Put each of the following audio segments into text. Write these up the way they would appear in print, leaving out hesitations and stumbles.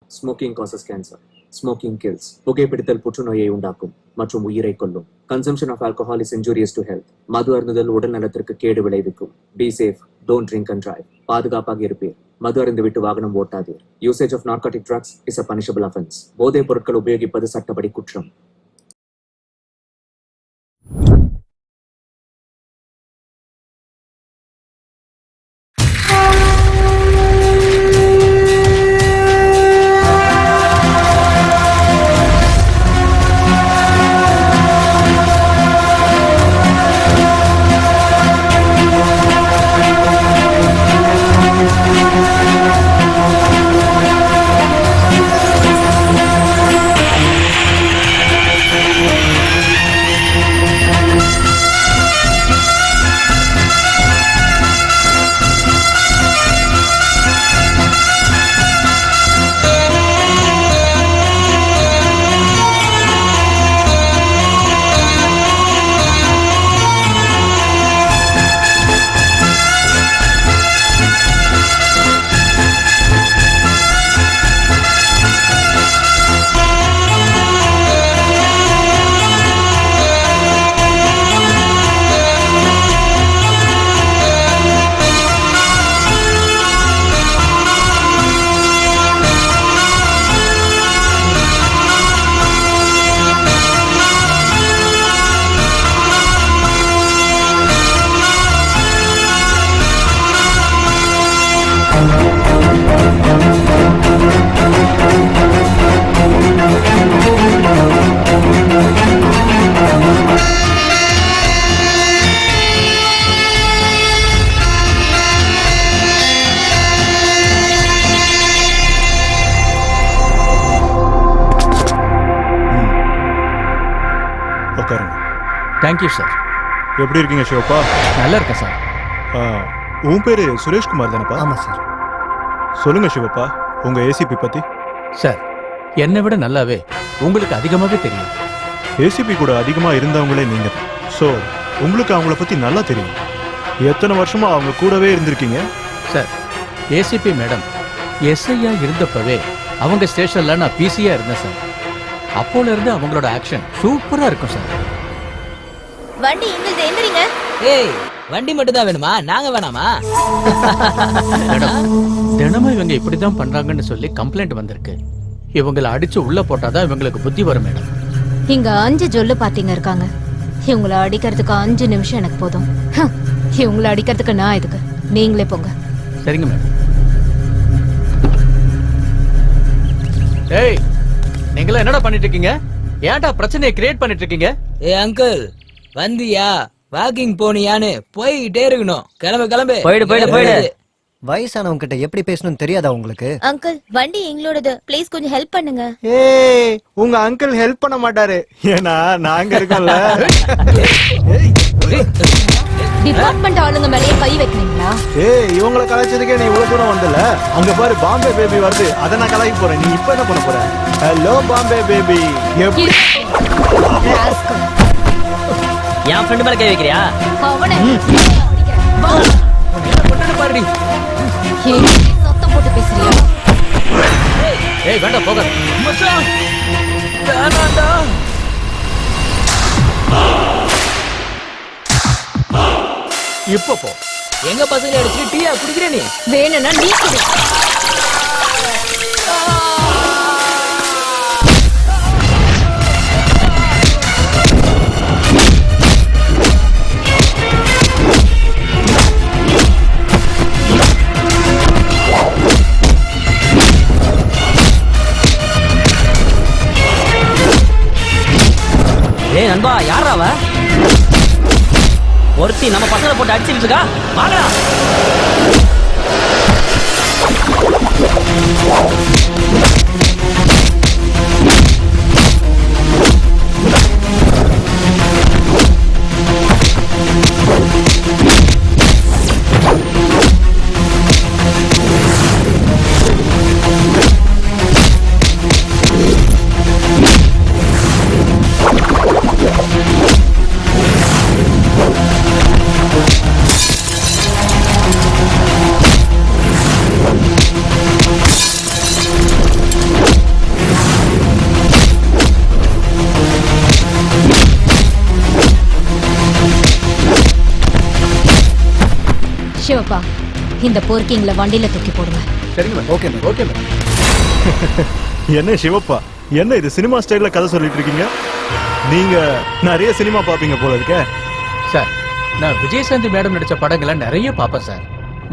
Smoking causes cancer. Smoking kills. புகைப்பிடித்தல் புற்றுநோயை உண்டாக்கும் மற்றும் உயிரை கொல்லும். Consumption of alcohol is injurious to health. மது அருந்துதல் உடல் நலத்திற்கு கேடு விளைவிக்கும். Be safe. Don't drink and drive. பாதுகாப்பாக இருப்பீர். மது அருந்துவிட்டு வாகனம் ஓட்டாதீர். Usage of narcotic drugs is a punishable offense. போதைப் பொருட்கள் உபயோகிப்பது சட்டப்படி குற்றம். Thank you sir. எப்படி இருக்கீங்க சிவப்பா? நல்லா இருக்கேன் சார். உன் பேரு சுரேஷ்குமார் தானப்பா? ஆமாம் சார். சொல்லுங்க சிவப்பா, உங்க ஏசிபி பத்தி. சார், என்னை விட நல்லாவே உங்களுக்கு அதிகமாகவே தெரியும். ஏசிபி கூட அதிகமா இருந்தவங்களே நீங்க. ஸோ உங்களுக்கு அவங்கள பத்தி நல்லா தெரியும். எத்தனை வருஷமா அவங்க கூடவே இருந்திருக்கீங்க? சார், ஏசிபி மேடம் எஸ்ஐயா இருந்தப்பவே அவங்க ஸ்டேஷன்ல நான் பிசியா இருந்தேன் சார். அப்போல இருந்து அவங்களோட ஆக்ஷன் சூப்பரா இருக்கும் சார். வண்டி எங்களுது எந்திரிங்க. ஏய், வண்டி மட்டும் தான் வேணுமா? நாங்க வேணாமா? மேடம், தினமும் இவங்க இப்படிதான் பண்றாங்கன்னு சொல்லி கம்ப்ளைண்ட் வந்திருக்கு. இவங்களை அடிச்சு உள்ள போட்டாதான் இவங்களுக்கு புத்தி வரும் மேடம். இங்க 5 ஜொல்லு பாத்தீங்க இருக்காங்க. இவங்களை அடிக்கிறதுக்கு 5 நிமிஷம் எனக்கு போதும். இவங்களை அடிக்கிறதுக்கு நான் எதுக்கு? நீங்களே போங்க. சரிங்க மேடம். ஏய், நீங்களா என்னடா பண்ணிட்டு இருக்கீங்க? ஏன்டா பிரச்சனையை கிரியேட் பண்ணிட்டு இருக்கீங்க? ஏ அங்கிள், வந்தியா? வாக்கிங் போனியான்னு போய்கிட்டே இருக்கணும். கிளம்பு கிளம்பு. போயிடு. வயசானவங்க கிட்ட எப்படி பேசணும்னு தெரியாதா உங்களுக்கு? அங்கிள், வண்டி எங்களோடது. ப்ளீஸ் கொஞ்சம் ஹெல்ப் பண்ணுங்க. ஏய், உங்க அங்கிள் ஹெல்ப் பண்ண மாட்டாரு. ஏன்னா நாங்க இருக்கோம்ல. டிபார்ட்மெண்ட் ஆளுங்க மேலேயே கை வைக்கிறீங்களா? ஏய், இவங்கள கலாய்ச்சதுக்கே நீ இவ்வளவு தூரம் வந்தல. அங்க பாரு, பாம்பே பேபி வருது. அத நான் கலாய்க்க போறேன். நீ இப்ப என்ன பண்ண போற? Hello Bombay baby. என் ஃப்ரெண்ட் மேல கை வைக்கிறியா? அவனே பாருடி. சத்தம் போட்டு பேசுறியா? ஏய், வேண்டாம் போக. மச்சான், வேணாம்டா. இப்போ போ. எங்க பசங்க அடிச்சு டீயா குடிக்கிற நீ? வேணும்னா நீ குடி. ஏய் நண்பா, யாரா அவ? ஒருத்தி நம்ம பசங்களை போட்டு அடிச்சிட்டு இருக்கா. வாங்கடா. சிவப்பா, இந்த போர்க்கிங்ல வண்டியில தூக்கி போடுங்க. சரிங்க madam. Okay madam. Okay madam. என்ன சிவப்பா, என்ன இது சினிமா ஸ்டைல்ல கதை சொல்லிட்டு இருக்கீங்க? நீங்க நிறைய சினிமா பாப்பீங்க போல இருக்கே. சார், நான் விஜயசாந்தி மேடம் நடிச்ச படங்களை நிறைய பாப்பேன் சார்.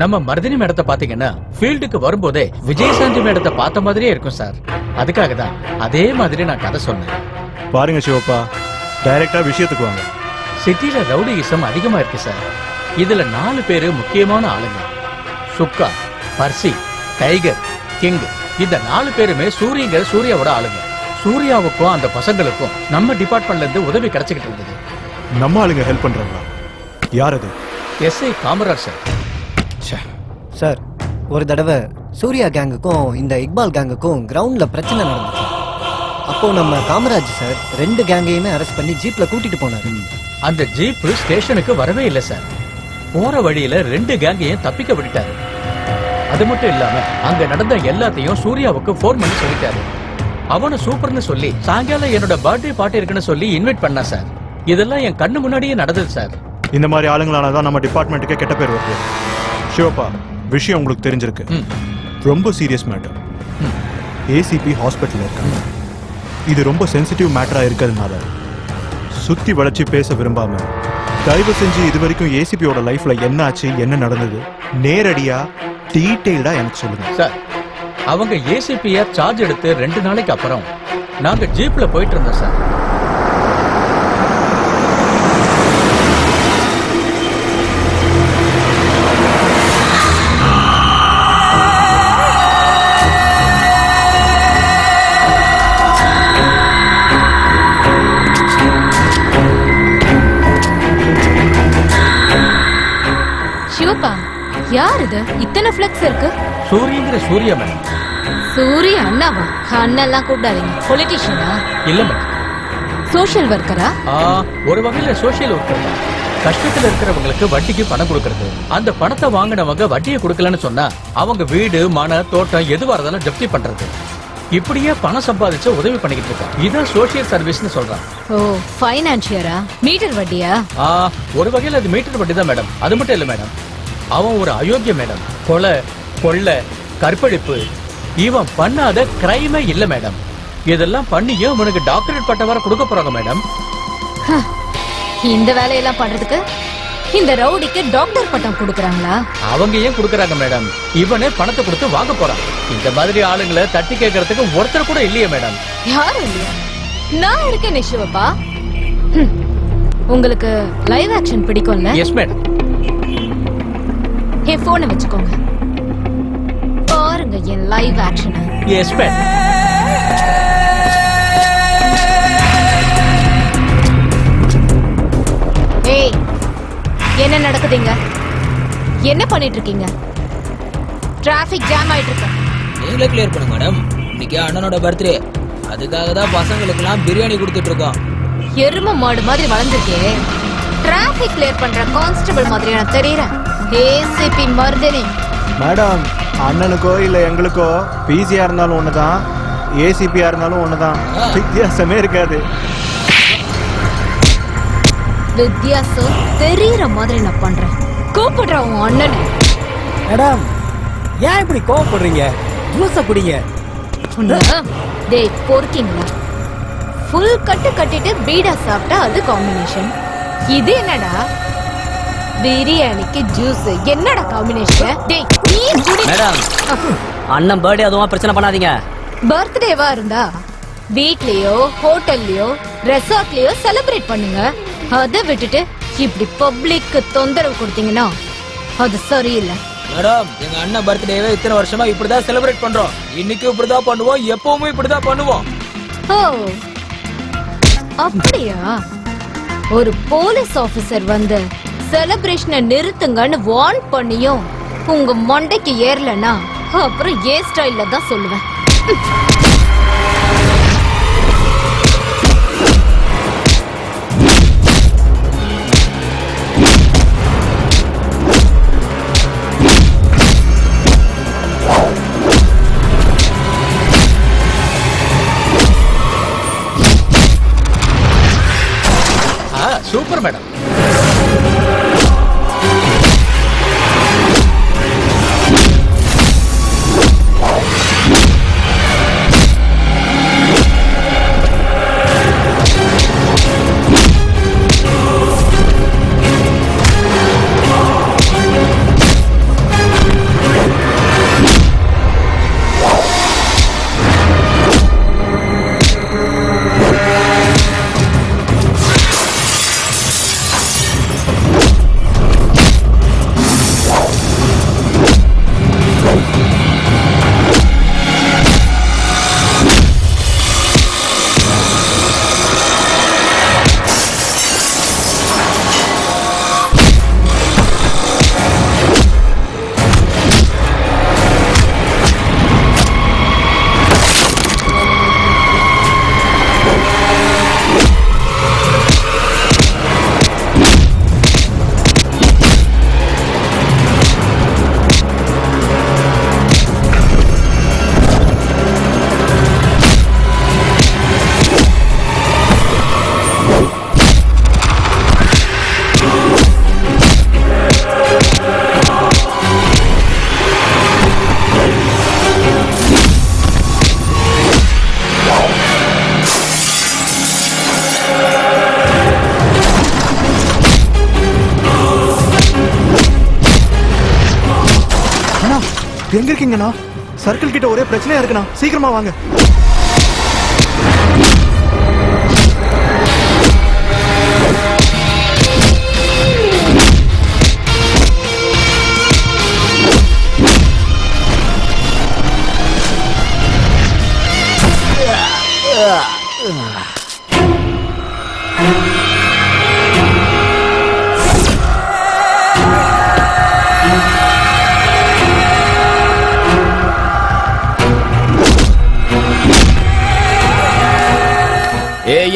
நம்ம மருதினி மேடத்தை பாத்தீங்கன்னா ஃபீல்டுக்கு வரும்போதே விஜயசாந்தி மேடத்தை பார்த்த மாதிரியே இருக்கும் சார். அதுக்காக தான் அதே மாதிரி நான் கதை சொன்னேன். பாருங்க சிவப்பா, டைரக்டா விஷயத்துக்கு வாங்க. சிட்டில ரவுடியிசம் அதிகமா இருக்கு சார். இதுல 4 பேரு முக்கியமான ஆளுங்க. சுக்கா, பர்சி, டைகர், கிங். இந்த 4 பேருமே சூர்யாவோட ஆளுங்க. சூர்யாவுக்கும் அந்த பசங்களுக்கும் நம்ம டிபார்ட்மெண்ட்ல இருந்து உதவி கிடைச்சிக்கிட்டு இருந்தது. நம்ம ஆளுங்க ஹெல்ப் பண்றாங்களா? யார் அது? SI Kamaraj sir. சார், ஒரு தடவை சூர்யா கேங்குக்கும் இந்த இக்பால் கேங்குக்கும் கிரவுண்ட்ல பிரச்சனை நடந்துச்சு. அப்போ நம்ம காமராஜ் சார் 2 கேங்கையுமே அரெஸ்ட் பண்ணி ஜீப்ல கூட்டிட்டு போனாரு. அந்த ஜீப் ஸ்டேஷனுக்கு வரவே இல்லை சார். போற வழியில 2 கேங்கையும் தப்பிக்க விட்டுட்டாரு. அது மட்டும் இல்லாம அங்க நடந்த எல்லாத்தையும் சூர்யாவுக்கு போன் பண்ணி சொல்லிட்டாரு. அவனை சூப்பர்னு சொல்லி சாயங்காலம் என்னோட பர்த்டே பார்ட்டி இருக்குன்னு சொல்லி இன்வைட் பண்ணா சார். இதெல்லாம் என் கண்ணு முன்னாடியே நடந்தது சார். இந்த மாதிரி ஆளுங்களானதான் நம்ம டிபார்ட்மெண்ட்டுக்கே கெட்ட பேர் வருது. சிவப்பா, விஷயம் உங்களுக்கு தெரிஞ்சிருக்கு. ரொம்ப சீரியஸ் மேட்டர். ஏசிபி ஹாஸ்பிட்டல்ல இருக்காங்க. இது ரொம்ப சென்சிட்டிவ் மேட்டரா இருக்கிறதுனால சுத்தி வளைச்சு பேச விரும்பாம தயவு செஞ்சு இது வரைக்கும் ஏசிபியோட லைஃப்ல என்ன ஆச்சு, என்ன நடந்தது, நேரடியா டீடைல்டா எனக்கு சொல்லுங்க சார். அவங்க ஏசிபியா சார்ஜ் எடுத்து 2 நாளைக்கு அப்புறம் நாங்க ஜீப்ல போயிட்டு இருந்தோம் சார். சிவப்பா, யார் இது? இத்தனை ஃபிளக்ஸ் இருக்கு. சூரியங்கிற சூர்யா மேடம். சூரிய அண்ணாவா? அண்ணெல்லாம் கூப்பிடாதீங்க. பொலிட்டிஷியனா? இல்ல மேடம். சோஷியல் ஒர்க்கரா? ஒரு வகையில சோஷியல் ஒர்க்கர் தான். கஷ்டத்துல இருக்கிறவங்களுக்கு வட்டிக்கு பணம் கொடுக்கறது. அந்த பணத்தை வாங்கினவங்க வட்டியை கொடுக்கலன்னு சொன்னா அவங்க வீடு, மன, தோட்டம் எதுவா இருந்தாலும் ஜப்தி பண்றது. இப்படியே பணம் சம்பாதிச்சு உதவி பண்ணிக்கிட்டு இருக்கான். இதான் சோஷியல் சர்வீஸ்னு சொல்றான். ஓ, ஃபைனான்சியரா? மீட்டர் வட்டியா? ஒரு வகையில அது மீட்டர் வட்டி தான் மேடம். அது மட்டும் இல்ல மேடம், அவன் ஒரு அயோக்கிய மேடம். கொலை, கொள்ளை, கற்பழிப்பு, இவன் பண்ணாத கிரைமே இல்ல மேடம். இதெல்லாம் பண்ணியும் உனக்கு டாக்டரேட் பட்டம் வர கொடுக்க போறாங்க மேடம். இந்த வேலையெல்லாம் பண்றதுக்கு இந்த ரவுடிக்கு டாக்டர் பட்டம் கொடுக்கறாங்களா? அவங்க ஏன் கொடுக்கறாங்க மேடம்? இவனே பணத்தை கொடுத்து வாங்க போறான். இந்த மாதிரி ஆளுங்களை தட்டி கேட்கறதுக்கு ஒருத்தர் கூட இல்லையே மேடம். யாரும் இல்லையா? நான் இருக்கேன் சிவப்பா. உங்களுக்கு லைவ் ஆக்ஷன் பிடிக்கும்ல? Yes madam. என் போனை வச்சுக்கோங்க, பாருங்க என் லைவ் ஆக்ஷன். Yes madam. ஏய், என்ன நடக்குதுங்க? என்ன பண்ணிட்டு இருக்கீங்க? டிராபிக் ஜாம் ஆயிட்டு இருக்கு. நீங்களே கிளியர் பண்ணுங்க மேடம். இன்னைக்கு அண்ணனோட பர்த்டே, அதுக்காக தான் பசங்களுக்கெல்லாம் பிரியாணி கொடுத்துட்டு இருக்கோம். எரும மாடு மாதிரி வளர்ந்துருக்கே. டிராபிக் கிளியர் பண்ற கான்ஸ்டபிள் மாதிரி நான் தெரியறேன். ஏசிபி மர்தினி மேடம், அண்ணனுக்கோ இல்ல எங்களுக்கோ பிசியா இருந்தாலும் ஒண்ணுதான், ஏசிபியா இருந்தாலும் ஒண்ணுதான். வித்தியாசமே இருக்காது. வித்தியாசம் தெரியற மாதிரி நான் பண்றேன். கூப்பிடுற உன் அண்ணன். மேடம், ஏன் இப்படி கோவப்படுறீங்க? ஜூஸ குடிங்க. டேய் பொறுக்கீங்களா? ஃபுல் கட்டு கட்டிட்டு பீடா சாப்பிட்டா அது காம்பினேஷன். இது என்னடா? பிரியாணிக்கு ஜூஸ் என்னடா காம்பினேஷன்? டேய் நீ குடி. மேடம், அண்ணன் பர்த்டே அதுவும் பிரச்சனை பண்ணாதீங்க. பர்த்டேவா இருந்தா வீட்லயோ ஹோட்டல்லயோ ரெசார்ட்லயோ செலிப்ரேட் பண்ணுங்க. அதை விட்டுட்டு இப்படி பப்ளிக்கு தொந்தரவு கொடுத்தீங்கன்னா அது சரியில்லை. மேடம், எங்க அண்ணன் பர்த்டேவே இத்தனை வருஷமா இப்படிதான் செலிப்ரேட் பண்றோம். இன்னைக்கு இப்படிதான் பண்ணுவோம், எப்பவுமே இப்படிதான் பண்ணுவோம். ஓ அப்படியா? ஒரு போலீஸ் ஆபீசர் வந்து செலிப்ரேஷனை நிறுத்துங்கன்னு வார்ன் பண்ணியும் உங்க மண்டைக்கு ஏறலனா அப்புறம் ஏ ஸ்டைல்ல தான் சொல்லுவேன். Super madam. எங்க இருக்கீங்கண்ணா? சர்க்கிள் கிட்ட ஒரே பிரச்சனையா இருக்குண்ணா, சீக்கிரமா வாங்க.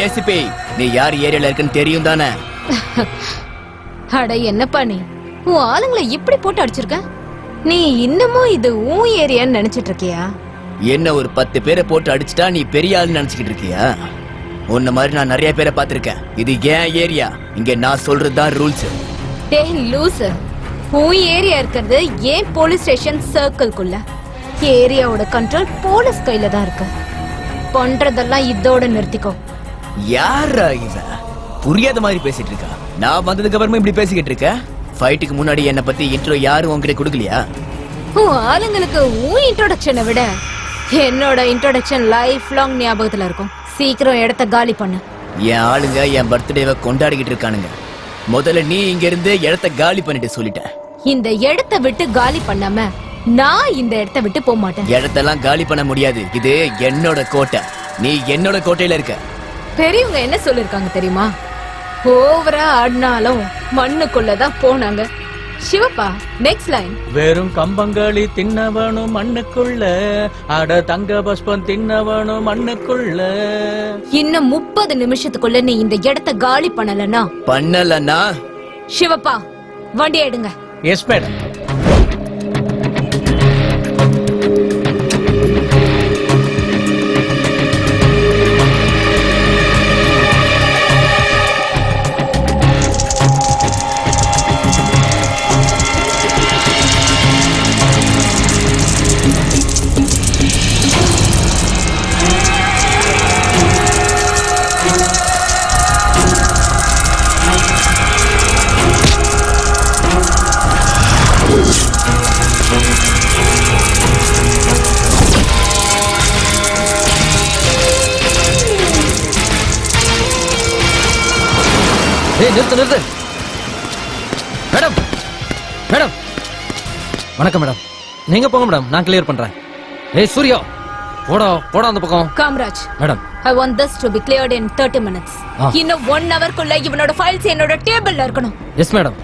ஏசிபி, நீ யார் ஏரியால இருக்குன்னு தெரியும் தானே? அட என்னப்பா நீ உன் ஆளுங்களை இப்படி போட்டு அடிச்சிருக்க? நீ இன்னமும் இது உன் ஏரியான்னு நினைச்சிட்டு இருக்கியா? என்ன ஒரு 10 பேரை போட்டு அடிச்சுட்டா நீ பெரிய ஆள் நினைச்சுக்கிட்டு இருக்கியா? உன்ன மாதிரி நான் நிறைய பேரை பார்த்திருக்கேன். இது ஏன் ஏரியா, இங்க நான் சொல்றதுதான் ரூல்ஸ். டேய் லூசு, உன் ஏரியா இருக்கிறது ஏன் போலீஸ் ஸ்டேஷன் சர்க்கிள்குள்ள. ஏரியாவோட கண்ட்ரோல் போலீஸ் கையில தான் இருக்கு. பண்றதெல்லாம் இதோட நிறுத்திக்கோ. யாரா இவ புரியாத மாதிரி பேசிட்டு இருக்கா? நான் வந்ததுக்கு அப்புறமா இப்படி பேசிக்கிட்டு இருக்க? ஃபைட்டுக்கு முன்னாடி என்ன பத்தி இன்ட்ரோ யாரும் உங்ககிட்ட கொடுக்கலையா? உன் ஆளுங்களுக்கு உன் இன்ட்ரோடக்ஷனை விட என்னோட இன்ட்ரோடக்ஷன் லைஃப் லாங் ஞாபகத்துல இருக்கும். சீக்கிரம் இடத்த காலி பண்ணு. என் ஆளுங்க என் பர்த்டேவை கொண்டாடிக்கிட்டு இருக்கானுங்க. முதல்ல நீ இங்க இருந்து இடத்த காலி பண்ணிட்டு சொல்லிட்டேன். இந்த இடத்த விட்டு காலி பண்ணாம நான் இந்த இடத்த விட்டு போக மாட்டேன். இடத்தெல்லாம் காலி பண்ண முடியாது, இது என்னோட கோட்டை. நீ என்னோட கோட்டையில இருக்க. பெரியவங்க என்ன சொல்லிருக்காங்க தெரியுமா? ஓவரா ஆடினாலும் மண்ணுக்குள்ளதான் போனாங்க. சிவப்பா, நெக்ஸ்ட் லைன். வெறும் கம்பங்களி தின்னவனும் மண்ணுக்குள்ள, அட தங்க பஸ்பம் தின்னவனும் மண்ணுக்குள்ள. இன்னும் 30 நிமிஷத்துக்குள்ள நீ இந்த இடத்த காலி பண்ணலன்னா சிவப்பா வண்டி எடுங்க. Yes madam. நிறுத்து. மேடம், மேடம், வணக்கம் மேடம். நீங்க போங்க மேடம், நான் கிளியர் பண்றேன். ஏய் சூர்யா, போடா போடா அந்த பக்கம். Kamaraj, madam, I want this to be cleared in 30 minutes. இன்னும் 1 hour குள்ள இவனோட ஃபைல்ஸ் என்னோட டேபிள்ல இருக்கணும். Yes madam.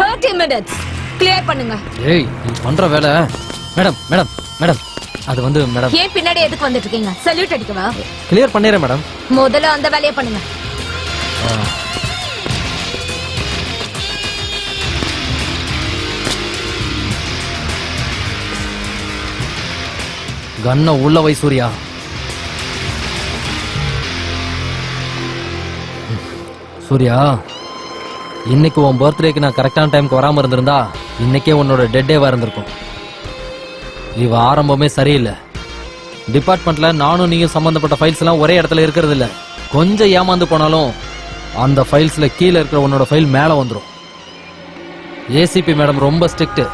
30 minutes கிளியர் பண்ணுங்க. ஏய் நீ பண்ற வேலை. மேடம் மேடம் மேடம், அது வந்து மேடம். ஏன் பின்னாடி எதுக்கு வந்துட்டு இருக்கீங்க? சல்யூட் அடிக்கவா? கிளியர் பண்ணிடுறேன் மேடம். முதல்ல அந்த வேலையை பண்ணுங்க. கண்ண உள்ள வை சூர்யா. சூர்யா, இன்னைக்கு உன் பர்த்டேக்கு நான் கரெக்டான டைமுக்கு வராம இருந்திருந்தா இன்னைக்கே உன்னோட டெட்டேவா இருந்திருக்கும். இவ ஆரம்பமே சரியில்லை. டிபார்ட்மெண்ட்ல நானும் நீயும் சம்பந்தப்பட்ட ஃபைல்ஸ் எல்லாம் ஒரே இடத்துல இருக்கிறது இல்ல. கொஞ்சம் ஏமாந்து போனாலும் அந்த ஃபைல்ஸ்ல கீழே இருக்கிற உன்னோட ஃபைல் மேல வந்துடும். ஏசிபி மேடம் ரொம்ப ஸ்ட்ரிக்ட்.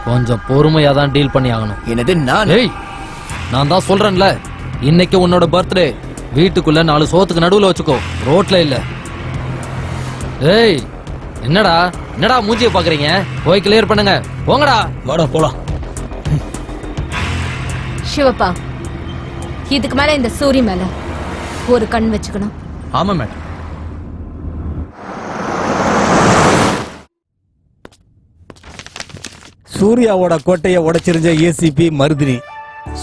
கொஞ்சம் பொறுமையா தான் டீல் பண்ணி ஆகணும். என்னது நான்? ஏய், நான் தான் சொல்றேன்ல, இன்னைக்கு உன்னோட பர்த்டே. வீட்டுக்குள்ள 4 சோத்துக்கு நடுவுல வச்சுக்கோ, ரோட்ல இல்ல. ஏய், என்னடா என்னடா மூஞ்சிய பாக்குறீங்க? போய் கிளியர் பண்ணுங்க, போங்கடா. வாடா போலாம். சிவப்பா, இதுக்கு மேல இந்த சூரி மேல ஒரு கண் வச்சுக்கணும். ஆமா மேடம். சூர்யாவோட கோட்டையை உடைச்சிருந்த ஏசிபி மருதினி.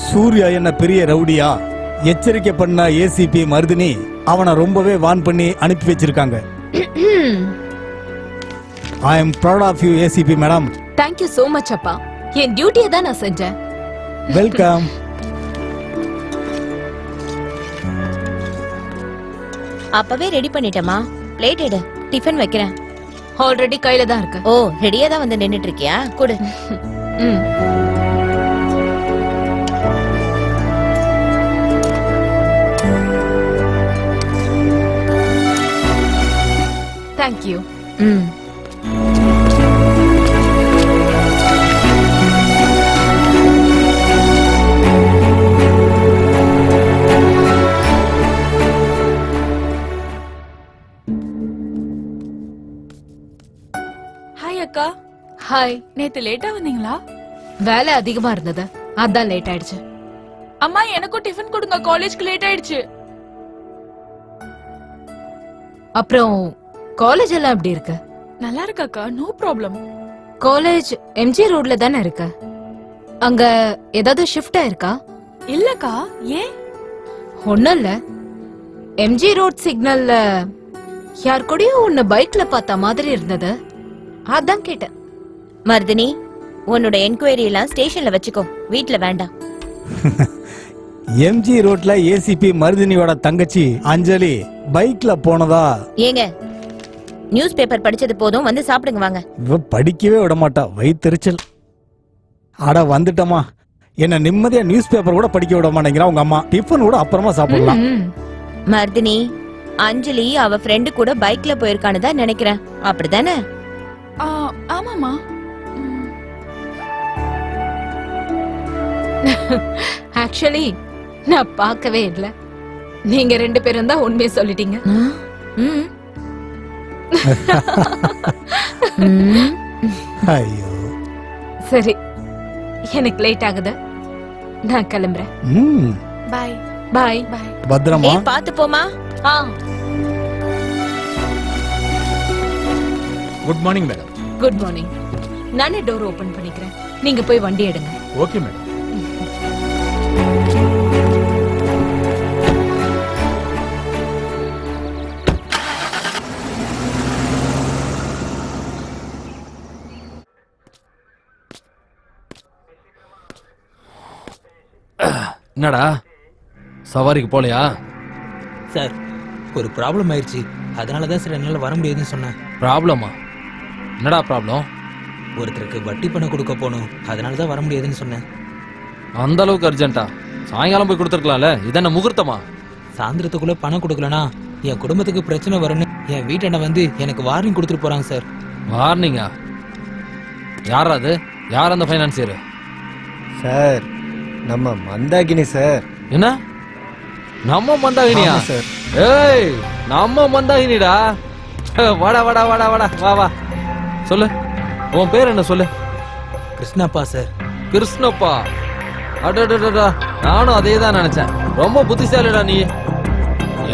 சூர்யா என்ன பெரிய ரவுடியா? எச்சரிக்கை பண்ண ஏசிபி மருதினி அவனை ரொம்பவே வான் பண்ணி அனுப்பி வச்சிருக்காங்க. I am proud of you ACP madam. Thank you so much அப்பா. என் டியூட்டியை தான் நான் செஞ்சேன். வெல்கம். அப்பவே ரெடி பண்ணிட்டேமா. பிளேட் எடு, டிஃபன் வைக்கிறேன். ஆல்ரெடி கையில தான் இருக்கு. ஓ, ரெடியா தான் வந்து நின்னுட்டு இருக்கியா? கொடு. Thank you. ஹாய். நேத்து லேட்டா வந்தீங்களா? வேலை அதிகமா இருந்தது, அதான் லேட் ஆயிடுச்சு. அம்மா எனக்கும் டிஃபன் கொடுங்க, காலேஜ்க்கு லேட் ஆயிடுச்சு. அப்புறம் காலேஜ் எல்லாம் எப்படி இருக்கு? நல்லா இருக்காக்கா, நோ ப்ராப்ளம். காலேஜ் எம்ஜி ரோட்ல தானே இருக்கு. அங்க ஏதாவது ஷிஃப்ட் ஆயிருக்கா? இல்லக்கா, ஏன்? ஒண்ணும் இல்ல, எம்ஜி ரோட் சிக்னல்ல யார் கூடயும் உன்னை பைக்ல பார்த்த மாதிரி இருந்தது, அதான் கேட்டேன். மருதினி, உன்னோட என்கொயரி எல்லாம் ஸ்டேஷன்ல வச்சுக்கோ, வீட்ல வேண்டாம். எம்ஜி ரோட்ல ஏசிபி மருதினியோட தங்கச்சி அஞ்சலி பைக்ல போனதா? ஏங்க, நியூஸ் பேப்பர் படிச்சது போதும், வந்து சாப்பிடுங்க வாங்க. இவ படிக்கவே விட மாட்டா, வயித்தெரிச்சல். அட வந்துட்டமா, என்ன நிம்மதியா நியூஸ் பேப்பர் கூட படிக்க விட மாட்டேங்கிறா உங்க அம்மா. டிஃபன் கூட அப்புறமா சாப்பிடலாம். மருதினி, அஞ்சலி அவ ஃப்ரெண்டு கூட பைக்ல போயிருக்கான்னு தான் நினைக்கிறேன், அப்படிதானே? ஆமாமா. ஆக்சுவலி நான் பார்க்கவே இல்ல, நீங்க ரெண்டு பேரும் தான் உண்மையை சொல்லிட்டீங்க. ஐயோ, சரி, எனக்கு லேட் ஆகுது, நான் கிளம்புறேன். Bye bye. பை. பத்திரமா. ஏய், பாத்து போமா. Good morning madam. Good morning. நானே டோர் ஓபன் பண்ணிக்கிறேன், நீங்க போய் வண்டி எடுங்க. Okay madam. என்னடா சவாரிக்கு போலையா? சார், ஒரு ப்ராப்ளம் ஆயிடுச்சு, அதனால தான் சார் என்னால் வர முடியாதுன்னு சொன்னேன். ப்ராப்ளமா? என்னடா ப்ராப்ளம்? ஒருத்தருக்கு வட்டி பணம் கொடுக்க போகணும், அதனால தான் வர முடியாதுன்னு சொன்னேன். அந்த அளவுக்கு அர்ஜென்ட்டா? சாயங்காலம் போய் கொடுத்துருக்கலாம்ல, இதென்ன முகூர்த்தமா? சாயந்தரத்துக்குள்ள பணம் கொடுக்கலனா என் குடும்பத்துக்கு பிரச்சனை வரும்னு என் வீட்டாண்ட வந்து எனக்கு வார்னிங் கொடுத்துட்டு போறாங்க சார். வார்னிங்கா? யாரா அது? யார் அந்த ஃபைனான்சியர்? சார், நம்ம மந்தாகினி சார். என்ன, நம்ம மந்தாகினியா? ஆமா சார். ஏய், நம்ம மந்தாகினிடா. வாடா வாடா வாடா வாடா, வா வா. சொல்லு, உன் பேர் என்ன சொல்லு? கிருஷ்ணப்பா சார். கிருஷ்ணப்பா? அடடடடா, நானும் அதே தான் நினைச்சேன். ரொம்ப புத்திசாலிடா நீ.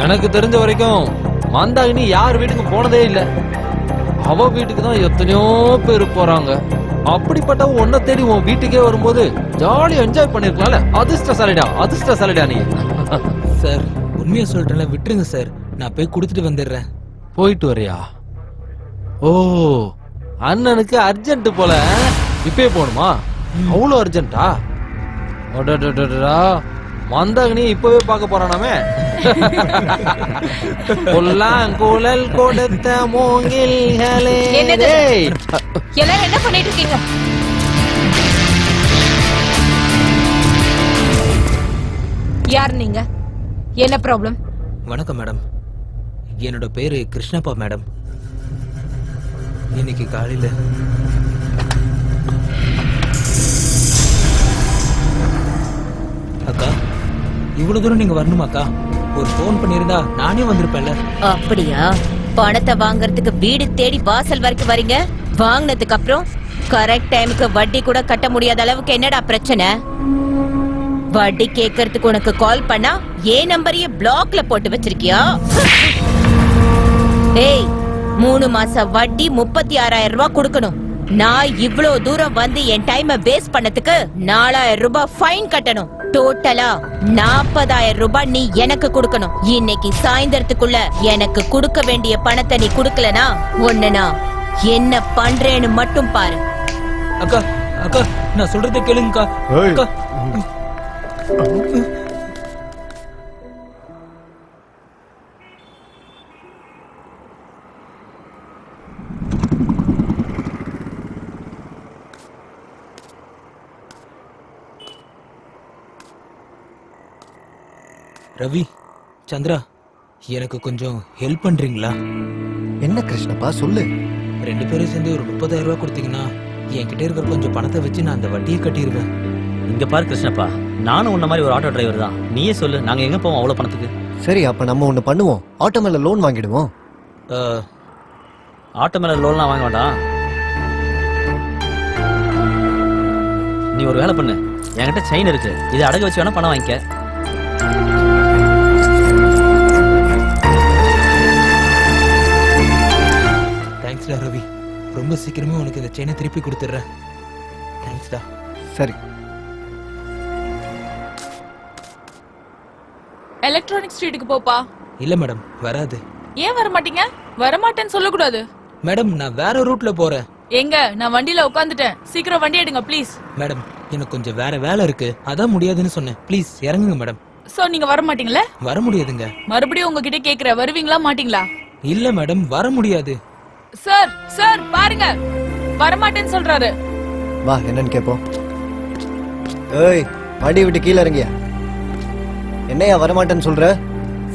எனக்கு தெரிஞ்ச வரைக்கும் மந்தாகினி யார் வீட்டுக்கு போனதே இல்லை. அவ வீட்டுக்கு தான் எத்தனையோ பேர் போறாங்க. அப்படிப்பட்ட உன்னை தேடி உன் வீட்டுக்கே வரும்போது ஜாலியா என்ஜாய் பண்ணிருக்கலாம்ல. அதிர்ஷ்டசாலிடா, அதிர்ஷ்டசாலிடா நீ. சார், உண்மையை சொல்லிட்டேன்ல, விட்டுருங்க சார், நான் போய் கொடுத்துட்டு வந்துடுறேன். போயிட்டு வரியா? ஓ, அண்ணனுக்கு அர்ஜென்ட் போல. இப்பயே போகணுமா? அவ்வளோ அர்ஜென்ட்டா? மந்தாகினி இப்பவே பார்க்க போறானாமே. குழல் கொடுத்த மூங்கில்களே. எல்லாரும் என்ன பண்ணிட்டு இருக்கீங்க? யார் நீங்க? என்ன ப்ராப்ளம்? வணக்கம் மேடம், என்னோட பேரு கிருஷ்ணப்பா மேடம். இன்னைக்கு காலையில அக்கா, இவ்வளவு தூரம் நீங்க வரணுமாக்கா? ஒரு போன் பண்ணிருந்தா நானே வந்திருப்பேன்ல. அப்படியா? பணத்தை வாங்குறதுக்கு வீடு தேடி வாசல் வரைக்கும் வரீங்க. வாங்கினதுக்கு அப்புறம் கரெக்ட் டைமுக்கு வட்டி கூட கட்ட முடியாத அளவுக்கு என்னடா பிரச்சனை? வட்டி கேட்கறதுக்கு உனக்கு கால் பண்ணா ஏன் நம்பரையே பிளாக்ல போட்டு வச்சிருக்கியா? ஏய், 3 மாச வட்டி 36,000 ரூபாய் கொடுக்கணும். நான் இவ்வளவு தூரம் வந்து என் டைமை வேஸ்ட் பண்ணதுக்கு 4,000 ரூபாய் ஃபைன் கட்டணும். டோட்டலா 40,000 ரூபாய் நீ எனக்கு கொடுக்கணும். இன்னைக்கு சாயந்தரத்துக்குள்ள எனக்கு கொடுக்க வேண்டிய பணத்தை நீ கொடுக்கலனா ஒண்ணுனா என்ன பண்றேன்னு மட்டும் பாரு. அக்கா, அக்கா, நான் சொல்றதை கேளுங்கக்கா. அக்கா, ரவி, சந்திரா, எனக்கு கொஞ்சம் ஹெல்ப் பண்றீங்களா? என்ன கிருஷ்ணப்பா, சொல்லு. 2 பேரும் சேர்ந்து ஒரு 30,000 ரூபாய் கொடுத்தீங்கன்னா என்கிட்ட இருக்கிற கொஞ்சம் பணத்தை வச்சு நான் அந்த வட்டியை கட்டிடுவேன். இங்க பாரு கிருஷ்ணப்பா, நானும் உன்ன மாதிரி ஒரு ஆட்டோ டிரைவர் தான். நீயே சொல்லு, நாங்க எங்க போவோம் அவ்வளவு பணத்துக்கு? சரி, அப்ப நம்ம ஒண்ணு பண்ணுவோம், ஆட்டோ மேல லோன் வாங்கிடுவோம். ஆட்டோ மேல லோன்லாம் வாங்க வேண்டாம். நீ ஒரு வேலை பண்ணு, என்கிட்ட செயின் இருக்கு, இதை அடகு வச்சு வேணா பணம் வாங்கிக்க. தேங்க்ஸ்டா ரவி, ரொம்ப சீக்கிரமே உனக்கு இந்த செயினை திருப்பி கொடுத்துட்றேன். தேங்க்ஸ்டா. சரி. எலக்ட்ரானிக் ஸ்ட்ரீட்டுக்கு போப்பா. இல்ல மேடம், வராது. ஏன் வர மாட்டீங்க? வரமாட்டேன்னு சொல்லக்கூடாது. மேடம், நான் வேற ரூட்ல போறேன். எங்க? நான் வண்டியில உட்காந்துட்டேன், சீக்கிரம் வண்டி எடுங்க ப்ளீஸ். மேடம், எனக்கு கொஞ்சம் வேற வேலை இருக்கு, அதான் முடியாதுன்னு சொன்னேன். ப்ளீஸ் இறங்குங்க மேடம். சோ நீங்க வர மாட்டீங்களா? வர முடியாதுங்க. மறுபடியும் உங்ககிட்ட கேக்குற, வருவீங்களா மாட்டீங்களா? இல்ல மேடம், வர முடியாது. சார் சார் பாருங்க, வரமாட்டேன்னு சொல்றாரு. வா, என்னன்னு கேப்போம். ஏய், வண்டி விட்டு கீழே இறங்கியா? என்னையா வரமாட்டேன்னு சொல்ற?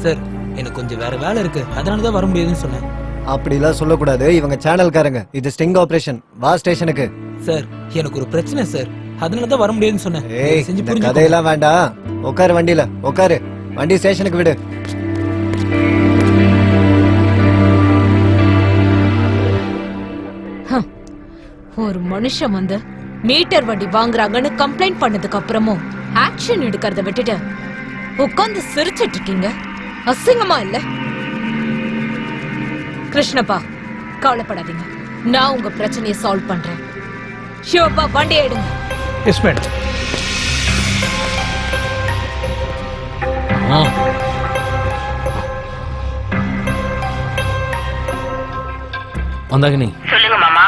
சார், எனக்கு கொஞ்சம் வேற வேலை இருக்கு, அதனாலதான் வர முடியாதுன்னு சொன்னேன். அப்படிலாம் சொல்லக்கூடாது, இவங்க சேனல்காரங்க. இது ஸ்டிங் ஆபரேஷன். வா ஸ்டேஷனுக்கு. சார், எனக்கு ஒரு பிரச்சனை சார், அதனாலதான் வர முடியாதுன்னு சொன்னேன். ஏய், செஞ்சு இந்த புரிஞ்சுக்கோங்க. கதையெல்லாம் வேண்டாம். உட்காரு, வண்டியில உட்காரு. வண்டி ஸ்டேஷனுக்கு விடு. ஒரு மனுஷன் வந்து மீட்டர் வண்டி வாங்குறாங்கன்னு கம்ப்ளைண்ட் பண்ணதுக்கு அப்புறமும் ஆக்ஷன் எடுக்கிறத விட்டுட்டு உட்கார்ந்து சிரிச்சிட்டு இருக்கீங்க. அசிங்கமா இல்ல? கிருஷ்ணப்பா, கவலைப்படாதீங்க, நான் உங்க பிரச்சனையை சால்வ் பண்றேன். ஷிவப்பா, வண்டி எடுங்க. Yes madam. வந்தாகினி, சொல்லுங்க மாமா.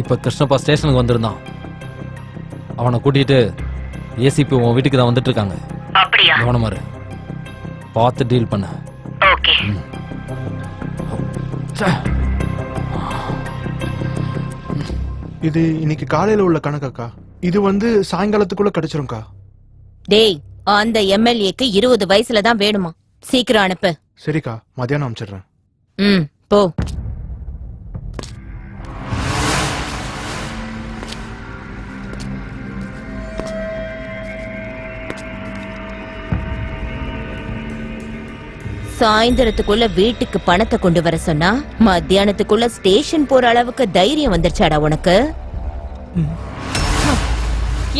இப்ப கிருஷ்ணப்பா ஸ்டேஷனுக்கு வந்திருந்தான். அவனை கூட்டிட்டு ஏசிபி உன் வீட்டுக்கு தான் வந்துட்டு இருக்காங்க. அப்படியா? கவனமாரு, பார்த்து டீல் பண்ண. ஓகே. இது இன்னைக்கு காலையில உள்ள கணக்காக்கா. இது வந்து சாயங்காலத்துக்குள்ள கிடைச்சிரும்க்கா. டேய், அந்த எம்எல்ஏக்கு 20 வயசுல தான் வேணுமா? சீக்கிரம் அனுப்பு. சரிக்கா, மதியானம் அனுப்பிச்சிடுறேன். போ. சாயந்தரத்துக்குள்ள வீட்டுக்கு பணத்தை கொண்டு வர சொன்னா மத்தியானத்துக்குள்ள ஸ்டேஷன் போற அளவுக்கு தைரியம் வந்துருச்சாடா உனக்கு?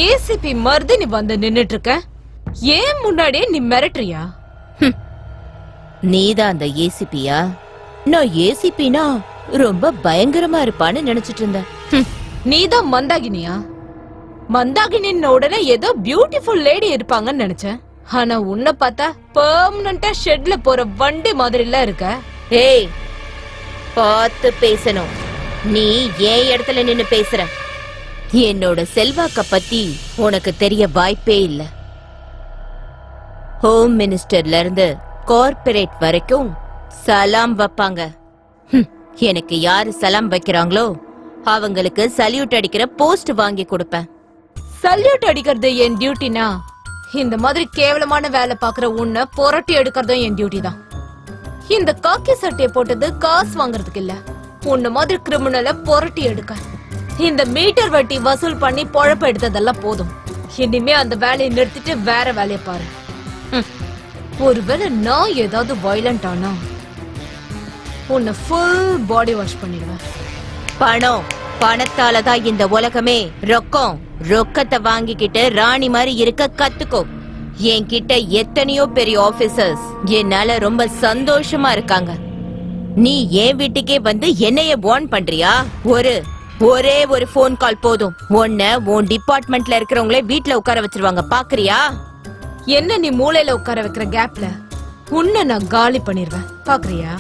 ஏசிபி மருது நீ வந்து நின்னுட்டு இருக்க, ஏன் முன்னாடியே நீ மிரட்டுறியா? நீதான் அந்த ஏசிபியா? நான் ஏசிபினா ரொம்ப பயங்கரமா இருப்பான்னு நினைச்சிட்டு இருந்தேன். நீதான் மந்தாகினியா? மந்தாகினின்னு உடனே ஏதோ பியூட்டிஃபுல் லேடி இருப்பாங்கன்னு நினைச்சேன். ஆனா உன்னை பார்த்தா பெர்மனண்டா ஷெட்ல போற வண்டி மாதிரி எல்லாம் இருக்க. ஏய், பார்த்து பேசணும். நீ ஏன் இடத்துல நின்னு பேசுற? என்னோட செல்வாக்க பத்தி உனக்கு தெரிய வாய்ப்பே இல்ல. ஹோம் மினிஸ்டர்ல இருந்து கார்ப்பரேட் வரைக்கும் சலாம் வைப்பாங்க. எனக்கு யாரு சலாம் வைக்கிறாங்களோ அவங்களுக்கு சல்யூட் அடிக்கிற போஸ்ட் வாங்கி கொடுப்பேன். சல்யூட் அடிக்கிறது என் டியூட்டினா, இந்த மாதிரி கேவலமான வேலை பாக்குற உன்னை புரட்டி எடுக்கிறதும் என் டியூட்டி தான். இந்த காக்கி சட்டையை போட்டது காசு வாங்குறதுக்கு இல்ல, உன்ன மாதிரி கிரிமினலை புரட்டி எடுக்க. இந்த மீட்டர் வட்டி வசூல் பண்ணி பொழப்ப எடுத்ததெல்லாம் போதும். இனிமே அந்த வேலையை நிறுத்திட்டு வேற வேலையை பாரு. ஒருவேளை நான் ஏதாவது வயலண்ட் ஆனா உன்னை ஃபுல் பாடி வாஷ் பண்ணிடுவேன். பணம், பணத்தாலதான் இந்த உலகமே. ரொக்கத்தை வாங்கிக்கிட்டு ராணி மாதிரி இருக்க கத்துக்கோ. என்கிட்ட எத்தனையோ பெரிய ஆபீசர்ஸ் என்னால ரொம்ப சந்தோஷமா இருக்காங்க. நீ என் வீட்டுக்கே வந்து என்னைய வார்ன் பண்றியா? ஒரே ஒரு போன் கால் போதும், உன்னை உன் டிபார்ட்மெண்ட்ல இருக்கிறவங்களே வீட்டுல உட்கார வச்சிருவாங்க. பாக்குறியா? என்ன நீ மூளையில உட்கார வைக்கிற கேப்ல உன்னை நான் காலி பண்ணிருவேன். பாக்குறியா?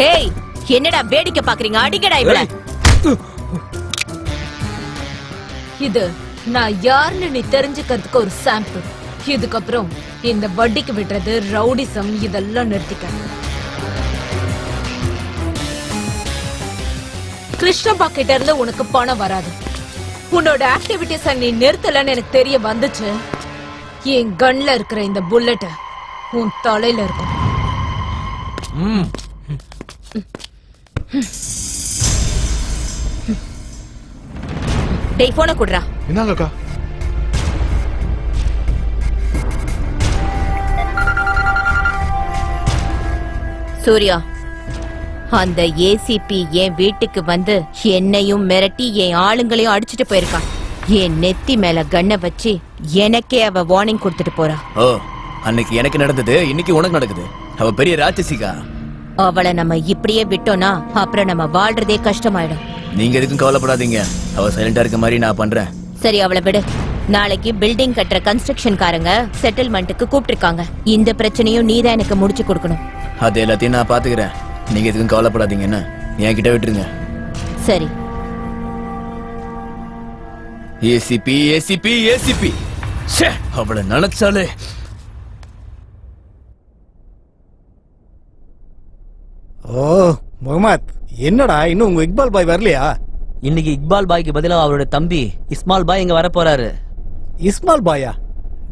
ஏய், என்னடா வேடிக்கை பாக்குறீங்க? அடிக்கடா இவள. இது நான் யாருன்னு நீ தெரிஞ்சுக்கிறதுக்கு ஒரு சாம்பிள். இதுக்கப்புறம் இந்த வட்டிக்கு விடுறது, ரவுடிசம் இதெல்லாம் நிறுத்திக்க. கிருஷ்ணப்பா கிட்ட இருந்து உனக்கு பணம் வராது. உன்னோட ஆக்டிவிட்டிஸ் நீ நிறுத்தலன்னு எனக்கு தெரிய வந்துச்சு. என் கன்ல இருக்கிற இந்த புல்லட் உன் தலையில இருக்கும். டேய், போன குடுறா. என்னங்கக்கா? சூர்யா, அந்த ஏசிபி என் வீட்டுக்கு வந்து என்னையும் மிரட்டி என் ஆளுங்களையும் அடிச்சுட்டு போயிருக்கான். என் நெத்தி மேல கண்ணை வச்சு எனக்கே அவ வார்னிங் கொடுத்துட்டு போறா. ஓ, அன்னைக்கு எனக்கு நடந்தது இன்னைக்கு உனக்கு நடக்குது. அவ பெரிய ராட்சசிகா. அவளை நம்ம இப்படியே விட்டோம்னா அப்புறம் நம்ம வாழ்றதே கஷ்டமாயிடும். நீங்க எதுக்கும் கவலைப்படாதீங்க. அவ சைலண்டா இருக்க மாதிரி நான் பண்றேன். சரி, அவளை விடு. நாளைக்கு பில்டிங் கட்டுற கன்ஸ்ட்ரக்ஷன்காரங்க செட்டில்மெண்ட்டுக்கு கூப்பிட்டிருக்காங்க. இந்த பிரச்சனையும் நீதான் எனக்கு முடிச்சு கொடுக்கணும். அது எல்லாத்தையும் நான் பாத்துக்கிறேன். நீங்க எதுக்கும் கவலைப்படாதீங்க. என்ன என்கிட்ட விட்டுருங்க. சரி. ஏசிபி ஏசிபி ஏசிபி அவளை நினைச்சாலே. ஓ முகமது, என்னடா இன்னும் உங்க இக்பால் பாய் வரலையா? இன்னைக்கு இக்பால் பாய்க்கு பதிலா அவரோட தம்பி இஸ்மால் பாய் இங்க வர போறாரு. இஸ்மால் பாயா?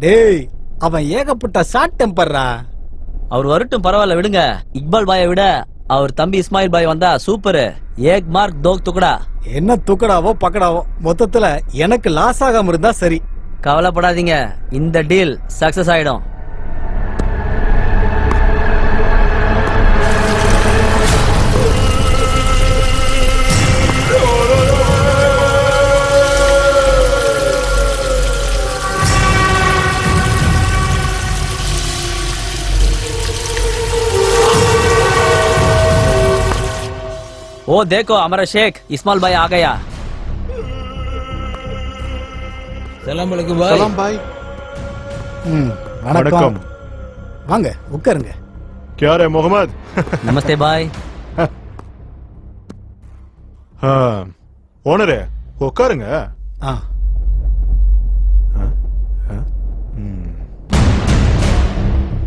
டேய், அவன் ஏகப்பட்ட ஷார்ட் டெம்பர்ரா. அவர் வரட்டும், பரவாயில்ல விடுங்க. இக்பால் பாயை விட அவர் தம்பி இஸ்மாயில் பாய் வந்தா சூப்பர். ஏக் மார்க் தோக் துக்கடா. என்ன துக்கடாவோ பக்கடாவோ, மொத்தத்துல எனக்கு லாஸ் ஆகாம இருந்தா சரி. கவலைப்படாதீங்க, இந்த டீல் சக்சஸ் ஆயிடும். ओ देखो हमारा शेख इस्माइल भाई आ गया। சலாம் அலைக்கும் பாய். சலாம் பாய். வணக்கம். வாங்க உட்காருங்க. क्या रे मोहम्मद? नमस्ते भाई. ஓனரே உட்காருங்க.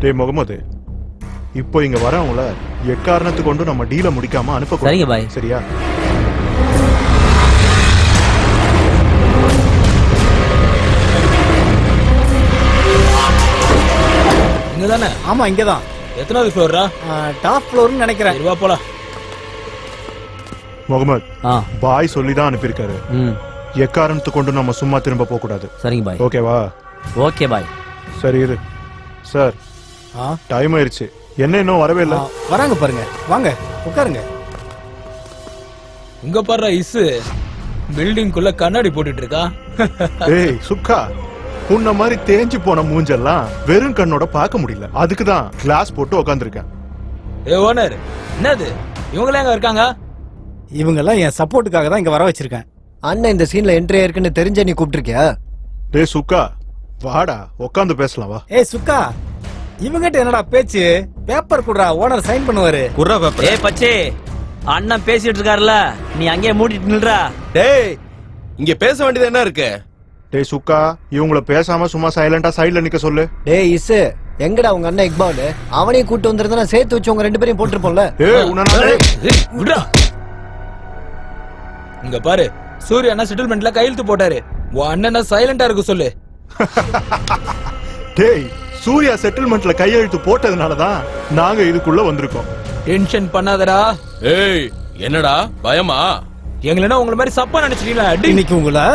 டே முகமது, இப்போ இங்க வரவங்கள எக்காரணத்து கொண்டு நம்ம டீல முடிக்காம அனுப்ப. சரிங்க பாய். சரியா? இங்கதானே? ஆமா, இங்கதான். எத்தனாவது ஃப்ளோரா? டாப் ஃப்ளோர்னு நினைக்கிறேன். வா போலாம். முகமது, பாய் சொல்லிதான் அனுப்பியிருக்காரு. எக்காரணத்து கொண்டு நம்ம சும்மா திரும்ப போக கூடாது. சரிங்க பாய். ஓகேவா? Okay bye. சரி இரு. சார், டைம் ஆயிருச்சு. என்ன இன்னும் வரவே இல்ல? வராங்க பாருங்க. வாங்க உட்காருங்க. உங்க பாரு இஸ் பில்டிங்குள்ள கண்ணாடி போட்டுட்டு இருக்கா. ஏய் சுக்கா, உன்ன மாதிரி தேஞ்சு போன மூஞ்செல்லாம் வெறும் கண்ணோட பார்க்க முடியல. அதுக்குதான் கிளாஸ் போட்டு உட்காந்துருக்கேன். ஏ ஓனர், என்னது இவங்களே எங்க இருக்காங்க? இவங்க எல்லாம் என் சப்போர்ட்டுக்காக தான் இங்க வர வச்சிருக்கேன். அண்ணன் இந்த சீன்ல என்ட்ரி ஆயிருக்குன்னு தெரிஞ்ச நீ கூப்பிட்டிருக்கியா? டேய் சுக்கா, வாடா உட்காந்து பேசலாம் வா. ஏய் சுக்கா, இவங்கிட்ட என்னடா பேச்சு? பேப்பர் குடுறா, ஓனர் சைன் பண்ணுவாரு. குர்ரா பேப்பர். ஏய் பச்சே, அண்ணன் பேசிட்டு இருக்காருல, நீ அங்கேயே மூடிட்டு நில்றா. டேய், இங்க பேச வேண்டியது என்ன இருக்கு? டேய் சுக்கா, இவங்கள பேசாம சும்மா சைலண்டா சைடுல நிக்க சொல்லு. டேய் இஸ், எங்கடா உங்க அண்ணன் இக்பால்? அவனையும் கூட்டு வந்திருந்தா நான் சேர்த்து வச்சு உங்க ரெண்டு பேரையும் போட்டுருப்போம்ல. விடுடா. இங்க பாரு, சூர்யா அண்ணா செட்டில்மெண்ட்ல கையெழுத்து போட்டாரு. உன் அண்ணன் சைலண்டா இருக்க சொல்லு. டேய், சூர்யா செட்டில்மெண்ட்ல கையெழுத்து போட்டதுனாலதான் நாங்க இதுக்குள்ள வந்திருக்கோம். டென்ஷன் பண்ணாதடா. ஏய், என்னடா பயமா? எங்கள உங்களை மாதிரி சப்பா நினைச்சிட்டீங்களா? இன்னைக்கு உங்களை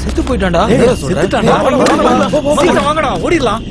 செத்து போயிட்டான்டா. வாங்கடா, ஓடிடலாம்.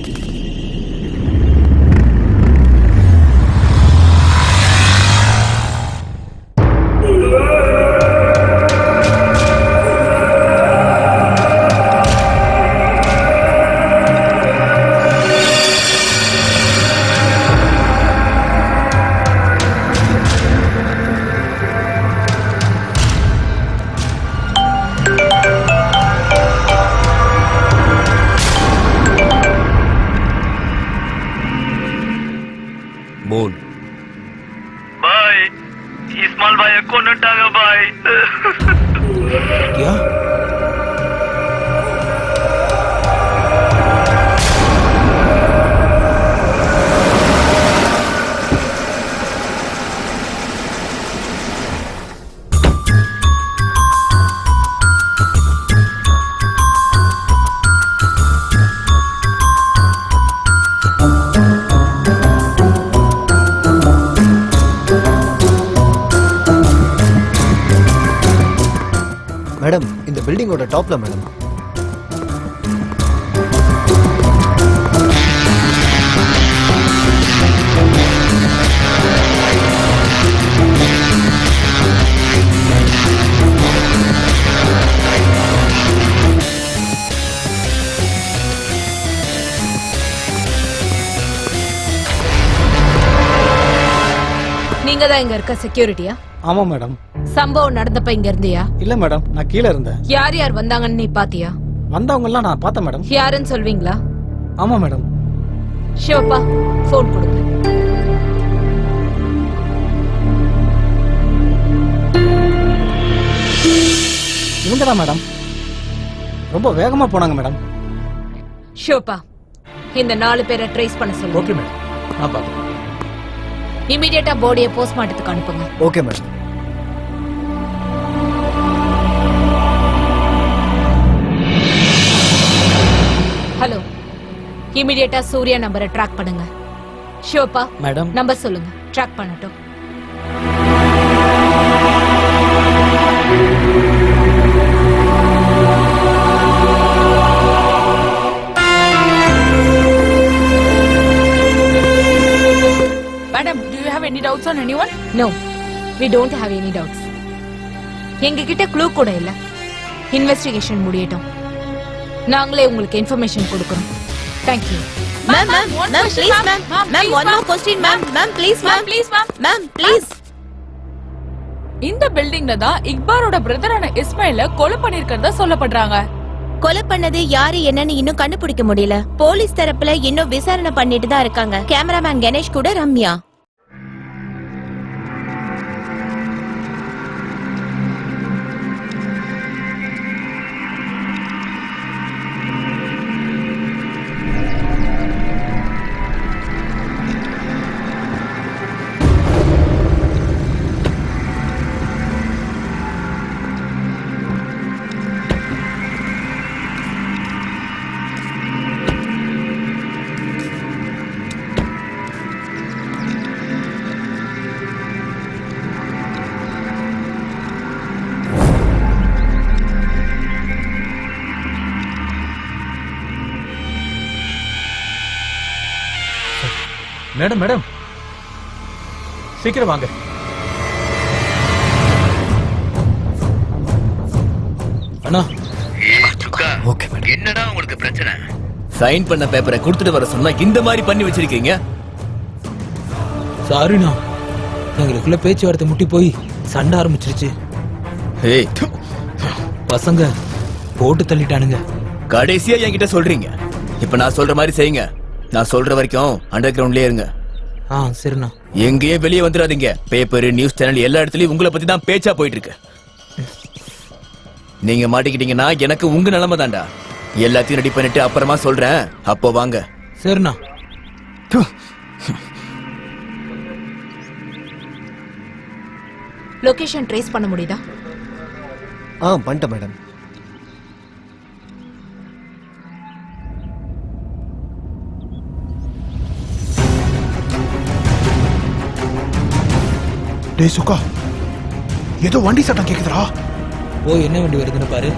பாய். क्या மேடம் இந்த பில்டிங்கோட டாப்ல மேடம். நீங்க தான் இங்க இருக்க செக்யூரிட்டியா? ஆமா மேடம். சம்பவம் நடந்தப்ப இங்க இருந்தியா? இல்ல மேடம், நான் கீழே இருந்தேன். யார் யார் வந்தாங்கன்னு நீ பாத்தியா? வந்தவங்க எல்லாம் நான் பார்த்தேன் மேடம். யாருன்னு சொல்வீங்களா? ஆமா மேடம். சிவப்பா போன் கொடுங்க. இவங்க தான் மேடம். ரொம்ப வேகமா போனாங்க மேடம். சிவப்பா இந்த 4 பேரை ட்ரேஸ் பண்ண சொல்லுங்க. ஓகே மேடம், நான் பாத்துக்கிறேன். இமிடியேட்டா பாடியை போஸ்ட்மார்ட்டத்துக்கு அனுப்புங்க. Okay madam. ஹலோ, இமிடியேட்டா சூர்யா நம்பரை ட்ராக் பண்ணுங்க. ஷோப்பா மேடம், நம்பர் சொல்லுங்க, ட்ராக் பண்ணட்டும். Madam, do you have any doubts on anyone? No, we don't have any doubts. எங்க கிட்ட க்ளூ கூட இல்ல. இன்வெஸ்டிகேஷன் முடியட்டும், நாங்களே உங்களுக்கு இன்ஃபர்மேஷன் கொடுக்கிறோம். Thank you. Ma'am, please, ma'am. Ma'am, one more question, ma'am. Ma'am, please, ma'am. Please, ma'am. Ma'am, please. இந்த பில்டிங்ல தான் இக்பாரோட பிரதரான இஸ்மாயில கொலை பண்ணிருக்கிறதா சொல்லப்படுறாங்க. கொலை பண்ணது யாரு என்னன்னு இன்னும் கண்டுபிடிக்க முடியல. போலீஸ் தரப்புல இன்னும் விசாரணை பண்ணிட்டு தான் இருக்காங்க. கேமராமேன் கணேஷ் கூட ரம்யா. மேடம் மேடம், சீக்கிரம் வாங்க. அண்ணா. Okay madam. என்னடா உங்களுக்கு பிரச்சனை? சைன் பண்ண பேப்பரை கொடுத்துட்டு வர சொன்னா இந்த மாதிரி பண்ணி வச்சிருக்கீங்க. சாரிண்ணா, எங்களுக்குள்ள பேச்சுவார்த்தை முட்டி போய் சண்டை ஆரம்பிச்சிருச்சு. ஏய், பசங்க போட்டு தள்ளிட்டானுங்க. கடைசியா என்கிட்ட சொல்றீங்க. இப்ப நான் சொல்ற மாதிரி செய்யுங்க. நான் சொல்ற வரைக்கும் அண்டர் கிரவுண்ட்லயே இருங்க. சரிண்ணா. எங்கேயும் வெளியே வந்துடாதீங்க. பேப்பர், நியூஸ் சேனல் எல்லா இடத்துலயும் உங்களை பத்தி தான் பேச்சா போயிட்டு இருக்கு. நீங்க மாட்டிக்கிட்டீங்கன்னா எனக்கு உங்க நிலைமை தான்டா. எல்லாத்தையும் ரெடி பண்ணிட்டு அப்புறமா சொல்றேன், அப்போ வாங்க. சரிண்ணா. லொகேஷன் ட்ரேஸ் பண்ண முடியுதா? பண்ணிட்டேன் மேடம். டேய் சுக்கா, ஏதோ வண்டி சட்டம் கேக்குதுடா. போய் என்ன வண்டி வருதுன்னு பாரு.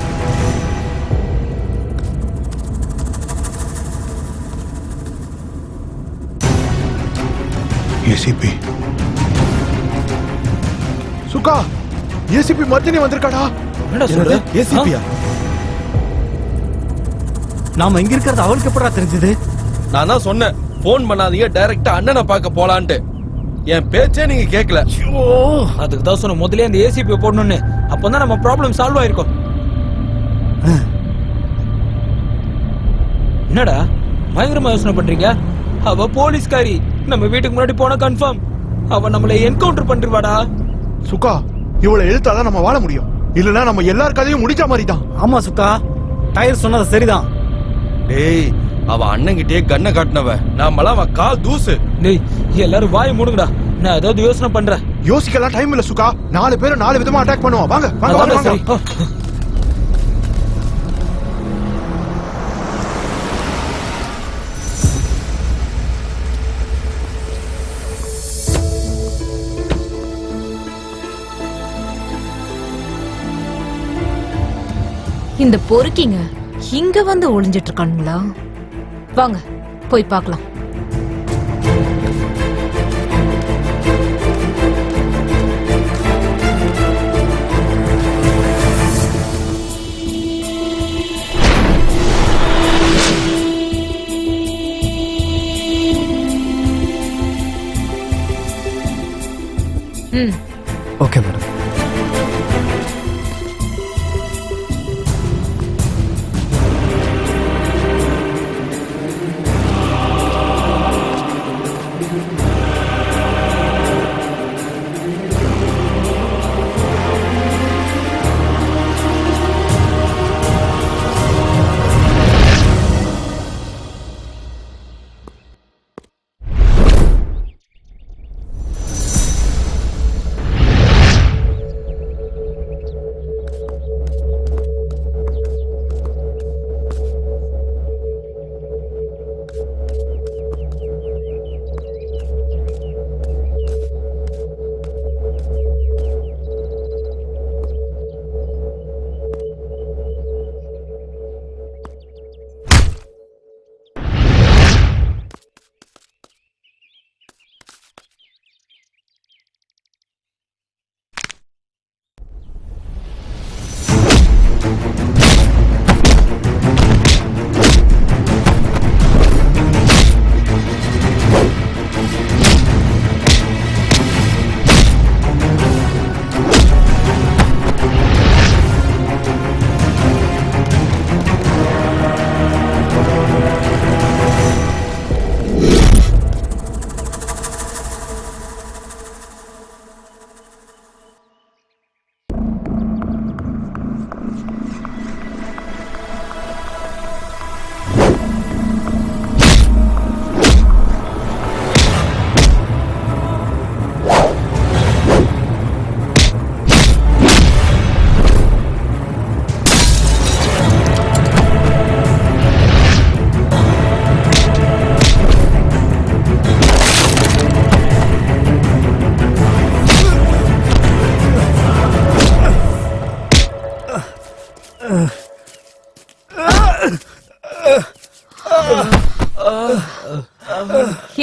ஏசிபி. சுக்கா, ஏசிபி மர்தினி வந்திருக்காடா. என்னடா சொல்ற? ஏசிபியா? நாம இங்க இருக்கிறது அவளுக்கு எப்படா தெரிஞ்சது? நான் தான் சொன்னேன், போன் பண்ணாதீங்க, டைரக்டா அண்ணனை பார்க்க போலான்ட்டு. என் பேச்சே நீங்க கேட்கல. அதுக்கு தான் சொன்ன முதல்ல அந்த ஏசிபி போடணும்னு. அப்பதான் நம்ம ப்ராப்ளம் சால்வ் ஆயிருக்கும். என்னடா பயங்கரமா யோசனை பண்றீங்க? அவ போலீஸ்காரி, நம்ம வீட்டுக்கு முன்னாடி போன கன்ஃபார்ம் அவ நம்மளை என்கவுண்டர் பண்ணிருவாடா. சுக்கா, இவளை எழுத்தாதான் நம்ம வாழ முடியும். இல்லனா நம்ம எல்லார் கதையும் முடிச்ச மாதிரி தான். ஆமா சுக்கா, டயர் சொன்னது சரிதான். டேய், அவ அண்ணங்கிட்டே கண்ணை காட்டினவ, நாமெல்லாம் அவ கால் தூசு. டேய் எல்லாரும் வாய் மூடுங்கடா, நான் ஏதாவது யோசனை பண்றேன். யோசிக்கலாம் டைம் இல்ல சுக்கா. 4 பேரும் 4 விதமா அட்டாக் பண்ணுவோம். வாங்க வாங்க அதான் வாங்க சரி. இந்த பொறுக்கிங்க இங்க வந்து ஒளிஞ்சிட்டு இருக்கானுங்களா? வாங்க போய் பார்க்கலாம். Okay madam.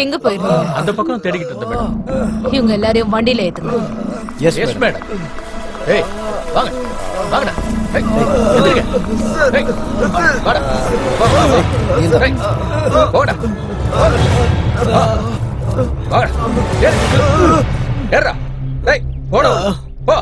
எங்க போயிருந்தீங்க? அந்த பக்கம் தேடிக்கிட்டு இருந்தேன் மேடம். இவங்க எல்லாரையும் வண்டியில ஏத்துங்க. Yes madam. ஏய் வாங்க வாங்கடா. ஏய் எந்திரிங்க. ஏய் வாடா. ஏய் போடா. வாடா. ஏறா. ஏய் போடா. போ.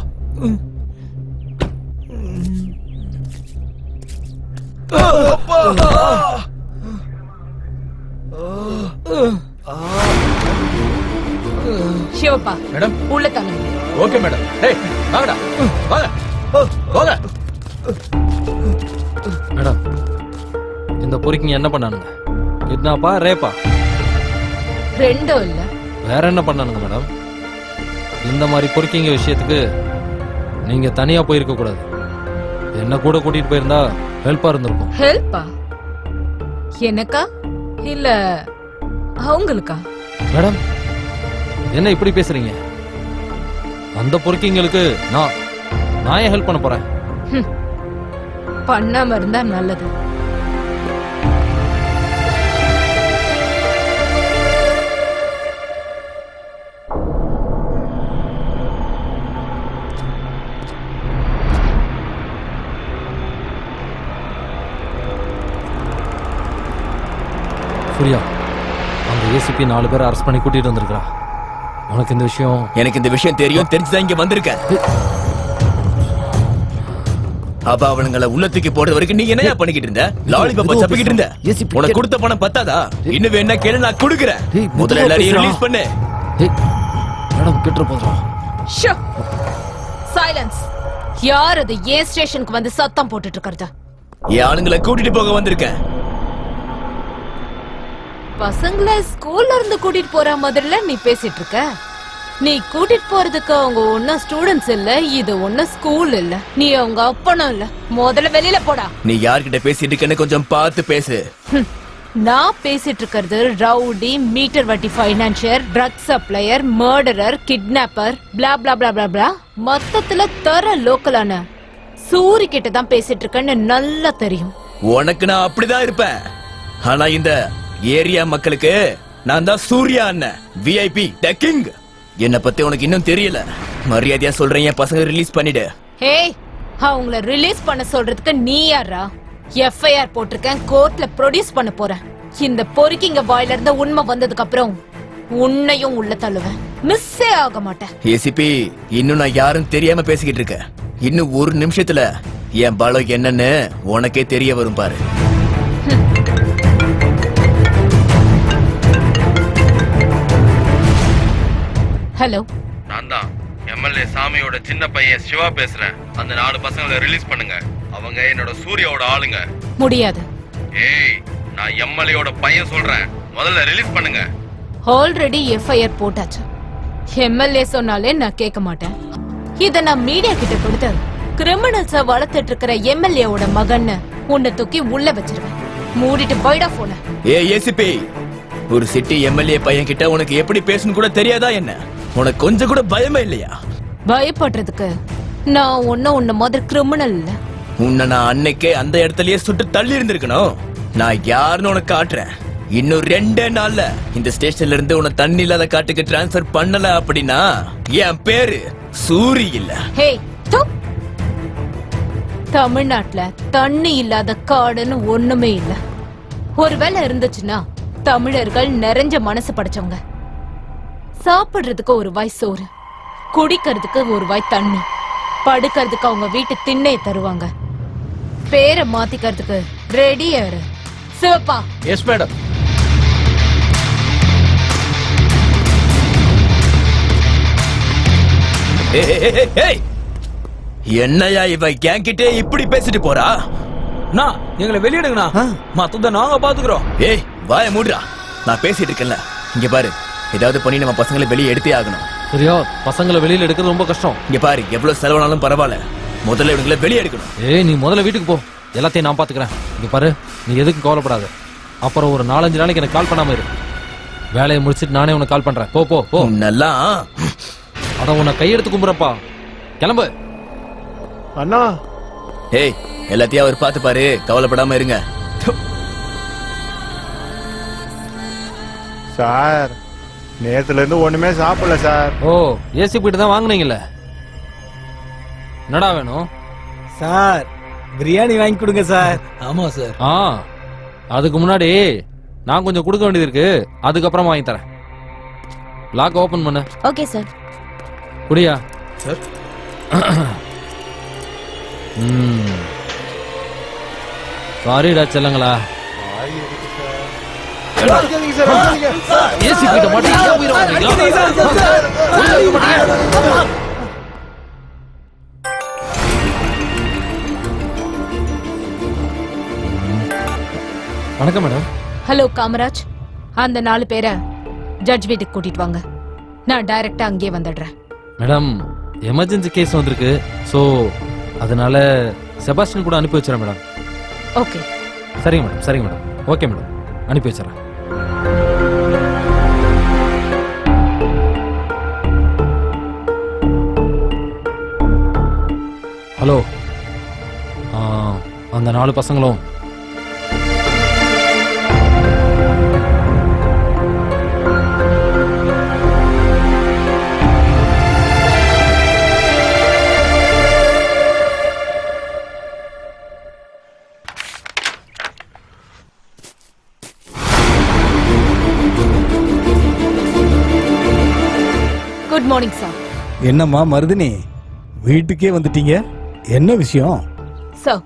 சிவப்பா மேடம் உள்ள தள்ளுங்க. Okay madam. ஏய் வாங்கடா. வாங்க போங்க. மேடம் இந்த பொறுக்கிங்க என்ன பண்ணானுங்க? கிட்னாப்பா ரேப்பா? ரெண்டும் இல்ல. வேற என்ன பண்ணானுங்க மேடம்? இந்த மாதிரி பொறுக்கிங்க விஷயத்துக்கு நீங்க தனியா போயிருக்க கூடாது. என்ன கூட கூட்டிட்டு போயிருந்தா ஹெல்ப்பா இருந்திருக்கும். ஹெல்ப்பா? எனக்கா இல்ல அவங்களுக்கா? மேடம் என்ன இப்படி பேசுறீங்க? அந்த பொறுக்கிங்களுக்கு நான் ஏன் ஹெல்ப் பண்ண போறேன்? பண்ணாம இருந்தா நல்லது. சூர்யா, அந்த ஏசிபி 4 பேரை அரெஸ்ட் பண்ணி கூட்டிட்டு வந்திருக்கா. உனக்கு இந்த விஷயம்? எனக்கு இந்த விஷயம் தெரியும், தெரிஞ்சுதான் இங்க வந்திருக்க. அப்ப அவனுங்களை உள்ளத்துக்கு போறது வரைக்கும் நீ என்னையா பண்ணிக்கிட்டு இருந்த? லாலிபாப்பா சப்பிக்கிட்டு இருந்த? உனக்கு கொடுத்த பணம் பத்தாதா? இன்னும் வேணா கேளு, நான் கொடுக்குறேன். முதல்ல எல்லாரையும் ரிலீஸ் பண்ணு. மேடம் கிட்ட போதும். சைலன்ஸ். யார் அது ஏன் ஸ்டேஷனுக்கு வந்து சத்தம் போட்டுட்டு இருக்கறதா? என் ஆளுங்களை கூட்டிட்டு போக வந்திருக்கேன். பசங்களை ஸ்கூல்ல இருந்து கூட்டிட்டு போற மாதிரில நீ பேசிட்டு இருக்க. நீ கூட்டிட்டு போறதுக்கு அவங்க ஒன்னும் ஸ்டூடெண்ட்ஸ் இல்ல, இது ஒன்னும் ஸ்கூல் இல்ல, நீ அவங்க அப்பனும் இல்ல. முதல்ல வெளியில போடா. நீ யார்கிட்ட பேசிட்டு இருக்கன்னு கொஞ்சம் பார்த்து பேசு. நான் பேசிட்டு இருக்கிறது ரவுடி, மீட்டர் வட்டி financier, drug supplier, murderer, kidnapper, blah blah blah blah blah. மொத்தத்துல தர லோக்கலான சூரி கிட்ட தான் பேசிட்டு இருக்கேன்னு நல்லா தெரியும். உனக்கு நான் அப்படிதான் இருப்பேன். ஆனா இந்த ஏரியா மக்களுக்கு நான் தான் சூர்யா அண்ணன், விஐபி தி கிங். என்ன பத்தி உனக்கு இன்னும் தெரியல. மரியாதையா சொல்றேன், என் பசங்க ரிலீஸ் பண்ணிடு. ஹே, அவங்கள ரிலீஸ் பண்ண சொல்றதுக்கு நீ யாரா? எஃப்ஐஆர் போட்டிருக்கேன், கோர்ட்ல ப்ரொடியூஸ் பண்ண போறேன். இந்த பொறுக்கிங்க வாயில இருந்த உண்மை வந்ததுக்கு அப்புறம் உன்னையும் உள்ள தள்ளுவேன். மிஸ்ஸே ஆக மாட்டேன். ஏசிபி, இன்னும் நான் யாரும் தெரியாம பேசிக்கிட்டு இருக்கேன். இன்னும் ஒரு நிமிஷத்துல என் பலம் என்னன்னு உனக்கே தெரிய வரும் பாரு. ஹலோ, நான் தான் எம்எல்ஏ சாமியோட சின்ன பையன் சிவா பேசுறேன். அந்த 4 பசங்களை ரிலீஸ் பண்ணுங்க. அவங்க என்னோட சூர்யாவோட ஆளுங்க. முடியாது. ஏய், நான் எம்எல்ஏயோட பையன் சொல்றேன், முதல்ல ரிலீஸ் பண்ணுங்க. ஆல்ரெடி எஃப்ஐஆர் போட்டாச்சு. எம்எல்ஏ சொன்னாலே நான் கேட்க மாட்டேன். இத நான் மீடியா கிட்ட கொடுத்து கிரிமினல்ஸ வளர்த்துட்டு இருக்கிற எம்எல்ஏவோட மகன்னு உன்னை தூக்கி உள்ள வச்சிருவேன். மூடிட்டு போய்டா போன. ஏசிபி, ஒரு சிட்டி எம்எல்ஏ பையன் கிட்ட உனக்கு எப்படி பேசணும் கூட தெரியாதா என்ன? உனக்கு கொஞ்சம் கூட பயமே இல்லையா? பயப்படுறதுக்கு நான் உன்ன மாதிரி கிரிமினல் இல்ல. உன்னை நான் அன்னைக்கே அந்த இடத்துலயே சுட்டு தள்ளி இருந்திருக்கணும். நான் யாருன்னு உனக்கு காட்டுறேன். இன்னும் 2 நாள்ல இந்த ஸ்டேஷன்ல இருந்து உன்னை தண்ணி இல்லாத காட்டுக்கு டிரான்ஸ்பர் பண்ணல அப்படின்னா என் பேரு சூரி இல்ல. ஹே, தமிழ்நாட்டுல தண்ணி இல்லாத காடுன்னு ஒண்ணுமே இல்ல. ஒருவேளை இருந்துச்சுன்னா தமிழர்கள் நிறைஞ்ச மனசு படைச்சவங்க. சாப்பிடுறதுக்கு ஒரு வாய் சோறு, குடிக்கிறதுக்கு ஒரு வாய் தண்ணி, படுக்கிறதுக்கு அவங்க வீட்டு திண்ணை தருவாங்க. பேரை மாத்திக்கிறதுக்கு ரெடியாரு சிவப்பா. Yes madam. என்னையா இவ கேங் கிட்டே இப்படி பேசிட்டு போறா? நான் எங்களை வெளியிடுங்கண்ணா, மத்தத நாங்க பாத்துக்கிறோம். ஏய், வாய மூடுறா. நான் பேசிட்டு இருக்கேன்ல, இங்க பாரு. ஏதாவது பண்ணி நம்ம பசங்களை வெளியே எடுத்தே ஆகணும். சரியா? பசங்களை வெளியில எடுக்கிறது ரொம்ப கஷ்டம். இங்க பாரு, எவ்வளவு செலவானாலும் பரவாயில்ல, முதல்ல இவங்களை வெளியே எடுக்கணும். ஏய், நீ முதல்ல வீட்டுக்கு போ, எல்லாத்தையும் நான் பாத்துக்கிறேன். இங்க பாரு, நீ எதுக்கும் கவலைப்படாத. அப்புறம் ஒரு 4-5 நாளைக்கு எனக்கு கால் பண்ணாம இரு. வேலையை முடிச்சிட்டு நானே உனக்கு கால் பண்றேன். போ போ போ. நல்லா அட, உன்னை கையெடுத்து கும்புறப்பா. கிளம்பு அண்ணா. ஏய், எல்லாத்தையும் அவர் பார்த்து பாரு, கவலைப்படாம இருங்க. சார், நேத்துல இருந்து ஒண்ணுமே சாப்பிடல சார். ஓ, ஏசி போயிட்டு தான் வாங்குனீங்கல்ல? என்னடா வேணும் சார்? பிரியாணி வாங்கி கொடுங்க சார். ஆமா சார். அதுக்கு முன்னாடி நான் கொஞ்சம் கொடுக்க வேண்டியது இருக்கு, அதுக்கப்புறமா வாங்கி தரேன். லாக் ஓபன் பண்ணு. Okay sir. குடியா சார். சாரிடா செல்லங்களா. ஏசி கிட்ட மாட்டீங்க. வணக்கம் மேடம். ஹலோ காமராஜ், அந்த 4 பேரை ஜட்ஜ் வீட்டுக்கு கூட்டிட்டு வாங்க. நான் டைரக்டா அங்கேயே வந்துடுறேன். மேடம், எமர்ஜென்சி கேஸ் வந்திருக்கு, சோ அதனால செபாஸ்டியன் கூட அனுப்பி வச்சிடறேன் மேடம். ஓகே. சரிங்க மேடம், சரிங்க மேடம். ஓகே மேடம், அனுப்பி வச்சிடறேன். ஹலோ, அந்த 4 பசங்களும் குட் மார்னிங் சார். என்னம்மா மருதினி, வீட்டுக்கே வந்துட்டீங்க? என்ன விஷயம்? சார்,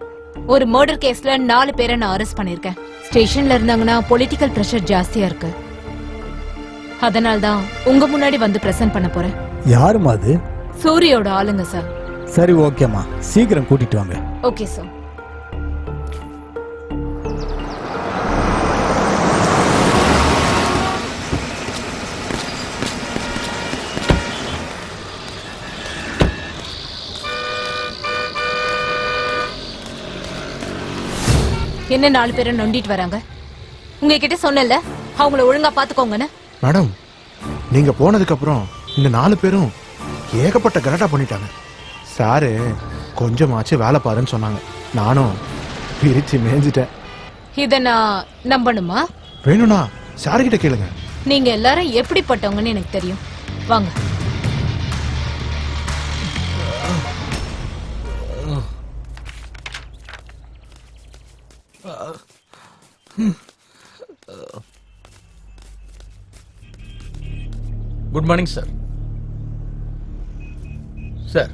ஒரு மர்டர் கேஸ்ல 4 பேரை நான் அரெஸ்ட் பண்ணிருக்கேன். ஸ்டேஷன்ல இருந்தாங்கன்னா பொலிட்டிக்கல் பிரஷர் ஜாஸ்தியா இருக்கு. அதனால தான் உங்க முன்னாடி வந்து பிரசன்ட் பண்ண போறேன். யாருமா அது? சூரியோட ஆளுங்க சார். சரி ஓகேம்மா, சீக்கிரம் கூட்டிட்டு வாங்க. Okay sir. என்ன 4 பேரும் நொண்டிட்டு வராங்க? உங்ககிட்ட சொன்னல அவங்கள ஒழுங்கா பாத்துக்கோங்கன்னு. மேடம், நீங்க போனதுக்கு அப்புறம் இந்த 4 பேரும் ஏகப்பட்ட கலாட்டா பண்ணிட்டாங்க. சாரு கொஞ்சமாச்சு வேலை பாருன்னு சொன்னாங்க. நானும் பிரிச்சு மேய்ஞ்சிட்டேன். இத நான் நம்பணுமா? வேணும்னா சாரு கிட்ட கேளுங்க. நீங்க எல்லாரும் எப்படிப்பட்டவங்கன்னு எனக்கு தெரியும். வாங்க. Good morning sir. Sir,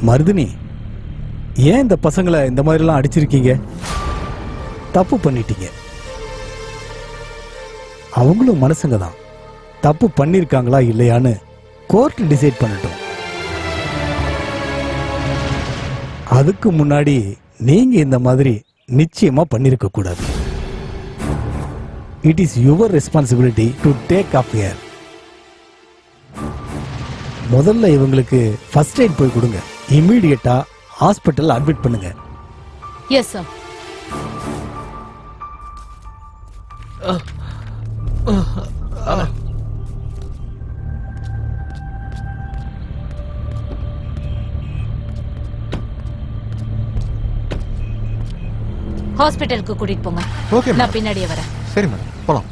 Maruthini, ஏன் இந்த பசங்களை இந்த மாதிரிலாம் அடிச்சிருக்கீங்க? தப்பு பண்ணிட்டீங்க. அவங்களும் மனுஷங்க தான். தப்பு பண்ணிருக்காங்களா இல்லையான்னு கோர்ட் டிசைட் பண்ணட்டும். அதுக்கு முன்னாடி நீங்க இந்த மாதிரி நிச்சயமா பண்ணிருக்க கூடாது. It is your responsibility to take off care. முதல்ல இவங்களுக்கு ஃபர்ஸ்ட் எய்ட் போய் கொடுங்க. இமீடியட்டா ஹாஸ்பிட்டல் அட்மிட் பண்ணுங்க. Yes sir. ஹாஸ்பிட்டலுக்கு கூட்டிட்டு போங்க. ஓகே, நான் பின்னாடியே வரேன். சரி மேடம், போலாம்.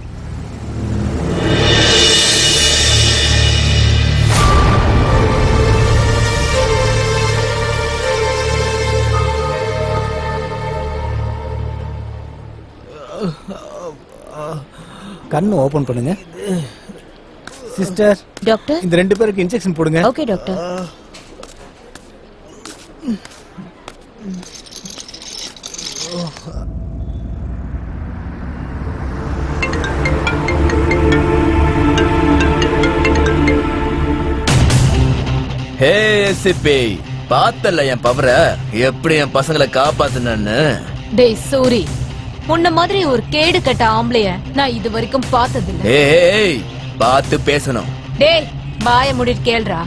கண்ணு ஓபன் பண்ணுங்க. சிஸ்டர், டாக்டர், இந்த 2 பேருக்கு இன்ஜெக்ஷன் போடுங்க. Okay doctor. ஹே ஏசிபி, பார்த்தல என் பவர எப்படி என் பசங்களை காப்பாத்துனன்னு. டேய் சூரி, உன்ன மாதிரி ஒரு கேடு கட்ட ஆம்பளைய நான் இது வரைக்கும் பார்த்ததில்ல. ஏய், பார்த்து பேசணும். டேய் வாய மூடிட்டு கேளுடா.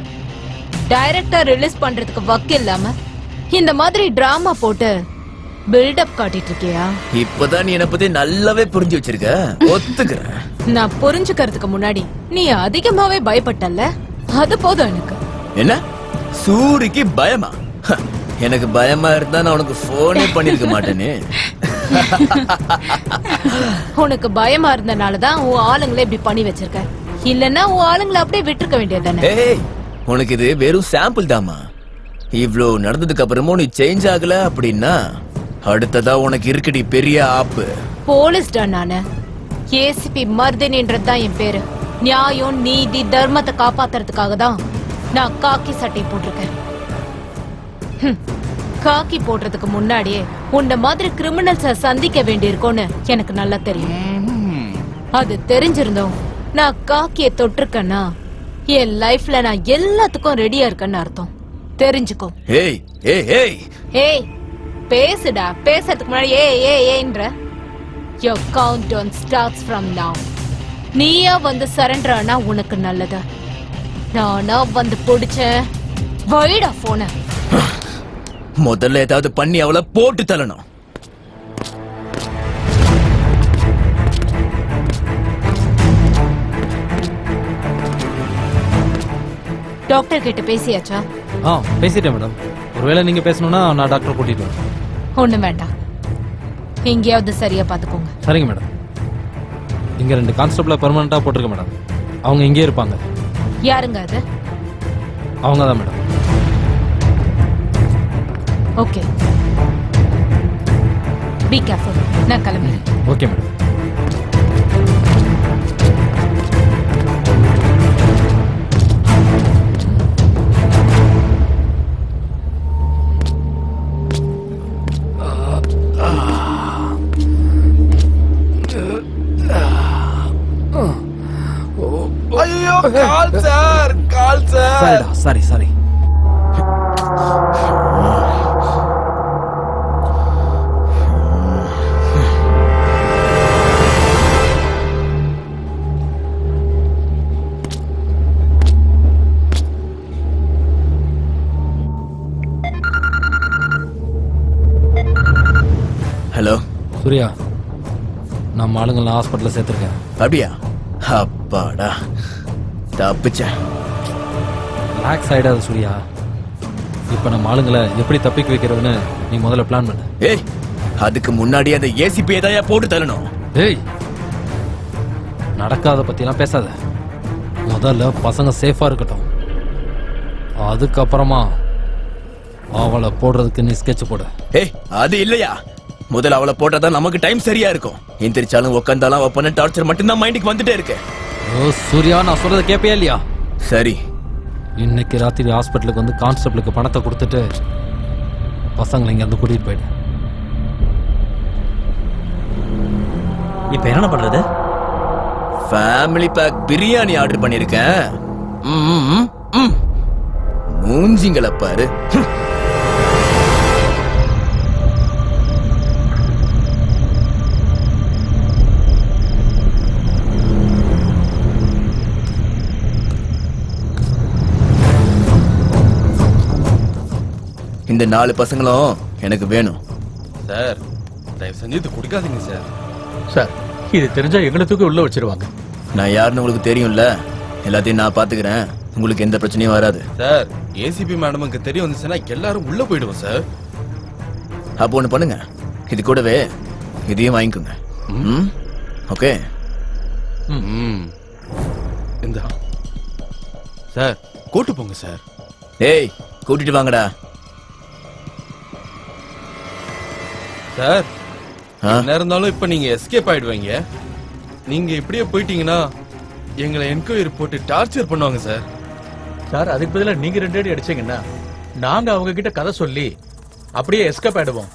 டைரக்டா ரிலீஸ் பண்றதுக்கு வக்கு இல்லாம இந்த மாதிரி டிராமா போட்டு பில்டப் காட்டிட்டு இருக்கியா? இப்பதான் நீ என்ன பத்தி நல்லாவே புரிஞ்சு வச்சிருக்க. ஒத்துக்கிறேன். நான் புரிஞ்சுக்கிறதுக்கு முன்னாடி நீ அதிகமாவே பயப்பட்டல்ல, அது போதும் எனக்கு. என்ன சூரிக்கு பயமா? எனக்கு பயமா இருந்தா நான் உனக்கு போனே பண்ணிருக்க மாட்டேனே. உனக்கு பயமா இருந்தனாலதான் உன் ஆளுங்களை இப்படி பண்ணி வச்சிருக்க. இல்லன்னா உன் ஆளுங்களை அப்படியே விட்டுருக்க வேண்டியதானே? ஏய், உனக்கு இது வெறும் சாம்பிள் தாமா. இவ்ளோ நடந்ததுக்கு அப்புறமும் நீ சேஞ்ச் ஆகல அப்படின்னா அடுத்ததா உனக்கு இருக்குடி பெரிய ஆப்பு. போலீஸ்டா நானு. ஏசிபி மர்தினின்றதுதான் என் பேரு. நியாயம், நீதி, தர்மத்தை காப்பாத்துறதுக்காக தான் நான் காக்கி சட்டை போட்டிருக்கேன். காக்கி போடுறதுக்கு முன்னாடியே உன்ன மாதிரி கிரிமினல்ஸ சந்திக்க வேண்டியிருக்கோன்னு எனக்கு நல்லா தெரியும். அது தெரிஞ்சிருந்தோம் நான் காக்கிய தொட்டிருக்கேன்னா என் லைஃப்ல நான் எல்லாத்துக்கும் ரெடியா இருக்கேன்னு அர்த்தம். தெரிஞ்சுக்கோ. ஏய் ஏய் ஏய் ஏய், பேசுடா. பேசுறதுக்கு முன்னாடி ஏன்ற. Your countdown starts from now. நீயா வந்து சரண்டர் ஆனா உனக்கு நல்லது. நானா வந்து பிடிச்சேன். வைடா போன. முதல்ல ஏதாவது பண்ணி அவளை போட்டு தள்ளணும். டாக்டர் கிட்ட பேசியாச்சா? பேசிட்டேன் மேடம். ஒருவேளை நீங்க பேசணும்னா நான் டாக்டர் கூட்டிட்டு வரேன். ஒண்ணும் வேண்டாம், எங்கேயாவது சரியா பாத்துக்கோங்க. சரிங்க மேடம். இங்க 2 கான்ஸ்டபிள பெர்மனண்டா போட்டிருக்க மேடம். அவங்க இங்கே இருப்பாங்க. யாருங்க அது? அவங்க தான் மேடம். Okay, be careful. நான் கிளம்புறேன். Okay madam. கால் சார் சரிடா சரி ஹலோ சூர்யா நம்ம ஆளுங்கெல்லாம் ஹாஸ்பிட்டல்ல சேர்த்துருக்கேன். அப்படியா? அப்பாடா, தப்பிச்சேன். ரிலாக்ஸ் ஆயிடாத சூர்யா. இப்ப நம்ம ஆளுங்களை எப்படி தப்பிக்க வைக்கிறதுன்னு நீ முதல்ல பிளான் பண்ணு. ஏய், அதுக்கு முன்னாடி அந்த ஏசிபி ஏதாயா போட்டு தள்ளணும். ஏய், நடக்காத பத்திலாம் பேசாத. முதல்ல பசங்க சேஃபா இருக்கட்டும், அதுக்கப்புறமா அவளை போடுறதுக்கு நீ ஸ்கெட்ச் போடு. ஏய், அது இல்லையா, முதல்ல அவளை போட்டாதான் நமக்கு டைம் சரியா இருக்கும். எந்திரிச்சாலும் உட்காந்தாலும் அவ பண்ண டார்ச்சர் மட்டும்தான் மைண்டுக்கு வந்துட்டே இருக்கு. ஓ சூர்யா, நான் சொல்றதை கேட்பியா இல்லையா? சரி, இன்னைக்கு ராத்திரி ஹாஸ்பிட்டலுக்கு வந்து கான்ஸ்டபிளுக்கு பணத்தை கொடுத்துட்டு பசங்களை இங்க வந்து கூட்டிட்டு போயிடு. இப்ப என்ன பண்றது? ஃபேமிலி பேக் பிரியாணி ஆர்டர் பண்ணிருக்கேன். மூஞ்சிங்கள பாரு. இந்த 4 பசங்களும் எனக்கு வேணும். சார், தயவு செஞ்சு இது குடிக்காதீங்க சார். சார், இது தெரிஞ்சா எங்களை தூக்கி உள்ள வச்சிருவாங்க. நான் யாருன்னு உங்களுக்கு தெரியும்ல, எல்லாத்தையும் நான் பாத்துக்கிறேன். உங்களுக்கு எந்த பிரச்சனையும் வராது. சார், ஏசிபி மேடமுக்கு தெரிய வந்துச்சுன்னா எல்லாரும் உள்ள போயிடுவோம் சார். அப்போ ஒண்ணு பண்ணுங்க, இது கூடவே இதையும் வாங்கிக்கோங்க. ஓகே? இந்த சார் கூட்டு போங்க சார். ஏய், கூட்டிட்டு வாங்கடா. சார், என்ன இருந்தாலும் இப்ப நீங்க எஸ்கேப் ஆயிடுவீங்க. நீங்க இப்படியே போயிட்டீங்கன்னா எங்களை என்கொயரி போட்டு டார்ச்சர் பண்ணுவாங்க சார். சார், அதுக்கு பதிலா நீங்க 2 அடி அடிச்சீங்கன்னா நாங்க அவங்க கிட்ட கதை சொல்லி அப்படியே எஸ்கேப் ஆயிடுவோம்.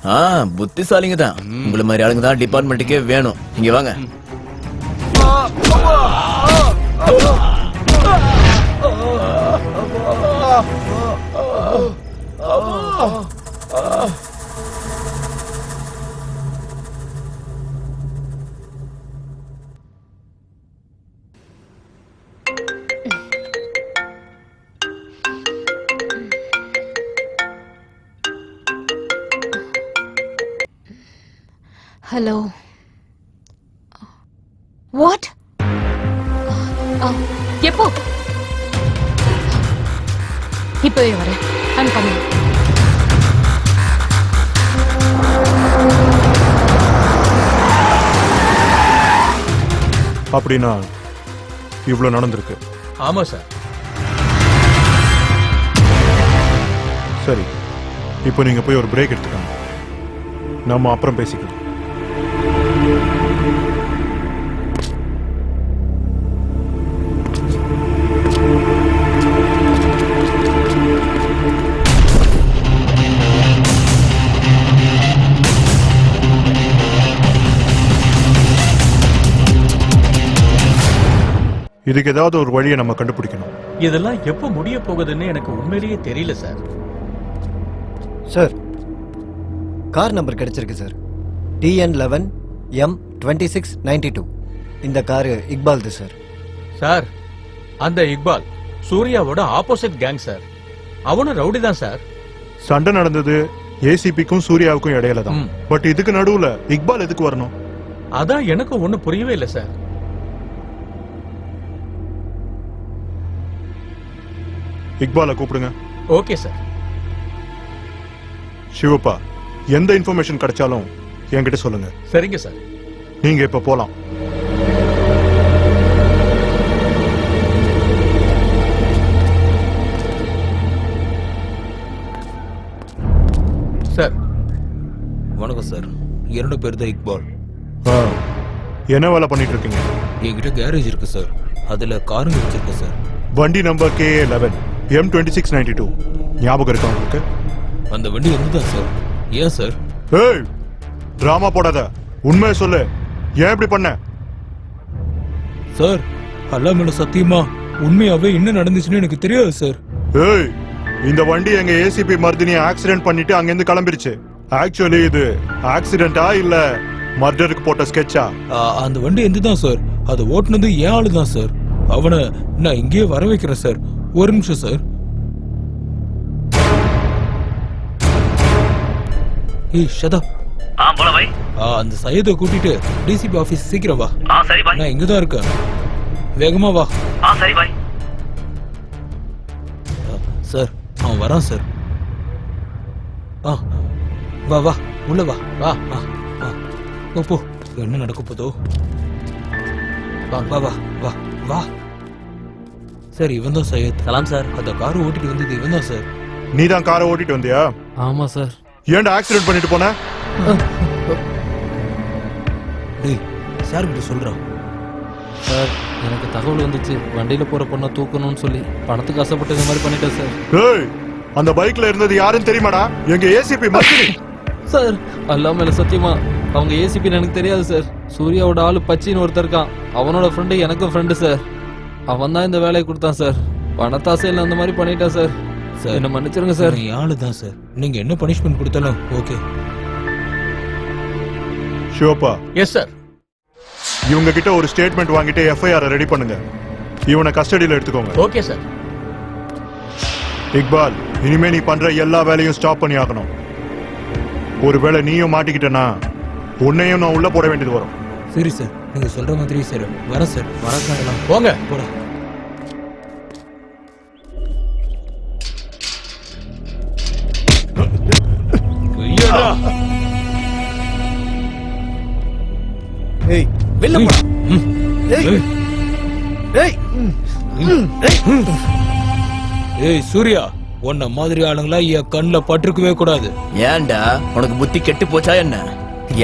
புத்திசாலிங்க தான். உங்களை மாதிரி ஆளுங்க தான் டிபார்ட்மெண்ட்டுக்கே வேணும். இங்க வாங்க. ஹலோ. வாட்? எப்போ? இப்பவே வரேன். I'm coming. அப்படின்னா இவ்வளவு நடந்திருக்கு. ஆமா சார். சரி, இப்போ நீங்க போய் ஒரு பிரேக் எடுத்துக்கோங்க. நம்ம அப்புறம் பேசிக்கலாம். இதுக்கு ஏதாவது ஒரு வழியை நம்ம கண்டுபிடிக்கணும். இதெல்லாம் எப்ப முடிய போகுதுன்னு எனக்கு உண்மையிலேயே தெரியல சார். சார், கார் நம்பர் கிடைச்சிருக்கு சார். TN11 M2692. இந்த காரு இக்பால்து சார். சார், அந்த இக்பால் சூர்யாவோட ஆப்போசிட் கேங் சார். அவனும் ரவுடி தான் சார். சண்டை நடந்தது ஏசிபிக்கும் சூர்யாவுக்கும் இடையில தான். பட் இதுக்கு நடுவுல இக்பால் எதுக்கு வரணும்? அதான் எனக்கு ஒண்ணு புரியவே இல்லை சார். இக்பாலை கூப்பிடுங்க. Okay sir. சிவப்பா, எந்த இன்ஃபர்மேஷன் கிடைச்சாலும் என்கிட்ட சொல்லுங்க. சரிங்க சார். நீங்க இப்ப போலாம். சார். வணக்கம் சார். என்னோட பேர் தான் இக்பால். என்ன வேலை பண்ணிட்டு இருக்கீங்க? என்கிட்ட கேரேஜ் இருக்கு சார். அதுல காருங்க வச்சிருக்கேன் சார். வண்டி நம்பர் KA11 M2692 ஞாபகம் இருக்கா உங்களுக்கு? அந்த வண்டி வந்துதான் சார். ஏன் சார்? ஏய், டிராமா போடாத, உண்மையை சொல்லு. ஏன் இப்படி பண்ண? சார், அல்லா மேல சத்தியமா உண்மையாவே என்ன நடந்துச்சுன்னு எனக்கு தெரியாது சார். ஏய், இந்த வண்டி எங்க ஏசிபி மர்தினி ஆக்சிடென்ட் பண்ணிட்டு அங்கிருந்து கிளம்பிருச்சு. ஆக்சுவலி இது ஆக்சிடென்டா இல்ல மர்டருக்கு போட்ட ஸ்கெட்சா? அந்த வண்டி எந்த தான் சார், அதை ஓட்டுனது ஏன் ஆளு தான் சார். அவனை நான் இங்கேயே வர வைக்கிறேன் சார். ஒரு நிமிஷம் சார். ஏய் ஷதா. போல பாய். அந்த சையதை கூட்டிட்டு டிசிபி ஆபீஸ் சீக்கிரம் வா. சரி பாய். நான் இங்கதான் இருக்கேன், வேகமா வா. சரி பாய். சார் அவன் வரான் சார். வா வா உள்ள வா. வா போ. என்ன நடக்க போதோ. வா வா வா வா வா. சார் இவன் தான் சையத். சலாம் சார். அந்த காரை ஓட்டிட்டு வந்தது இவன் தான் சார். நீ தான் காரை ஓட்டிட்டு வந்தியா? ஆமா சார். ஏன்டா ஆக்சிடென்ட் பண்ணிட்டு போன? டேய் சார் கிட்ட சொல்றான். சார் எனக்கு தகவல் வந்துச்சு, வண்டியில போற பொண்ணை தூக்கணும்னு சொல்லி பணத்துக்கு ஆசைப்பட்டு இந்த மாதிரி பண்ணிட்டேன் சார். ஏய், அந்த பைக்ல இருந்தது யாருன்னு தெரியுமாடா? எங்க ஏசிபி மர்தினி. சார் அல்லா மேல சத்தியமா அவங்க ஏசிபின்னு எனக்கு தெரியாது சார். சூர்யாவோட ஆளு பச்சின்னு ஒருத்தர் இருக்கான், அவனோட ஃப்ரெண்டு எனக்கும் ஃப்ரெண்டு சார். அவன் தான் இந்த வேலையை கொடுத்தான் சார். பணத்தாசையில் அந்த மாதிரி பண்ணிட்டான் சார். சார் என்ன மன்னிச்சிருங்க சார். ஆளு தான் சார். நீங்க என்ன பனிஷ்மெண்ட் கொடுத்தாலும் ஓகே. ஷோபா. Yes sir. இவங்க கிட்ட ஒரு ஸ்டேட்மெண்ட் வாங்கிட்டு எஃப்ஐஆர் ரெடி பண்ணுங்க. இவனை கஸ்டடியில் எடுத்துக்கோங்க. Okay sir. இக்பால், இனிமே நீ பண்ற எல்லா வேலையும் ஸ்டாப் பண்ணி ஆகணும். ஒருவேளை நீயும் மாட்டிக்கிட்டனா உன்னையும் நான் உள்ள போட வேண்டியது வரும். சரி சார், நீங்க சொல்ற மாதிரி சார். வரேன் சார். வரலாம் போங்க. போட. ஏய் வெளில போடா. ஏய் சூர்யா, உன்ன மாதிரி ஆளுங்களா என் கண்ணுல பட்டிருக்கவே கூடாது. ஏன்டா உனக்கு புத்தி கெட்டு போச்சா என்ன?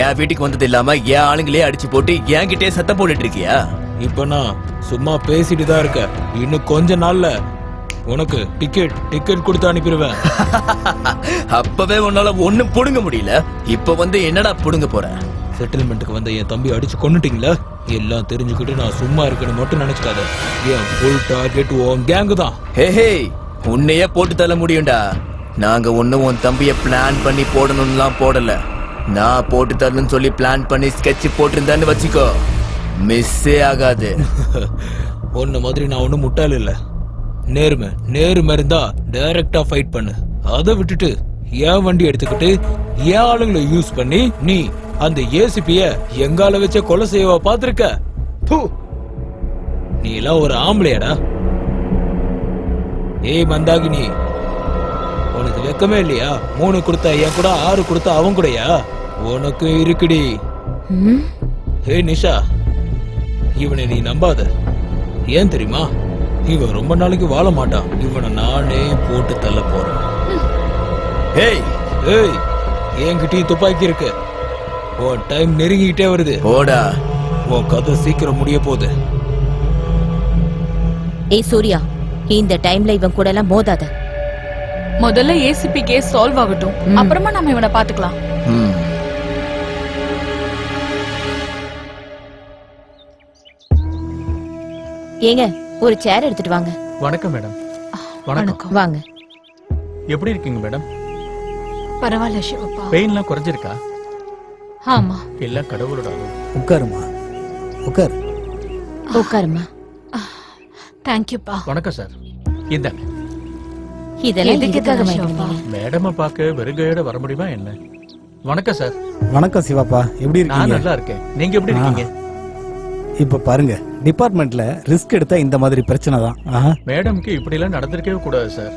என் வீட்டுக்கு வந்தது இல்லாம என் ஆளுங்களே அடிச்சு போட்டு என்கிட்டயே சத்தம் போட்டுட்டு இருக்கியா? இப்ப நான் சும்மா பேசிட்டு தான் இருக்க. இன்னும் கொஞ்ச நாள்ல உனக்கு டிக்கெட் கொடுத்து அனுப்பிடுவேன். அப்பவே உன்னால ஒண்ணும் புடுங்க முடியல, இப்ப வந்து என்னடா புடுங்க போற? செட்டில்மெண்ட்டுக்கு வந்த என் தம்பி அடிச்சு கொன்னுட்டீங்களா? எல்லாம் தெரிஞ்சுக்கிட்டு நான் சும்மா இருக்கணும் மட்டும் நினைச்சுக்காத. என் ஃபுல் டார்கெட் உன் கேங்கு தான். ஹே, உன்னையே போட்டு தள்ள முடியும்டா. நாங்க ஒண்ணும் உன் தம்பிய பிளான் பண்ணி போடணும்லாம் போடல. நான் போட்டு தரணும்னு சொல்லி பிளான் பண்ணி ஸ்கெட்ச் போட்டிருந்தான்னு வச்சுக்கோ, மிஸ்ஸே ஆகாது. ஒன்ன மாதிரி நான் ஒண்ணும் முட்டாள் இல்ல. நேர்மை இருந்தா டைரக்டா ஃபைட் பண்ணு. அதை விட்டுட்டு என் வண்டி எடுத்துக்கிட்டு என் ஆளுங்களை யூஸ் பண்ணி நீ அந்த ஏசிபிய எங்கால வச்ச கொலை செய்வா பாத்திருக்க? நீ எல்லாம் ஒரு ஆம்பளையாடா? ஏய் மந்தாகினி, உனக்கு வெக்கமே இல்லையா? 3 கொடுத்தா என் கூட, 6 கொடுத்தா அவன் கூடயா? உனக்கு இருக்குடி. ஹே நிஷா, இவனை நீ நம்பாத. ஏன் தெரியுமா? இவன் ரொம்ப நாளைக்கு வாழ மாட்டான். இவனை நானே போட்டு தள்ள போறேன். ஏய், என்கிட்டயும் துப்பாக்கி இருக்கு. உன் டைம் நெருங்கிட்டே வருது. போடா, உன் கதை சீக்கிரம் முடிய போகுது. ஏய் சூர்யா, இந்த டைம்ல இவன் கூட எல்லாம் மோதாத. முதல்ல ஏசிபி கேஸ் சால்வ் ஆகட்டும், அப்புறமா நம்ம இவனை பாத்துக்கலாம். ஏங்க ஒரு சேர் எடுத்துட்டு வாங்க. வணக்கம் மேடம். வணக்கம். வாங்க. எப்படி இருக்கீங்க மேடம்? பரவாயில்ல சிவப்பா. பெயின்லாம் குறைஞ்சிருக்கா? ஆமா. எல்லாம் கடவுளோட அருள். உட்காருமா, உட்கார். உட்காருமா. தேங்க்யூப்பா. வணக்கம் சார். இந்தாங்க. இதெல்லாம் எதுக்காக வாங்கினீங்க? மேடமை பார்க்க வெறுங்கையோட வர முடியுமா என்ன? வணக்கம் சார். வணக்கம் சிவாப்பா, எப்படி நான் இருக்கீங்க? நல்லா இருக்கேன். நீங்க எப்படி இருக்கீங்க? இப்ப பாருங்க, டிபார்ட்மெண்ட்ல ரிஸ்க் எடுத்தா இந்த மாதிரி பிரச்சனை தான். மேடம்க்கு இப்படி எல்லாம் நடந்திருக்கவே கூடாது சார்.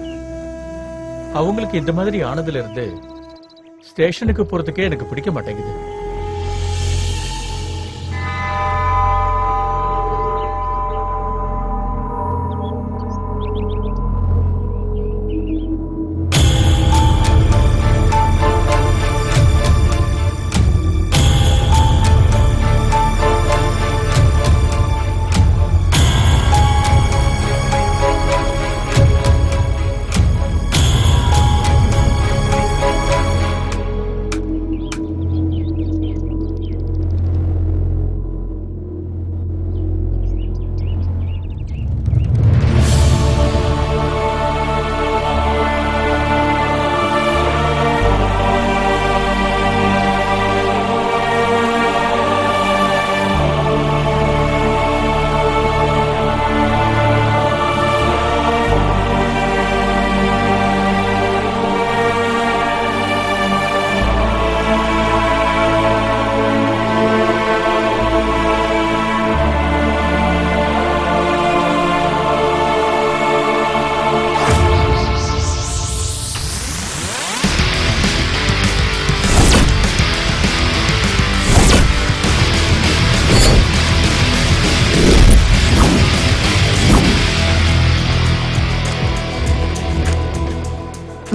அவங்களுக்கு இந்த மாதிரி ஆனதுல இருந்து ஸ்டேஷனுக்கு போறதுக்கே எனக்கு பிடிக்க மாட்டேங்குது.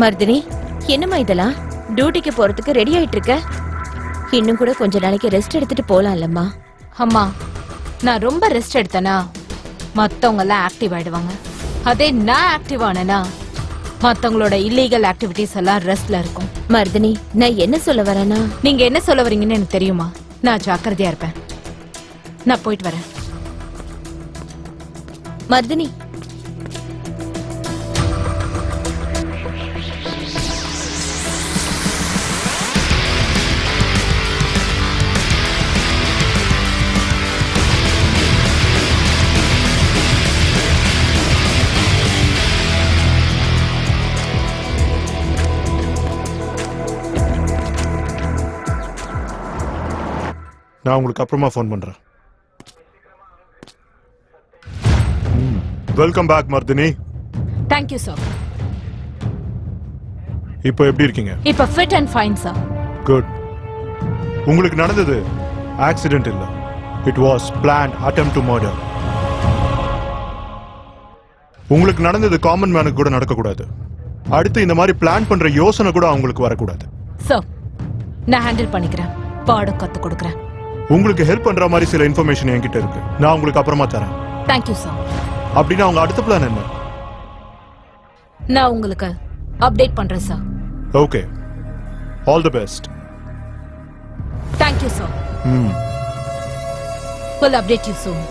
மர்தினி, என்னம்மா இதெல்லாம்? டியூட்டிக்கு போறதுக்கு ரெடி ஆயிட்டு இருக்க? இன்னும் கூட கொஞ்ச நாளைக்கு ரெஸ்ட் எடுத்துட்டு போலாம்லம்மா. அம்மா, நான் ரொம்ப ரெஸ்ட் எடுத்தேனா மத்தவங்க எல்லாம் ஆக்டிவ் ஆயிடுவாங்க. அதே நான் ஆக்டிவ் ஆனேனா மத்தவங்களோட இல்லீகல் ஆக்டிவிட்டிஸ் எல்லாம் ரெஸ்ட்ல இருக்கும். மர்தினி, நான் என்ன சொல்ல வரேன்னா, நீங்க என்ன சொல்ல வரீங்கன்னு எனக்கு தெரியுமா. நான் ஜாக்கிரதையா இருப்பேன். நான் போயிட்டு வரேன். மர்தினி, நான் உங்களுக்கு அப்புறமா ஃபோன் பண்றேன். Welcome back Mardaani. Thank you sir. இப்போ எப்படி இருக்கீங்க? இப்ப fit and fine sir. Good. உங்களுக்கு நடந்தது ஆக்சிடென்ட் இல்ல, it was planned attempt to murder. உங்களுக்கு நடந்தது காமன் மேனுக்கு கூட நடக்கக்கூடாது. அடுத்து இந்த மாதிரி பிளான் பண்ற யோசனை கூட அவங்களுக்கு வரக்கூடாது. சார், நான் ஹேண்டில் பண்ணிக்கிறேன். பாடம் கத்து கொடுக்கறேன். உங்களுக்கு ஹெல்ப் பண்ற மாதிரி சில இன்ஃபர்மேஷன் என்கிட்ட இருக்கு. நான் உங்களுக்கு அப்புறமா தரேன். Thank you sir. அப்படின்னா உங்க அடுத்த பிளான் என்ன? நான் உங்களுக்கு அப்டேட் பண்றேன் sir. Okay, all the best. Thank you sir. We'll update you soon.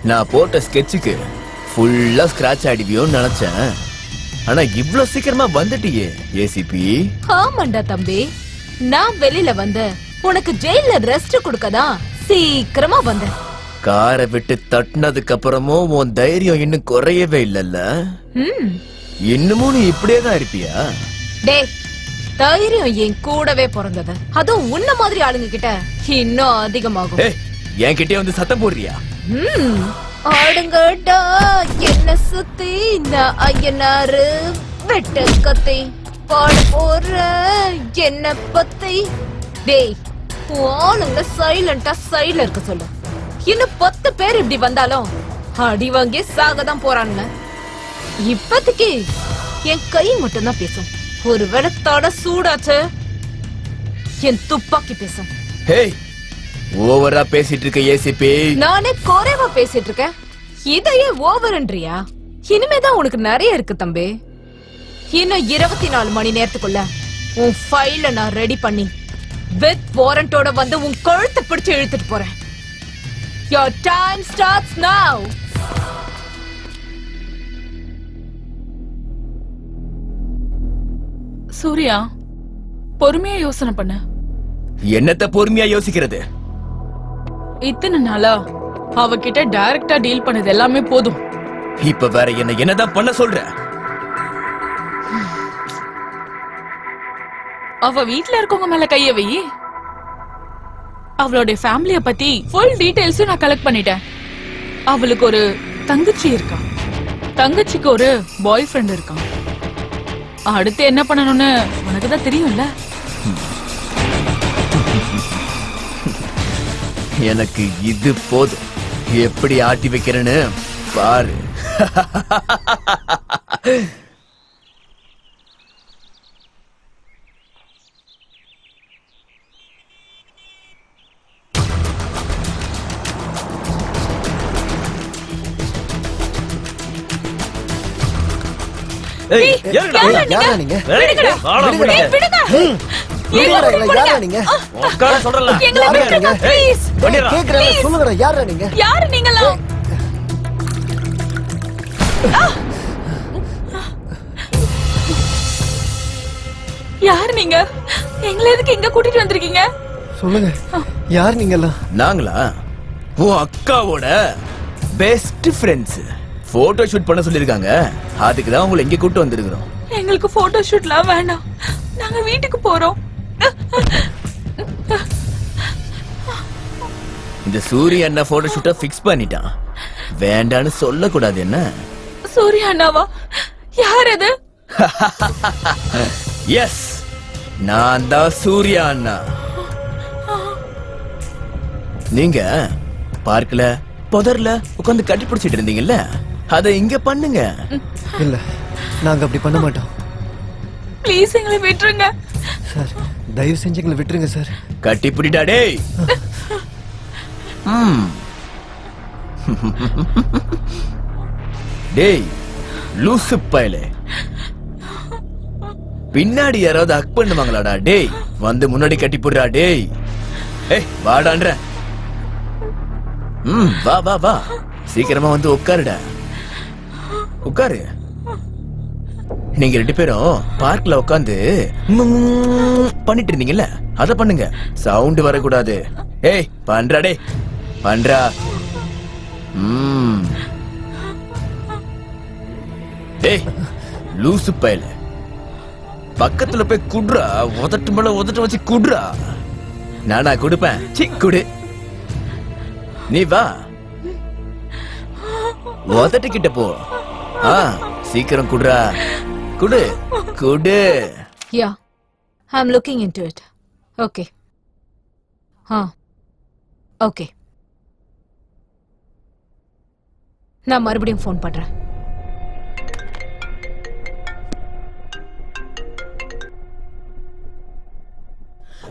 நான் போட்ட ஸ்கெட்சுக்கு ஃபுல்லா ஸ்கிராட்ச் ஆயிடுவியோன்னு நினைச்சேன். ஆனா இவ்ளோ சீக்கிரமா வந்துட்டியே ஏசிபி. ஆமாண்டா தம்பி, நான் வெளியில வந்து உனக்கு ஜெயில ரெஸ்ட் கொடுக்கதான் சீக்கிரமா வந்தேன். காரை விட்டு தட்டினதுக்கு அப்புறமும் உன் தைரியம் இன்னும் குறையவே இல்லல்ல. இன்னமும் நீ இப்படியே தான் இருப்பியா? டேய், தைரியம் என் கூடவே பிறந்தது. அதுவும் உன்ன மாதிரி ஆளுங்க கிட்ட இன்னும் அதிகமாகும். என்கிட்டயே வந்து சத்தம் போடுறியா? ஆடுங்கடா என்ன சுத்தி, நான் ஐயனாரு வெட்ட கத்தி பாட போற என்ன பத்தி. டேய், ஆளுங்க சைலண்டா சைடுல இருக்க சொல்லு. இன்னும் 10 பேர் இப்படி வந்தாலும் அடி வாங்கி சாகதான் போறானுங்க. இப்போதைக்கு என் கை மட்டும் தான் பேசும். ஒருவேளை தட சூடாச்சு என் துப்பாக்கி பேசும். ஓவரா பேசிட்டு இருக்க ஏசிபி. நானே குறைவா பேசிட்டு இருக்கேன். இதையே ஓவர்ன்றியா? இனிமேதான் உனக்கு நிறைய இருக்கு தம்பி. இன்னும் 24 மணி நேரத்துக்குள்ள உன் ஃபைல நான் ரெடி பண்ணி வித் வாரண்டோட வந்து உன் கழுத்தை பிடிச்சு இழுத்துட்டு போறேன். Your time starts now. Surya, பொறுமையா யோசனை பண்ண. என்னத்த பொறுமையா யோசிக்கிறது? இத்தனை நாளா அவகிட்ட டைரக்டா டீல் பண்ணது எல்லாமே போதும். இப்ப வேற என்னதான் பண்ண சொல்ற? அவ வீட்ல இருக்கவங்க மேல கைய வை. அவளோட ஃபேமிலிய பத்தி ஃபுல் டீடைல்ஸும் நான் கலெக்ட் பண்ணிட்டேன். அவளுக்கு ஒரு தங்கச்சி இருக்கா, தங்கச்சிக்கு ஒரு பாய் ஃப்ரெண்ட் இருக்கான். அடுத்து என்ன பண்ணணும்னு உனக்கு தான் தெரியும்ல. எனக்கு இது போதும். எப்படி ஆட்டி வைக்கிறேன்னு பாரு. யாரு நீங்களா? யாரு நீங்க? எங்களை எதுக்கு இங்க கூட்டிட்டு வந்திருக்கீங்க? சொல்லுங்க, யார் நீங்களா? நாங்களா உன் அக்காவோட பெஸ்ட் ஃப்ரெண்ட்ஸ். போட்டோ ஷூட் பண்ண சொல்லிருக்காங்க. அதுக்கு தான் உங்களை இங்க கூட்டு வந்திருக்கிறோம். எங்களுக்கு போட்டோ ஷூட்லாம் வேண்டாம். நாங்க வீட்டுக்கு போறோம். இந்த சூரிய அண்ணா போட்டோ ஷூட்டை ஃபிக்ஸ் பண்ணிட்டான். வேண்டான்னு சொல்லக்கூடாது என்ன? சூர்யா அண்ணாவா? யார் அது? எஸ், நான் தான் சூர்யா அண்ணா. நீங்க பார்க்கல புதர்ல உட்காந்து கட்டி பிடிச்சிட்டு இருந்தீங்கல்ல, அதை இங்க பண்ணுங்க. இல்ல, நாங்க அப்படி பண்ண மாட்டோம். ப்ளீஸ் எங்களை விட்டுருங்க சார். தயவு செஞ்சு எங்களை விட்டுருங்க சார். கட்டி பிடிடா டேய். டேய் லூசு பயலே, பின்னாடி யாராவது ஹக் பண்ணுவாங்களாடா? டேய் வந்து முன்னாடி கட்டி போடுறா. டேய் ஏய் வாடான்ற. வா வா வா, சீக்கிரமா வந்து உட்காருடா. உட்காரு. நீங்க 2 பேரும் பார்க்ல உட்காந்து பண்ணிட்டு இருந்தீங்கல்ல, அத பண்ணுங்க. சவுண்ட் வரக்கூடாது. ஏய் பண்றா டேய், பண்றா. டேய் லூசு பயல, பக்கத்துல போய் குடுறா. உதட்டு மேல உதட்ட வச்சு குடுறா. நானா குடுப்பேன்? சி குடு. நீ வா, உதட்டு கிட்ட போ. சீக்கிரம் குடுறா. குடு குடு. Yeah, I'm looking into it. Okay. Okay. நான் மறுபடியும் ஃபோன் பண்றேன்.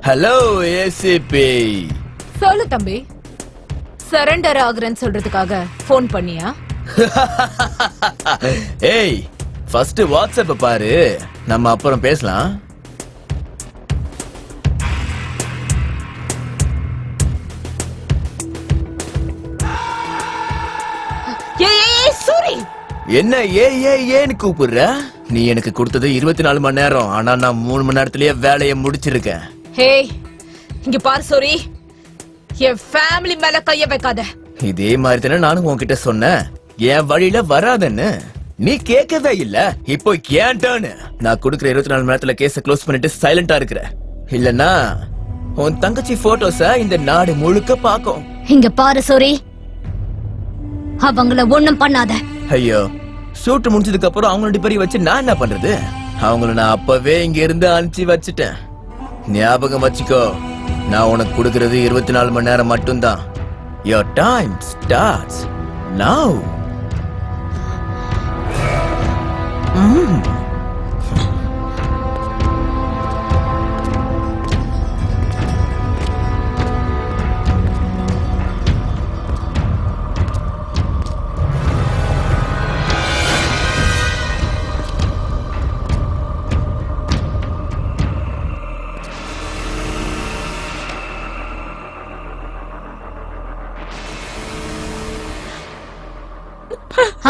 Hello ACP. சொல்லு தம்பி, சரண்டர் ஆகுறேன்னு சொல்றதுக்காக ஃபோன் பண்ணியா? ஏய் ஃபர்ஸ்ட் வாட்ஸ்அப் பாரு, நம்ம அப்புறம் பேசலாம். சூரி, என்ன ஏன்னு கூப்பிடுற? நீ எனக்கு கொடுத்தது 24 மணி நேரம், ஆனா நான் 3 மணி நேரத்திலேயே வேலையை முடிச்சிருக்கேன். ஹே இங்க பாரு சூரி, என் ஃபேமிலி மேல கைய வைக்காத. இதே மாதிரி தானே நானும் உன்கிட்ட சொன்னேன், என் வழியில வராதன்னு. நீ கேட்கவே இல்ல. இப்போ ஏன் டர்ன்? நான் கொடுக்கிற 24 மணி நேரத்துல கேஸ க்ளோஸ் பண்ணிட்டு சைலண்டா இருக்கிற. இல்லன்னா உன் தங்கச்சி போட்டோஸ இந்த நாடு முழுக்க பாக்கும். இங்க பாரு சூரி, அவங்கள ஒண்ணும் பண்ணாத. ஐயோ, ஷூட் முடிஞ்சதுக்கு அப்புறம் அவங்க 2 பேரையும் வச்சு நான் என்ன பண்றது? அவங்கள நான் அப்பவே இங்க இருந்து அனுப்பிச்சு வச்சுட்டேன். ஞாபகம் வச்சுக்கோ, நான் உனக்கு கொடுக்கறது 24 மணி நேரம் மட்டும்தான். Your time starts now.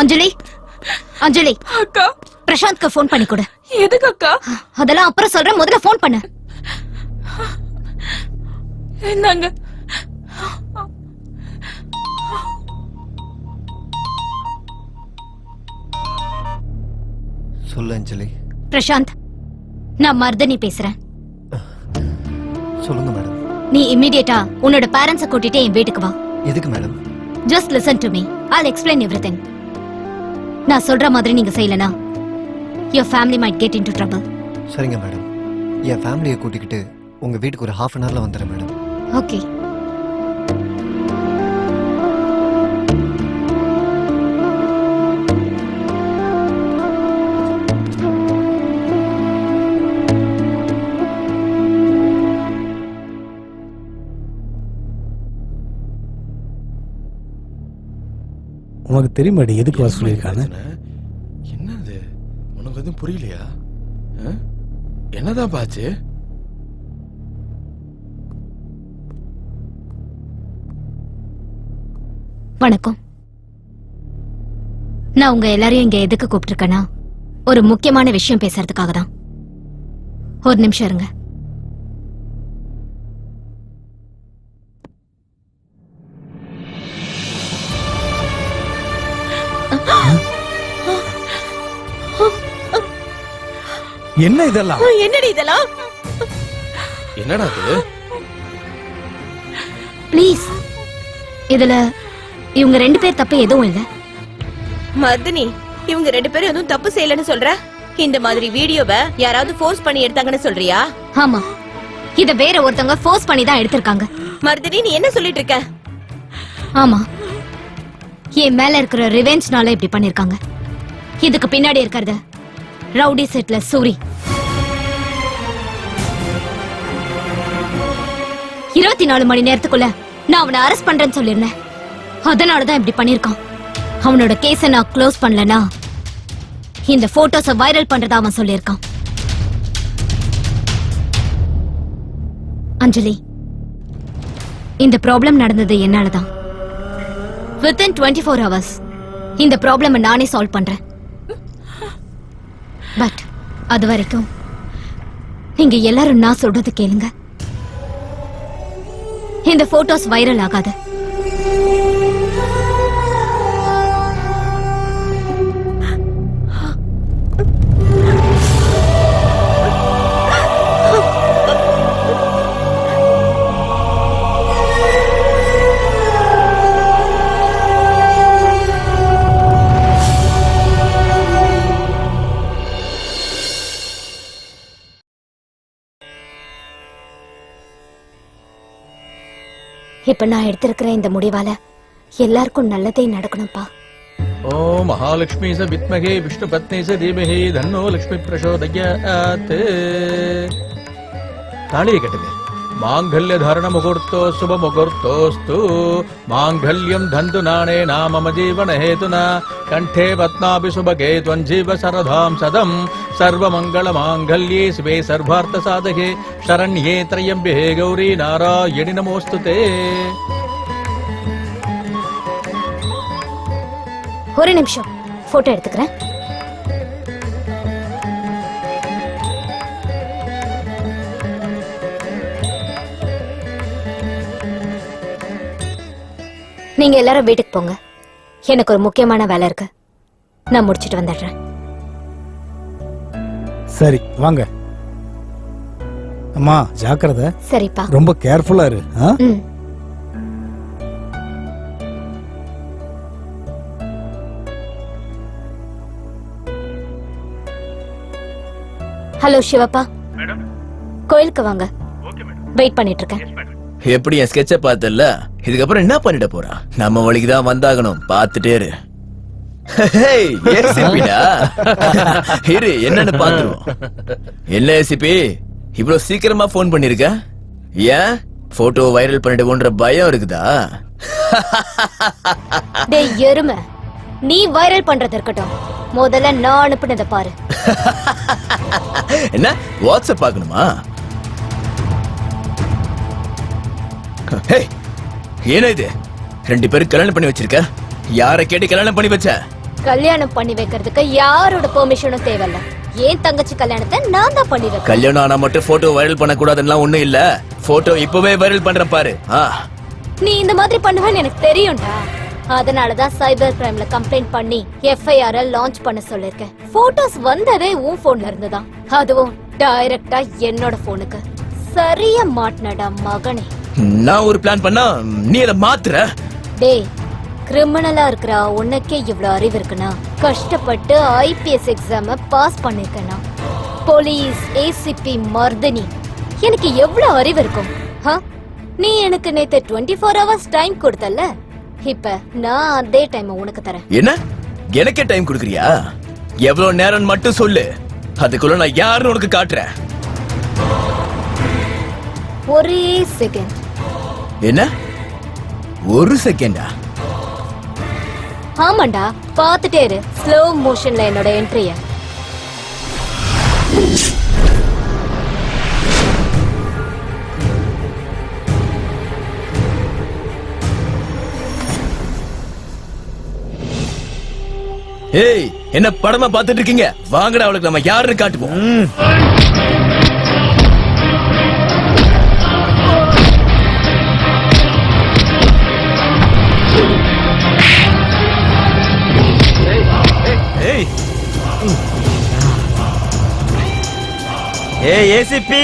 அஞ்சலி, அஞ்சலி அக்கா, பிரசாந்த்க்கு ஃபோன் பண்ணி கொடு. எதுக்கு அக்கா? அதெல்லாம் அப்புறம் சொல்றேன், முதல்ல ஃபோன் பண்ணு. என்னங்க? சொல்லு அஞ்சலி. பிரசாந்த், நான் மர்தனி பேசுறேன். சொல்லுங்க மேடம். நீ இமிடியேட்டா உன்னோட பேரண்ட்ஸ கூட்டிட்டு என் வீட்டுக்கு வா. எதுக்கு madam? Just listen to me. I'll explain everything. நான் சொல்ற மாதிரி நீங்க செய்யலனா your family might get into trouble. சரிங்க மேடம், என் ஃபேமிலியை கூட்டிக்கிட்டு உங்க வீட்டுக்கு ஒரு half an hourல வந்துடுறேன் மேடம். ஓகே. உனக்கு தெரியுமாடி எதுக்கு வர சொல்லியிருக்காங்க? என்னது உனக்கு எதுவும் புரியலையா? என்னதான் பாச்சு? வணக்கம். நான் உங்க எல்லாரையும் இங்க எதுக்கு கூப்பிட்டிருக்கேன்னா ஒரு முக்கியமான விஷயம் பேசுறதுக்காக தான். ஒரு நிமிஷம் இருங்க. என்ன இதெல்லாம்? என்னடி இதெல்லாம்? என்னடா இது? ப்ளீஸ் இதுல இவங்க 2 பேர் தப்பு எதுவும் இல்ல. மர்தினி, இவங்க 2 பேரும் எதுவும் தப்பு செய்யலன்னு சொல்ற? இந்த மாதிரி வீடியோவை யாராவது ஃபோர்ஸ் பண்ணி எடுத்தாங்கன்னு சொல்றியா? ஆமா, இத வேற ஒருத்தவங்க ஃபோர்ஸ் பண்ணி தான் எடுத்திருக்காங்க. மர்தினி, நீ என்ன சொல்லிட்டு இருக்க? ஆமா, என் மேல இருக்கிற ரிவெஞ்ச்னால இப்படி பண்ணிருக்காங்க. இதுக்கு பின்னாடி இருக்கிறது ரவுடி செட்ல சூரி. 24 மணி நேரத்துக்குள்ள நான் அவனை அரெஸ்ட் பண்றேன்னு சொல்லிருந்தேன். அதனாலதான் இப்படி பண்ணிருக்கான். அவனோட கேஸ நான் க்ளோஸ் பண்ணலனா இந்த போட்டோஸ வைரல் பண்றதா அவன் சொல்லியிருக்கான். அஞ்சலி, இந்த ப்ராப்ளம் நடந்தது என்னாலதான். within 24 hours இந்த ப்ராப்ளம் நானே சால்வ் பண்றேன். பட் அது வரைக்கும் நீங்க எல்லாரும் நான் சொல்றது கேளுங்க. இந்த போட்டோஸ் வைரல் ஆகாது. இப்ப நான் எடுத்திருக்கிற இந்த முடிவால எல்லாருக்கும் நல்லதே நடக்கணும்பா. ஓ மகாலட்சுமி ச வித்மகே விஷ்ணு பத்னி ச தீமஹி தன்னோ லக்ஷ்மி பிரசோதயாத். தாலியை கட்டுங்க. மாங்கல்ய தாரண முகூர்த்தோ சுப முகூர்த்தோஸ்து. மாங்கல்யம் தந்து நானே நாம ஜீவன ஹேதுனா. கண்டே பத்மாபி சுபகே த்வஞ்சீவ சரதாம் சதம். சர்வமங்கள மாங்கல்யே சிவே சர்வார்த்த சாதகே. சரண்யே த்ரயம்பே கௌரி நாராயணி நமோஸ்துதே. ஒரு நிமிஷம், போட்டோ எடுத்துக்கிறேன். நீங்க எல்லாரும் வீட்டுக்கு போங்க. எனக்கு ஒரு முக்கியமான வேலை இருக்கு. நான் முடிச்சிட்டு வந்துடுறேன். சரி வாங்க. அம்மா ஜாக்கிரதை. சரிப்பா. ரொம்ப கேர்ஃபுல்லா இரு. ஹலோ சிவப்பா, கோயிலுக்கு வாங்க. வெயிட் பண்ணிட்டு இருக்கேன். எப்படி என் ஸ்கெட்ச பார்த்தல? இதுக்கப்புறம் என்ன பண்ணிட போறா? நம்ம வழிக்கு தான் வந்தாகணும். பார்த்துட்டே இரு. இரு, என்னன்னு பாத்துருவோம். என்ன ஏசிபி இவ்வளவு சீக்கிரமா போன் பண்ணிருக்க? ஏன் போட்டோ வைரல் பண்ணிடுவோன்ற பயம் இருக்குதா? டேய் எருமை, நீ வைரல் பண்றது இருக்கட்டும், முதல்ல நான் அனுப்புனத பாரு. என்ன வாட்ஸ்அப் பார்க்கணுமா? என்ன இது? 2 பேரும் கல்யாணம் பண்ணி வச்சிருக்க? யாரை கேட்டு கல்யாணம் பண்ணி வச்ச? கல்யாணம் பண்ணி வைக்கிறதுக்கு யாரோட பெர்மிஷனும் தேவையில்ல. ஏன் தங்கச்சி கல்யாணத்தை நான் தான் பண்ணி வைக்கிறேன். கல்யாணம் ஆனா மட்டும் போட்டோ வைரல் பண்ண கூடாதுன்னா ஒண்ணும் இல்ல. போட்டோ இப்பவே வைரல் பண்றேன் பாரு. நீ இந்த மாதிரி பண்ணுவேன்னு எனக்கு தெரியும்டா. அதனாலதான் சைபர் கிரைம்ல கம்ப்ளைண்ட் பண்ணி FIR லான்ச் பண்ண சொல்லிருக்கேன். போட்டோஸ் வந்ததே உன் போன்ல இருந்துதான், அதுவும் டைரக்டா என்னோட போனுக்கு. சரியா மாட்டினடா மகனே. நான் ஒரு பிளான் பண்ணா நீ அதை மாத்துற. டேய், கிரிமினலா இருக்கிற உனக்கே இவ்வளவு அறிவு இருக்குன்னா கஷ்டப்பட்டு IPS எக்ஸாம பாஸ் பண்ணிருக்கேனா? போலீஸ் ACP மர்தினி, எனக்கு எவ்வளவு அறிவு இருக்கும்? நீ எனக்கு நேத்து 24 hours டைம் கொடுத்தல, இப்ப நான் அதே டைம் உனக்கு தரேன். என்ன எனக்கே டைம் கொடுக்கறியா? எவ்வளவு நேரம் மட்டும் சொல்லு, அதுக்குள்ள நான் யாருன்னு உனக்கு காட்டுறேன். ஒரே செகண்ட். என்ன 1 செகண்டா? ஆமாண்டா, பாத்துட்டே இரு. ஸ்லோ மோஷன்ல என்னோட என்ட்ரிய. ஏய், என்ன படமா பாத்துட்டு இருக்கீங்க? வாங்கடா, அவளுக்கு நம்ம யாருன்னு காட்டுவோம். ஏய் ஏசிபி,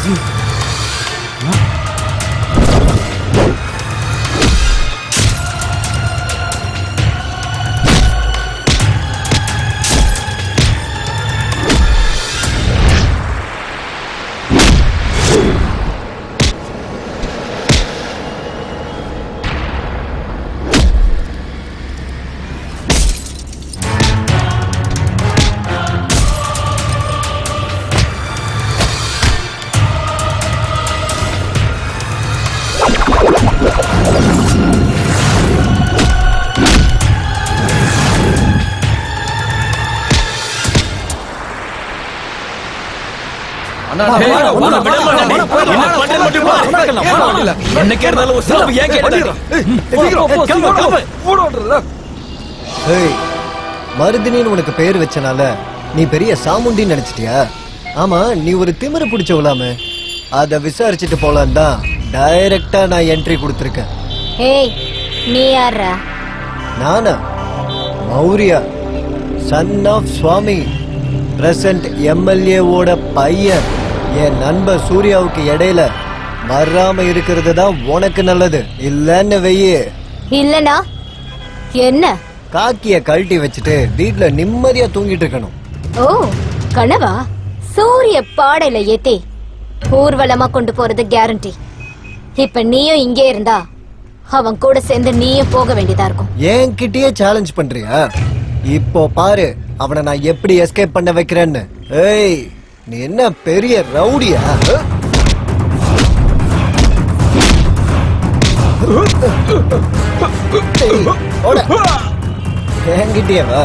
என்னாச்சு? என்னைக்கே இருந்தாலும் ஒரு சிறப்பு ஏன் கேட்டா ஏய், மருதினின்னு உனக்கு பேர் வச்சனால நீ பெரிய சாமுண்டின்னு நினைச்சிட்டியா? ஆமா, நீ ஒரு திமிரு பிடிச்சவளாமே. அத விசாரிச்சுட்டு போலாம் தான் டைரக்டா நான் என்ட்ரி கொடுத்துருக்கேன். ஏய், நீ யாரா? நானா? Maurya, son of Swami, present எம்எல்ஏவோட பையன். என் நண்பர் சூர்யாவுக்கு இடையில வராம இருக்கிறது தான் உனக்கு நல்லது. இல்லன்னு வெய்யே. இல்லனா என்ன? காக்கிய கழட்டி வச்சுட்டு வீட்ல நிம்மதியா தூங்கிட்டு இருக்கணும். ஓ, கனவா? சூரிய பாடையில ஏத்தி ஊர்வலமா கொண்டு போறது கேரண்டி. இப்ப நீயும் இங்கே இருந்தா அவன் கூட சேர்ந்து நீயும் போக வேண்டியதா இருக்கும். என்கிட்டயே சேலஞ்ச் பண்றியா? இப்போ பாரு அவனை நான் எப்படி எஸ்கேப் பண்ண வைக்கிறேன்னு. ஏய், நீ என்ன பெரிய ரவுடியா? என்கிட்டயே வா.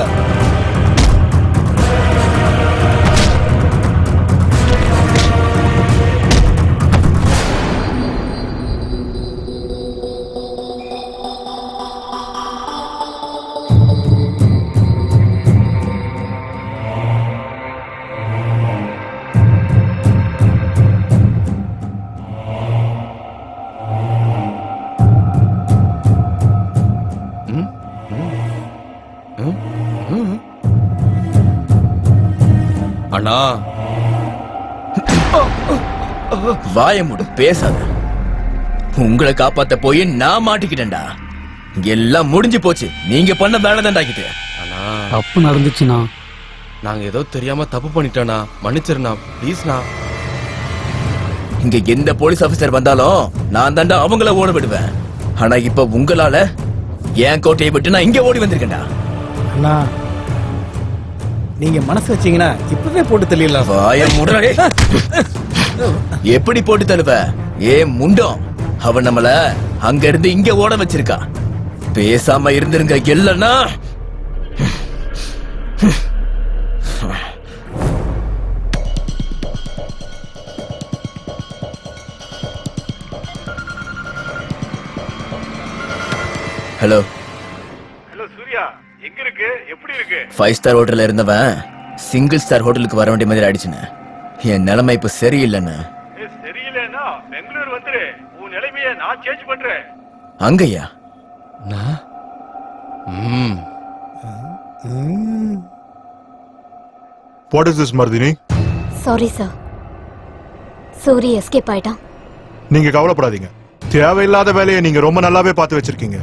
அண்ணா, வாய மூடு, பேசாத. உங்களை காப்பாத்த போய் நான் மாட்டிக்கிட்டேன்டா. எல்லாம் முடிஞ்சு போச்சு. நீங்க பண்ண வேலை தான்டாக்கிட்டு. அண்ணா, தப்பு நடந்துச்சுண்ணா. நாங்க ஏதோ தெரியாம தப்பு பண்ணிட்டோண்ணா, மன்னிச்சிருண்ணா, ப்ளீஸ்ண்ணா. இங்க எந்த போலீஸ் ஆபீசர் வந்தாலும் நான் தாண்டா அவங்கள ஓட விடுவேன். ஆனா இப்ப உங்களால என் கோட்டையை விட்டு நான் இங்க ஓடி வந்திருக்கேன்டா. அண்ணா, நீங்க மனசு வச்சீங்கன்னா இப்பவே போட்டு தள்ளிடலாம். வாய மூடுறே. எப்படி போட்டு தருவ? ஏ முண்டம், அவன் நம்மள அங்க இருந்து இங்க ஓட வச்சிருக்கா. பேசாம இருந்திருங்க, இல்லன்னா ஹலோ ஹலோ சூர்யா, எங்க இருக்கு? எப்படி இருக்கு? 5 ஸ்டார் ஹோட்டல்ல இருந்தவன் சிங்கிள் ஸ்டார் ஹோட்டலுக்கு வர வேண்டிய மாதிரி ஆயிடுச்சுன்னு. என் நிலைமை இப்ப சரியில்லைன்னு. சரியில்லைன்னா பெங்களூர் வந்துரு. உன் நிலைமைய நான் சேஞ்ச் பண்றேன். அங்கய்யா? What is this Mardaani? Sorry sir, Suri escape ஆயிட்டான். நீங்க கவலைப்படாதீங்க. தேவையில்லாத வேலையை நீங்க ரொம்ப நல்லாவே பார்த்து வச்சிருக்கீங்க.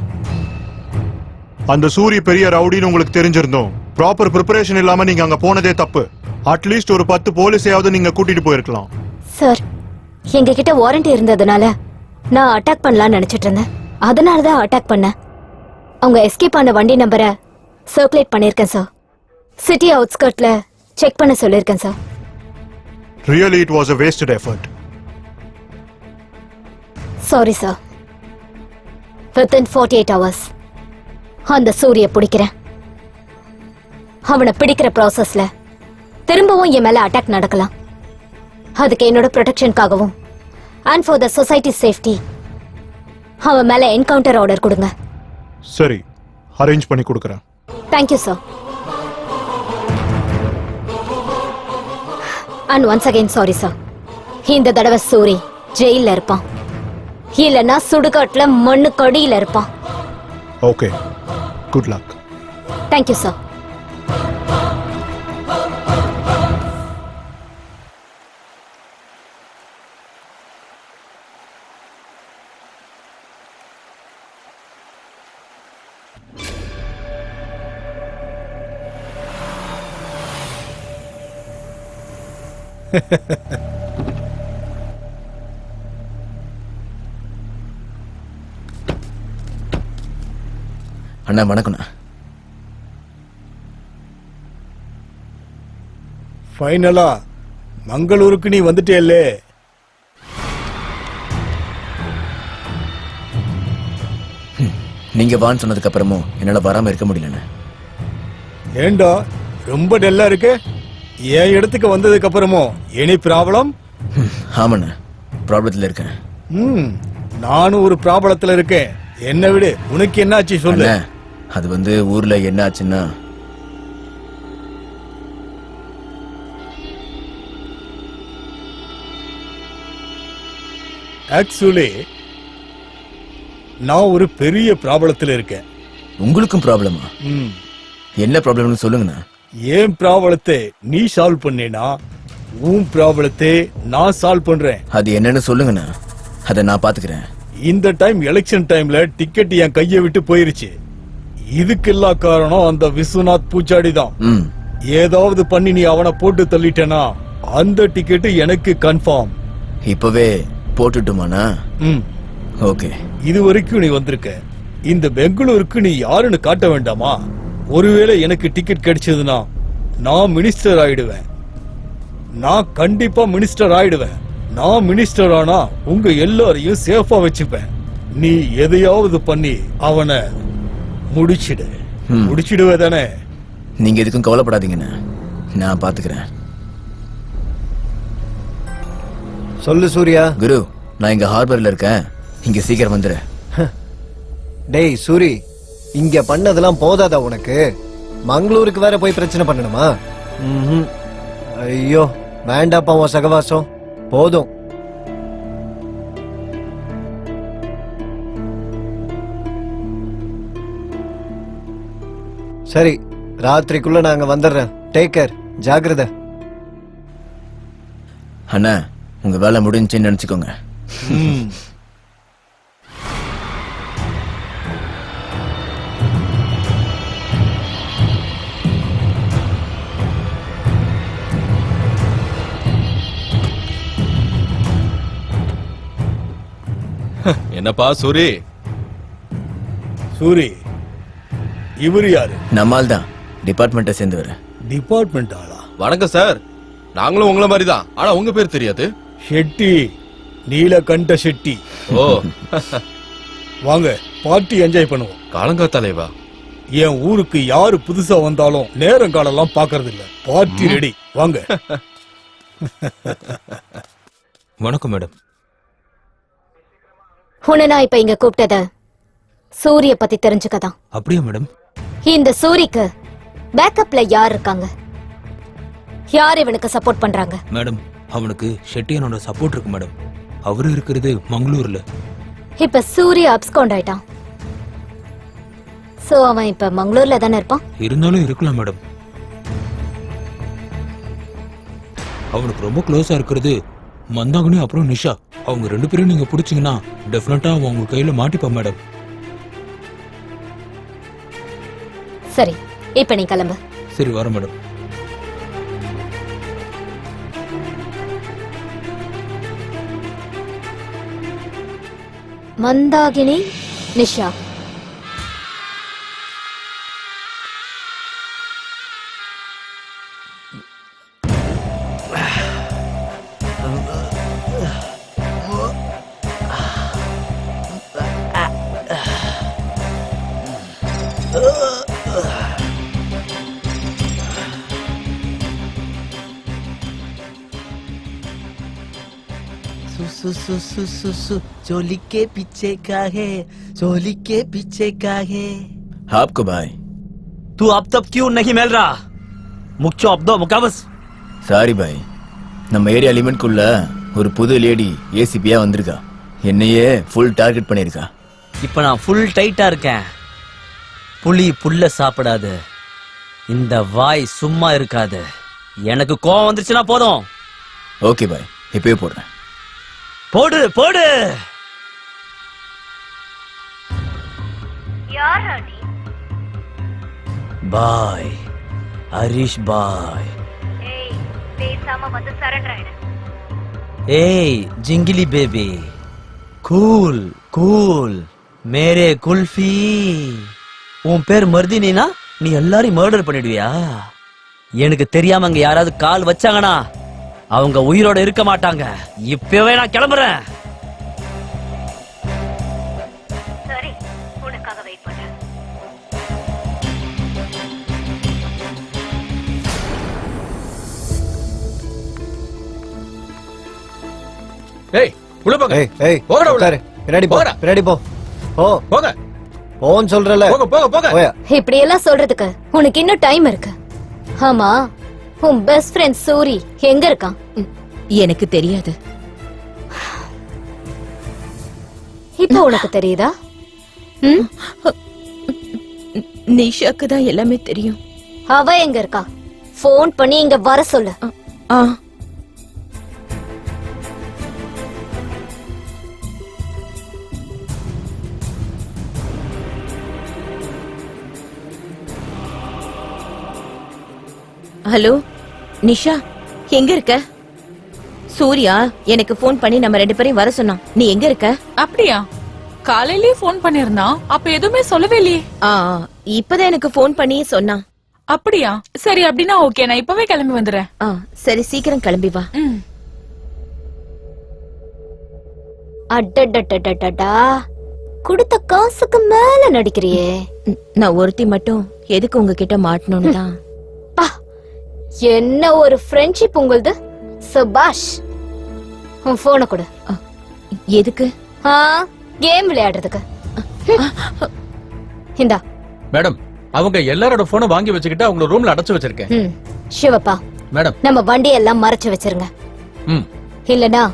அந்த சூரிய பெரிய ரவுடின்னு உங்களுக்கு தெரிஞ்சிருந்தோம். ப்ராப்பர் ப்ரிப்பரேஷன் இல்லாம நீங்க அங்க போனதே தப்பு. அட்லீஸ்ட் ஒரு 10 போலீஸையாவது நீங்க கூட்டிட்டு போயிருக்கலாம். சார், எங்க கிட்ட வாரண்டி இருந்ததுனால நான் அட்டாக் பண்ணலாம்னு நினைச்சிட்டு இருந்தேன். அதனாலதான் அட்டாக் பண்ணேன். அவங்க எஸ்கேப் ஆன வண்டி நம்பரை சர்க்குலேட் பண்ணிருக்கேன் சார். சிட்டி அவுட்ஸ்கர்ட்ல செக் பண்ண சொல்லிருக்கேன் sir. Really, it was a wasted effort. Sorry sir. Within 48 hours அந்த சூரிய பிடிக்கிறேன். அவனை பிடிக்கிற ப்ராசஸ்ல திரும்பவும் என் மேல அட்டாக் நடக்கலாம். அதுக்கு என்னோட ப்ரொடெக்ஷனுக்காகவும் and for the society safety அவன் மேல என்கவுண்டர் ஆர்டர் கொடுங்க. சரி, அரேஞ்ச் பண்ணி கொடுக்கறேன். Thank you sir. And once again sorry sir. இந்த தடவை சூரி ஜெயில இருப்பான், இல்லன்னா சுடுகாட்டுல மண்ணு கடியில இருப்பான். Okay, good luck. Thank you sir. அண்ணா வணக்கம்ண்ணா. ஃபைனலா மங்களூருக்கு நீ வந்துட்டேல்லே. நீங்க வான்னு சொன்னதுக்கு அப்புறமும் என்னால வராம இருக்க முடியலண்ணா. ஏண்டா ரொம்ப டல்லா இருக்கு? என் இடத்துக்கு வந்ததுக்கு அப்புறமும் எனி ப்ராப்ளம்? ஆமாண்ணா, ப்ராப்ளத்துல இருக்கேன். நானும் ஒரு ப்ராப்ளத்துல இருக்கேன். என்ன விடு, உனக்கு என்ன ஆச்சு சொல்லு. அது வந்து ஊர்ல என்ன ஆச்சுன்னா, ஆக்சுவலி நான் ஒரு பெரிய ப்ராப்ளத்துல இருக்கேன். உங்களுக்கும் ப்ராப்ளமா? என்ன ப்ராப்ளம்னு சொல்லுங்கண்ணா. ஏன் ப்ராப்ளத்தை நீ சால்வ் பண்ணேனா உன் ப்ராப்ளத்தை நான் சால்வ் பண்றேன். அது என்னன்னு சொல்லுங்கண்ணா, அதை நான் பாத்துக்கிறேன். இந்த டைம் எலெக்ஷன் டைம்ல டிக்கெட் என் கையை விட்டு போயிருச்சு. இதுக்கெல்லாம் காரணம் அந்த விஸ்வநாத் பூச்சாடி தான். ஏதாவது பண்ணி நீ அவனை போட்டு தள்ளிட்டேனா அந்த டிக்கெட் எனக்கு கன்ஃபார்ம். இப்பவே போட்டுட்டுமாண்ணா? ஓகே. இது வரைக்கும் நீ வந்திருக்க. இந்த பெங்களூருக்கு நீ யாருன்னு காட்ட வேண்டாமா? ஒருவேளை எனக்கு டிக்கெட் கிடைச்சதுன்னா நான் மினிஸ்டர் ஆயிடுவேன். நான் கண்டிப்பா மினிஸ்டர் ஆயிடுவேன். நான் மினிஸ்டர் ஆனா உங்க எல்லாரையும் சேஃபா வச்சுப்பேன். நீ எதையாவது பண்ணி அவனை முடிச்சிடுவே தானே? நீங்க எதுக்கும் கவலைப்படாதீங்கண்ணா, நான் பாத்துக்கிறேன். சொல்லு சூர்யா. குரு, நான் இங்க ஹார்பர்ல இருக்கேன். இங்க சீக்கிரம் வந்துரு. டேய் சூரி, இங்க பண்ணதெல்லாம் போதாதா உனக்கு? மங்களூருக்கு வேற போய் பிரச்சனை பண்ணணுமா? ஐயோ வேண்டாப்பா உன் சகவாசம், போதும். சரி, ராத்திரிக்குள்ள நாங்க வந்துடுறேன். டேக் கேர், ஜாக்கிரதை. அண்ணா, உங்க வேலை முடிஞ்சுன்னு நினைச்சுக்கோங்க. என்னப்பா சூரி? சூரி, இவரு யாரு? நம்மால் தான், டிபார்ட்மெண்ட்டை சேர்ந்தவர். டிபார்ட்மெண்ட் ஆளா? வணக்கம் சார், நாங்களும் உங்களை மாதிரி தான். ஆனா உங்க பேர் தெரியாது. ஷெட்டி, நீலகண்ட ஷெட்டி. ஓ வாங்க பார்ட்டி என்ஜாய் பண்ணுவோம். காலங்காத்தாலேவா? என் ஊருக்கு யாரு புதுசா வந்தாலும் நேரம் காலெல்லாம் பாக்குறது இல்ல. பார்ட்டி ரெடி, வாங்க. வணக்கம் மேடம். உன்னை நான் இப்ப இங்க கூப்பிட்டத சூரிய பத்தி தெரிஞ்சுக்கதான். அப்படியா மேடம்? இந்த சூரிக்கு பேக்கப்ல யார் இருக்காங்க? யார் இவனுக்கு சப்போர்ட் பண்றாங்க? மேடம், அவனுக்கு ஷெட்டியனோட சப்போர்ட் இருக்கு மேடம். அவரு இருக்கிறது மங்களூர்ல. இப்ப சூரிய அப்ஸ்கவுண்ட் ஆயிட்டான். சோ அவன் இப்ப மங்களூர்ல தானே இருப்பான். இருந்தாலும் இருக்கலாம் மேடம். அவனுக்கு ரொம்ப க்ளோஸா இருக்கிறது மந்தாகினி அப்புறம் நிஷா. அவங்க ரெண்டு பேரும் நீங்க பிடிச்சீங்கன்னா டெஃபினட்டா அவன் உங்க கையில மாட்டிப்பான் மேடம். சரி, இப்ப நீ கிளம்பு. சரி, வர மேடம். மந்தாகினி, நிஷா. चोली के पीछे का है, चोली के पीछे का है। आपको भाई, तू अब तक क्यों नहीं मिल रहा? मुख्य अब दो मुकाबस. சாரி பாய், நம்ம ஏரியா லிமிட்குள்ள ஒரு புது லேடி ஏசிபியா வந்திருக்கா. என்னையே ஃபுல் டார்கெட் பண்ணிருக்கா. இப்ப நான் ஃபுல் டைட்டா இருக்கேன். புலி புல்ல சாப்பிடாது, இந்த வாய் சும்மா இருக்காது. எனக்கு கோவம் வந்துருச்சுன்னா போதும். ஓகே பாய், இப்பவே போடுறேன். போடு போடு. பாய், ஹரிஷ் பாய். பேசாம வந்து சரண்டர் ஆயிடு. ஏய் ஜிங்கிலி பேபி, கூல் கூல் மேரே குல்ஃபி. உன் பேர் மர்தினா, நீ எல்லாரையும் மர்டர் பண்ணிடுவியா? எனக்கு தெரியாம அங்க யாராவது கால் வச்சாங்கன்னா அவங்க உயிரோட இருக்க மாட்டாங்க. இப்பவே நான் கிளம்புறேன். சரி, உனக்காக வெயிட் பண்றேன். ஏய் உள்ள போங்க. ஏய் ஏய் போங்கடா உள்ள. உட்காரு. பின்னாடி போ, போங்கடா. பின்னாடி போ. போ போங்க போன்னு சொல்றல. போங்க போங்க போங்க. போயா. இப்படி எல்லாம் சொல்றதுக்கு உனக்கு இன்னும் டைம் இருக்கு. ஆமா, உன் பெஸ்ட் ஃப்ரெண்ட் சூரி எங்க இருக்கான்? எனக்கு தெரியாது. இப்போ உனக்கு தெரியுதா? நிஷாக்கு தான் எல்லாமே தெரியும். அவ எங்க இருக்கா? ஃபோன் பண்ணி இங்க வர சொல்லு. ஆ ஹலோ நிஷா, எங்க இருக்க? சூர்யா எனக்கு ஃபோன் பண்ணி நம்ம 2 பேரையும் வர சொன்னான். நீ எங்க இருக்க? அப்படியா? காலையிலேயே ஃபோன் பண்ணிருந்தான். அப்ப எதுவுமே சொல்லவே இல்லையே. இப்பதான் எனக்கு ஃபோன் பண்ணி சொன்னான். அப்படியா? சரி, அப்படின்னா ஓகே, நான் இப்பவே கிளம்பி வந்துடுறேன். சரி, சீக்கிரம் கிளம்பி வா. அடடடடடடா, கொடுத்த காசுக்கு மேல நடிக்கிறியே. நான் ஒருத்தி மட்டும் எதுக்கு உங்ககிட்ட மாட்டணும்னு தான். என்ன ஒரு ஃப்ரெண்ட்ஷிப் உங்களுது. சபாஷ். உன் போனை கொடு. எதுக்கு? கேம் விளையாடுறதுக்கு. இந்தா. மேடம், அவங்க எல்லாரோட போனை வாங்கி வச்சுக்கிட்டு அவங்க ரூம்ல அடைச்சு வச்சிருக்கேன். சிவப்பா மேடம், நம்ம வண்டியெல்லாம் மறைச்சு வச்சிருங்க. இல்லனா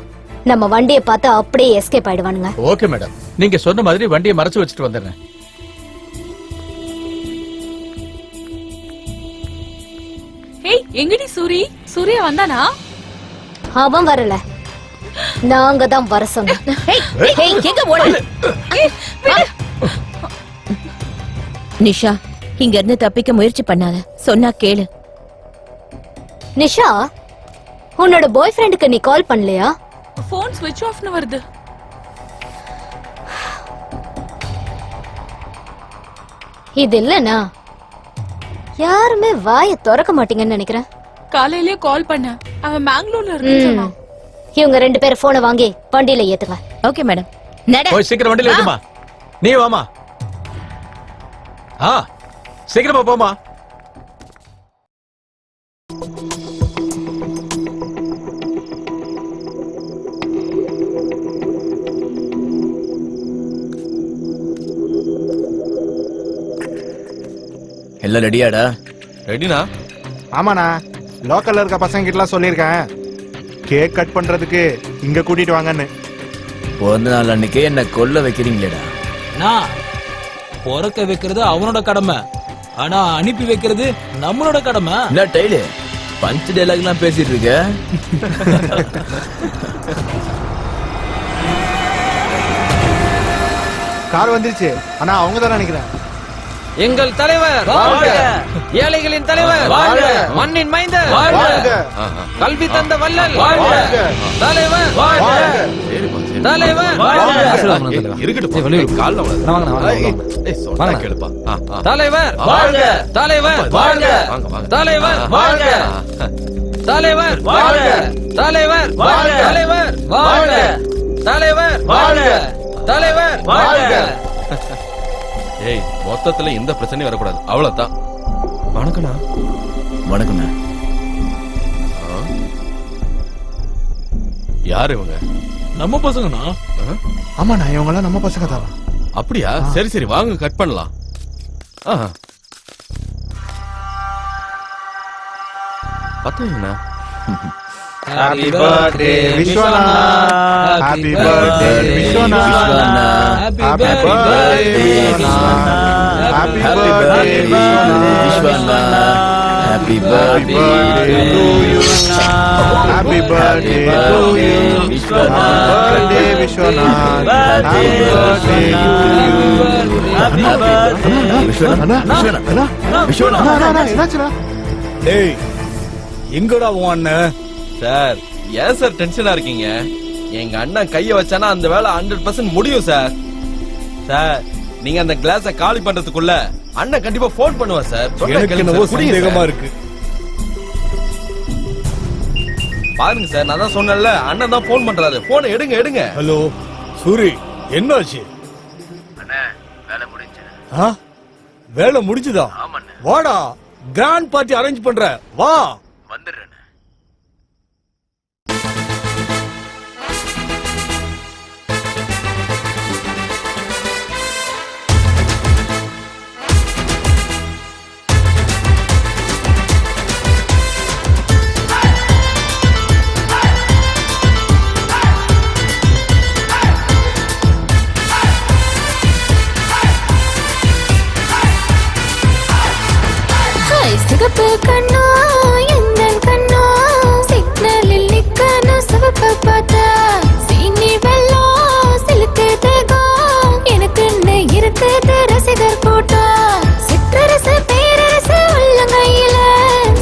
நம்ம வண்டியை பார்த்து அப்படியே எஸ்கேப் ஆயிடுவானுங்க. ஓகே மேடம், நீங்க சொன்ன மாதிரி வண்டியை மறைச்சு வச்சுட்டு வந்துடுறேன். ஏய், எங்கடி சூரி? சூர்யா வந்தானா? அவன் வரல, நாங்க தான் வர சொன்னோம். எங்க ஓடு? நிஷா, இங்க இருந்து தப்பிக்க முயற்சி பண்ணாத. சொன்னா கேளு. நிஷா, உன்னோட பாய் ஃப்ரெண்டுக்கு நீ கால் பண்ணலையா? போன் ஸ்விட்ச் ஆஃப்னு வருது. இது இல்லனா யாருமே வாயை திறக்க மாட்டீங்கன்னு நினைக்கிறேன். காலையிலேயே கால் பண்ண, அவன் பெங்களூர்ல இருக்குன்னு சொன்னான். இவங்க 2 பேரும் போனை வாங்கி வண்டியில ஏத்துங்க. Okay madam. போய் சீக்கிரம் வண்டியில ஏத்துமா. நீ வாமா. சீக்கிரமா போமா. எல்லாம் ரெடியாடா? ரெடினா? ஆமாண்ணா, லோக்கல்ல இருக்க பசங்க கிட்ட சொல்லியிருக்கேன் கேக் கட் பண்றதுக்கு இங்க கூட்டிட்டு வாங்கன்னு. பிறந்த நாள் அன்னைக்கு என்ன கொல்ல வைக்கிறீங்களேடா? நான் பிறக்க வைக்கிறது அவனோட கடமை, ஆனா அனுப்பி வைக்கிறது நம்மளோட கடமை. என்ன டைலு பஞ்ச் டைலாக் எல்லாம் பேசிட்டு இருக்க? கார் வந்துருச்சு, ஆனா அவங்க தான் நினைக்கிறேன். எங்கள் தலைவர் ஏழைகளின் தலைவர், மண்ணின் மைந்தர், கல்வி தந்த வள்ளல் தலைவர், தலைவர், தலைவர், தலைவர், தலைவர், தலைவர், தலைவர், தலைவர், தலைவர். ஏய், மொத்தத்துல எந்த பிரச்சனையும் வரக்கூடாது, அவ்வளவுதான். வணக்கண்ணா. வணக்கண்ணா. யாரு இவங்க? நம்ம பசங்கண்ணா. ஆமாண்ணா, இவங்க நம்ம பசங்க தான். அப்படியா? சரி சரி, வாங்க கட் பண்ணலாம். பத்தாங்கண்ணா. Happy birthday Vishwana, happy birthday Vishwana, happy birthday Vishwana, happy birthday Vishwana, happy birthday to you, happy birthday to you, Vishwana, birthday Vishwana, happy birthday to you, happy birthday Vishwana, Vishwana, Vishwana, என்னாச்சுடா? டேய், எங்கடா உன் அண்ணன்? Sir ஏன் sir டென்ஷனா இருக்கீங்க? எங்க அண்ணன் கைய வச்சானா அந்த வேலை 100% முடியும் சார். சார் நீங்க அந்த கிளாஸ காலி பண்றதுக்குள்ள அண்ணன் கண்டிப்பா போன் பண்ணுவா சார். சொன்னா எனக்கு கேளுங்க என்னவோ சார், புரியுது சந்தேகமா சார். இருக்கு. பாருங்க சார், நான் தான் சொன்னேன்ல, அண்ணன் தான் போன் பண்றாரு. போனை எடுங்க எடுங்க. ஹலோ சூரி, என்னாச்சு? ஆ? வேலை முடிஞ்சுதா? வாடா, கிராண்ட் பார்ட்டி அரேஞ்ச் பண்ற, வா. வந்துடுறேன். சிகப்பு கண்ணோ எந்தன் கண்ணோ சிக்னலில் நிக்கணும் சிவப்பு பார்த்தா சீனி வெள்ளம் சிலுக்கு தேகம் எனக்குன்னு இருக்குது ரசிகர் கூட்டம் சிற்றரசு பேரரசு உள்ளங்கையில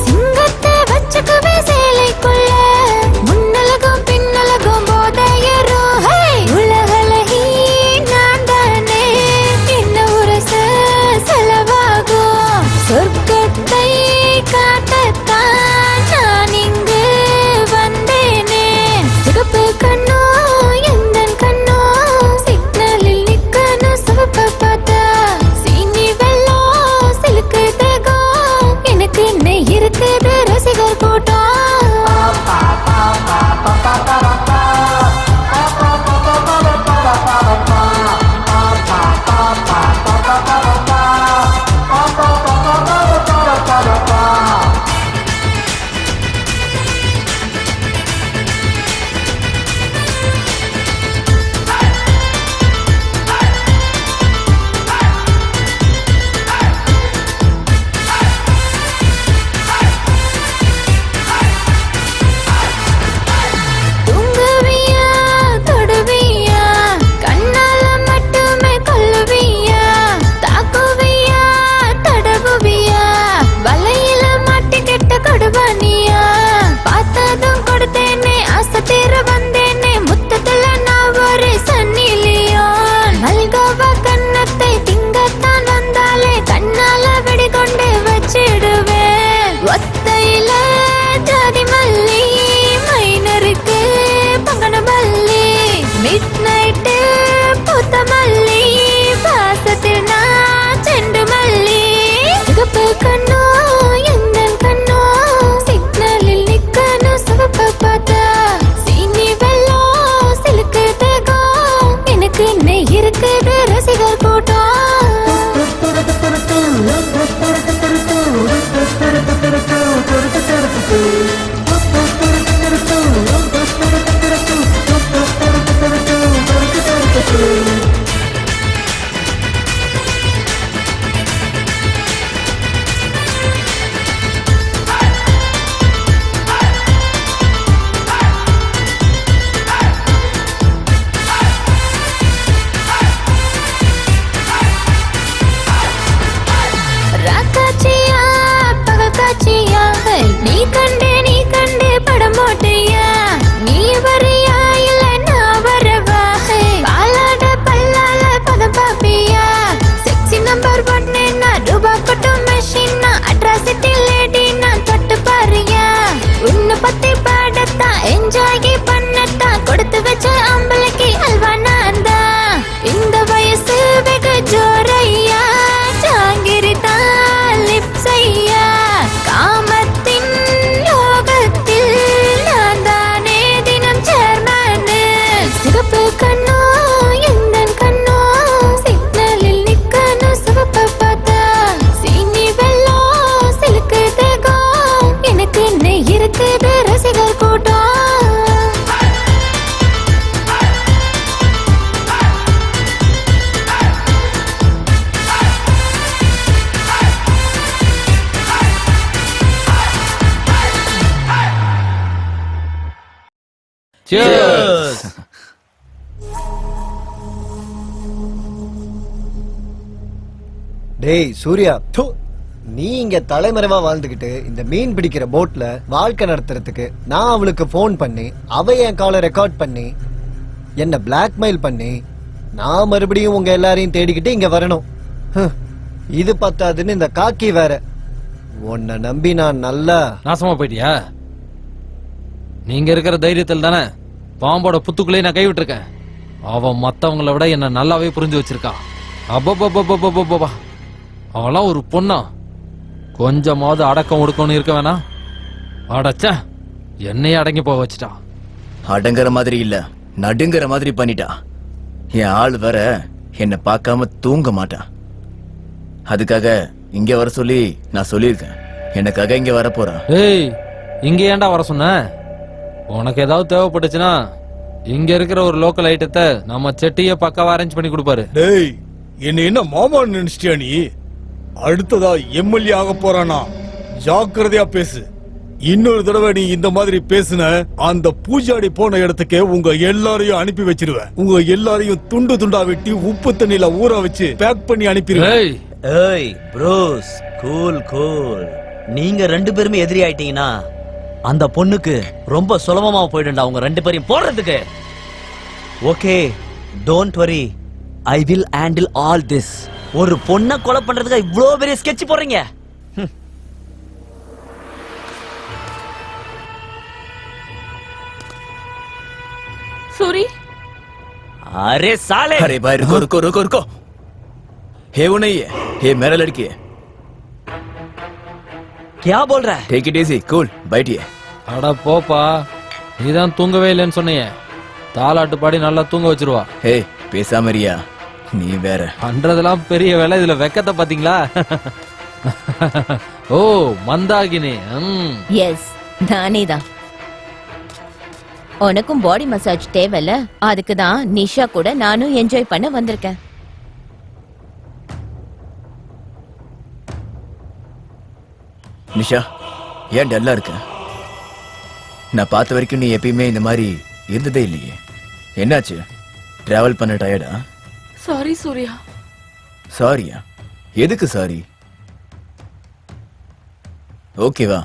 சிங்கத்தை வச்சுக்கவே சேலைக்குள்ள முன்னலகம் பின்னலகம் போதையரும் உலகலகி நான் தானே என்ன உரச செலவாகும் சொர்க்கத்தை காட்டத்தான் நான் இங்கு வந்தேனே சிகப்பு கண்ணோ எந்தன் கண்ணோ சிக்னலில் நிக்கணும் சிவப்பு பார்த்தா சீனி வெள்ளம் சிலுக்கு தேகம் எனக்கு என்ன இருக்குது ரசிகர் கூட்டம் தூங்குவியா தொடுவியா கண்ணால மட்டுமே கொல்லுவியா தாக்குவியா தடவுவியா வலையில மாட்டிக்கிட்ட கொடுவானியா பார்த்ததும் கொடுத்தேனே ஆசை தீர வந்தேனே முத்தத்துல நான் ஒரு சன்னிலியோன் மல்கோவா கண்ணத்தை திங்கத்தான் வந்தாலே கண்ணால வெடிகொண்டு வச்சிடுவேன் ஒத்தையில ஜாதி மல்லி மைனருக்கு பங்கன மல்லி மிட் நைட்டு பூத்த மல்லி பாசத்தில் நான் செண்டு மல்லி சிகப்பு கண்ணோ எந்தன் கண்ணோ சிக்னலில் நிக்கணும் சிவப்பு பார்த்தா சீனி வெள்ளம் சிலுக்கு தேகம் எனக்கு என்ன இருக்குது ரசிகர் கூட்டம் ராக்காச்சியா பகக்காச்சியா நீ கண்டு படம் போட்டியா நீ வரியா இல்ல நான் வரவா பாலாட பல்லால பதம் பாப்பியா செக்ஸி நம்பர் 1 நான் ரூபா கொட்டும் மெஷின் அட்ராசிட்டி லேடி நான் தொட்டு பாரியா உன்னை பத்தி பாடத்தான் என்ஜாய் பண்ணத்தான் கொடுத்து வச்ச அம்பளைக்கு அல்வா நான் தான் இந்த வயசு வெகு ஜோரையா ஜாங்கிரி தான் லிப்ஸையா காமத்தின் லோகத்தில் நான் தானே தினம் சேர்மேனு சிகப்பு கண்ணோ எந்தன் கண்ணோ சிக்னலில் நிக்கணும் சிவப்பு பார்த்தா சீனி வெள்ளம் சிலுக்கு தேகம் எனக்கு என்ன இருக்குது ரசிகர் கூட்டம் Cheers. டேய் சூர்யா தூ நீ இங்க தலைமறைவா வாழ்ந்துகிட்டு இந்த மீன் பிடிக்கிற போட்ல வாழ்க்கை நடத்துறதுக்கு நான் அவளுக்கு போன் பண்ணி அவ என் காலை ரெக்கார்ட் பண்ணி என்ன பிளாக்மெயில் பண்ணி நான் மறுபடியும் உங்க எல்லாரையும் தேடிக்கிட்டு இங்க வரணும். இது பத்தாதுன்னு இந்த காக்கி வேற. உன்னை நம்பி நான் நல்லா நாசமா போயிட்டியா? நீங்க இருக்கிற தைரியத்தில் தானே பாம்போட புத்துக்குள்ளே நான் கைவிட்டிருக்கேன். அவன் மத்தவங்களை விட என்ன நல்லாவே புரிஞ்சு வச்சிருக்கா. அப்பப்பா அவளாம் ஒரு பொண்ணா? கொஞ்சமாவது அடக்கம் ஒடுக்கம்னு இருக்க வேணா? அடச்ச என்னையே அடங்கி போக வச்சுட்டா. அடங்குற மாதிரி இல்ல, நடுங்குற மாதிரி பண்ணிட்டா. என் ஆள் வேற என்ன பார்க்காம தூங்க மாட்டான். அதுக்காக இங்க வர சொல்லி நான் சொல்லியிருக்கேன். எனக்காக இங்க வர போறான். ஏய், இங்க ஏன்டா வர சொன்ன? உனக்கு ஏதாவது தேவைப்பட்டுச்சுன்னா இங்க இருக்கிற ஒரு லோக்கல் ஐட்டத்தை நம்ம செட்டியே பக்காவா அரேஞ்ச் பண்ணி கொடுப்பாரு. டேய், என்ன மாமான்னு நினைச்சிட்டியா நீ? அடுத்ததா எம்எல்ஏ ஆக போறானா? ஜாக்கிரதையா பேசு. இன்னொரு தடவை நீ இந்த மாதிரி பேசுன, அந்த பூஜாடி போன இடத்துக்கு உங்க எல்லாரையும் அனுப்பி வச்சிருவேன். உங்க எல்லாரையும் துண்டு துண்டா வெட்டி உப்பு தண்ணியில ஊற வச்சு பேக் பண்ணி அனுப்பிடுவேன். ஏய் ப்ரோஸ், கூல் கூல். நீங்க 2 பேருமே எதிரி ஆயிட்டீங்கன்னா அந்த பொண்ணுக்கு ரொம்ப சுலபமா போயிடும்டா உங்க 2 பேரையும் போடுறதுக்கு. Okay, don't worry, I will handle all this. ஒரு பொண்ணை கொலை பண்றதுக்கு இவ்ளோ பெரிய ஸ்கெட்ச் போடுறீங்க? सूरी, अरे साले! अरे भाई रुको रुको रुको रुको। हे वो नहीं है, ये मेरा लड़की है। क्या बोल रहा है? टेक इट इजी, कूल, बैठिए। அட போப்பா, நீதான் தூங்கவே இல்லைன்னு சொன்னீங்க. தாலாட்டு பாடி நல்லா தூங்க வச்சிருவா. ஹே, பேசாம இருயா, நீ வேற. பண்றதெல்லாம் பெரிய வேலை, இதுல வெக்கத்தை பாத்தீங்களா? ஓ, மந்தாகினி. எஸ், நானே தான். உனக்கும் பாடி மசாஜ் தேவையில்ல, அதுக்கு தான் நிஷா கூட நானும் என்ஜாய் பண்ண வந்திருக்கேன். நிஷா, ஏன் டல்லா இருக்க? நான் பார்த்த வரைக்கும் நீ எப்பயுமே இந்த மாதிரி இருந்ததே இல்லையே. என்னாச்சு? டிராவல் பண்ண டயர்டா? சாரி சூர்யா. சாரியா? எதுக்கு சாரி? ஓகேவா,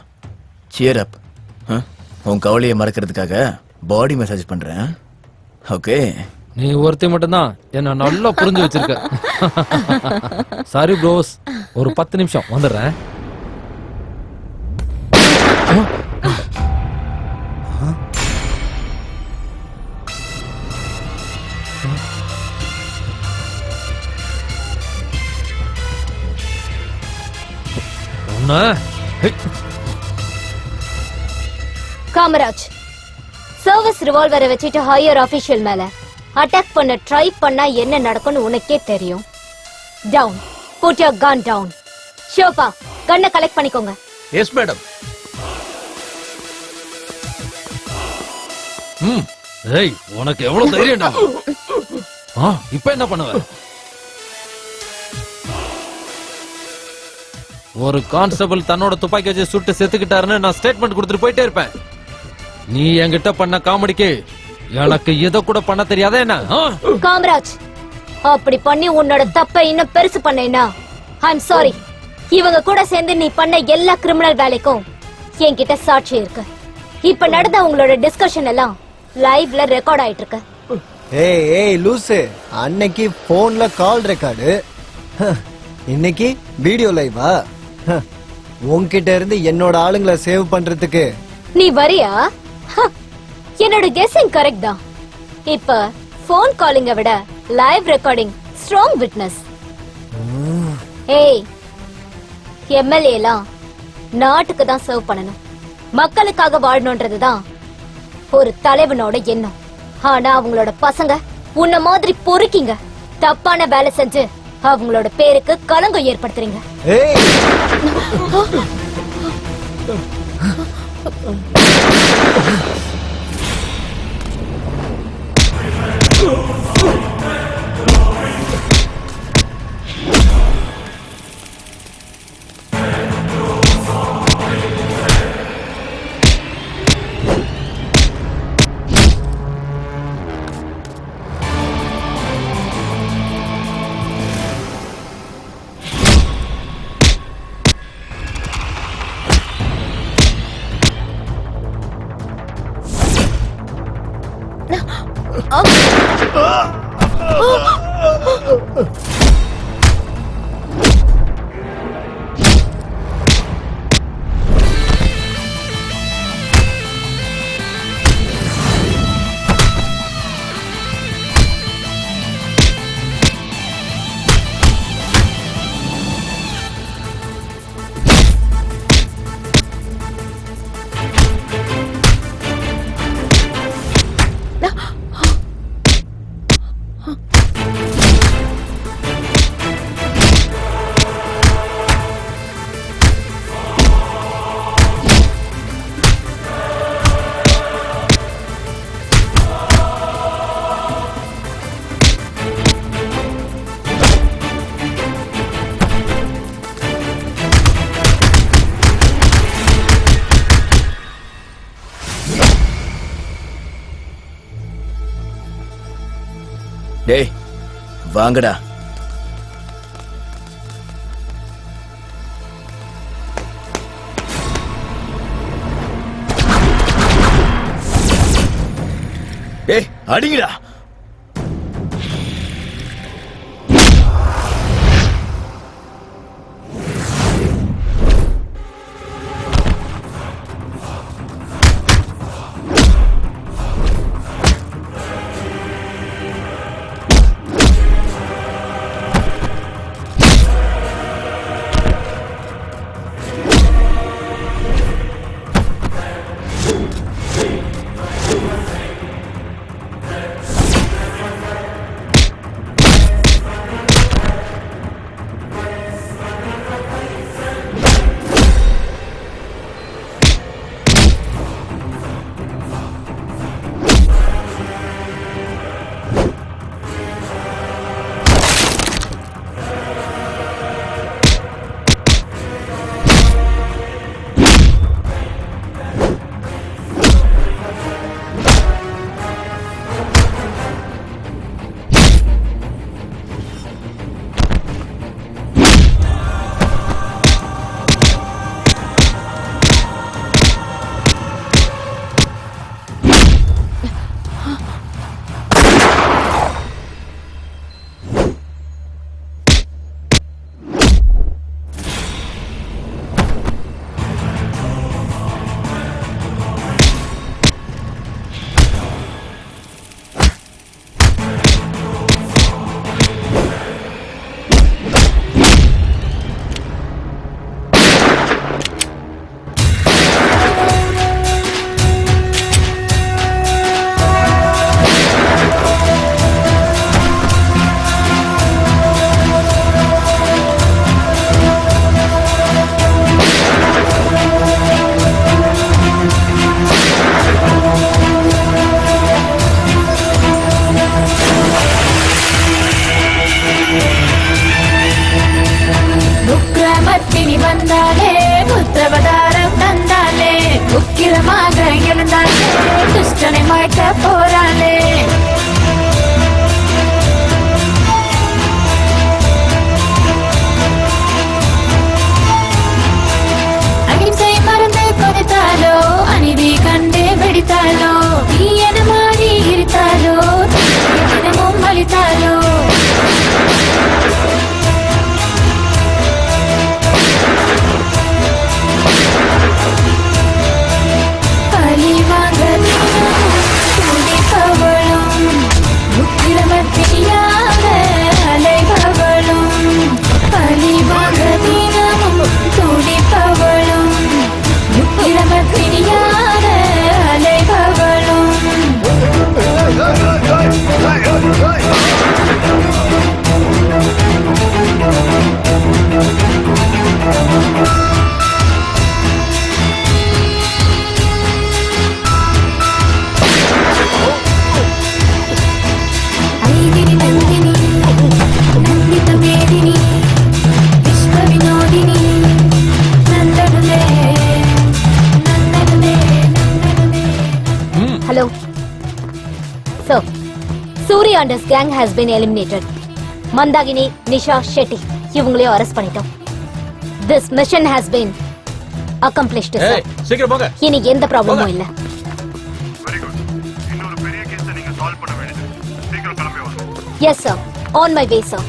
சியர் அப். உன் கவலையை மறக்கிறதுக்காக பாடி மசாஜ் பண்றேன். ஓகே, நீ ஒருத்தி மட்டும்தான் என்ன நல்லா புரிஞ்சு வச்சிருக்க. சாரி ப்ரோஸ், ஒரு 10 நிமிஷம் வந்துடுறேன். காமராஜ், சர்வீஸ் ரிவால்வரை வச்சுட்டு ஹையர் ஆபீஷியல் மேல அட்டாக் பண்ண ட்ரை பண்ணா என்ன நடக்கும்னு உனக்கே தெரியும். Down, put your gun down. Shobha, கன்னை கலெக்ட் பண்ணிக்கோங்க. Yes madam. ஏய், உனக்கு எவ்வளவு தைரியம்டா? இப்ப என்ன பண்ணுவ? ஒரு கான்ஸ்டபிள் தன்னோட துப்பாக்கி வச்சு சுட்டு செத்துக்கிட்டாருன்னு நான் ஸ்டேட்மெண்ட் கொடுத்துட்டு போயிட்டே இருப்பேன். நீ என்கிட்ட பண்ண காமெடிக்கு எனக்கு எதை கூட பண்ண தெரியாத என்ன? காமராஜ், அப்படி பண்ணி உன்னோட தப்பை இன்னும் பெருசு பண்ணேனா ஐம் சாரி. இவங்க கூட சேர்ந்து நீ பண்ண எல்லா கிரிமினல் வேலைக்கும் என்கிட்ட சாட்சி இருக்கு. இப்ப நடந்த உங்களோட டிஸ்கஷன் எல்லாம் லைவ்ல ரெக்கார்ட் ஆயிட்டு இருக்கு. ஏய் ஏய் லூசு, அன்னைக்கு போன்ல கால் ரெக்கார்டு, இன்னைக்கு வீடியோ லைவா? உன்கிட்ட இருந்து என்னோட ஆளுங்களை சேவ் பண்றதுக்கு நீ வரியா? என்னோட கெஸ்ஸிங் கரெக்ட் தான். இப்ப போன் காலிங்க விட லைவ் ரெக்கார்டிங் ஸ்ட்ராங் விட்னஸ். ஏய், எம்எல்ஏ எல்லாம் நாட்டுக்கு தான் சர்வ் பண்ணணும், மக்களுக்காக வாழணும்ன்றதுதான் ஒரு தலைவனோட எண்ணம். ஆனா அவங்களோட பசங்க உன்ன மாதிரி பொறுக்கிங்க தப்பான வேலை செஞ்சு அவங்களோட பேருக்கு களங்கம் ஏற்படுத்துறீங்க. டேய் வாங்கடா. டேய் அடிங்கடா. Sir, Surya and his gang has been eliminated. Mandagini, Nisha, Shetty, இவங்களையும் அரெஸ்ட் பண்ணிட்டோம். This mission has been accomplished, sir. சீக்கிரம் போங்க. இனி எந்த ப்ராப்ளமும் இல்ல. Very good. இன்னொரு பெரிய கேஸை நீங்க சால்வ் பண்ண வேண்டியது. சீக்கிரம் yes sir, on my way sir.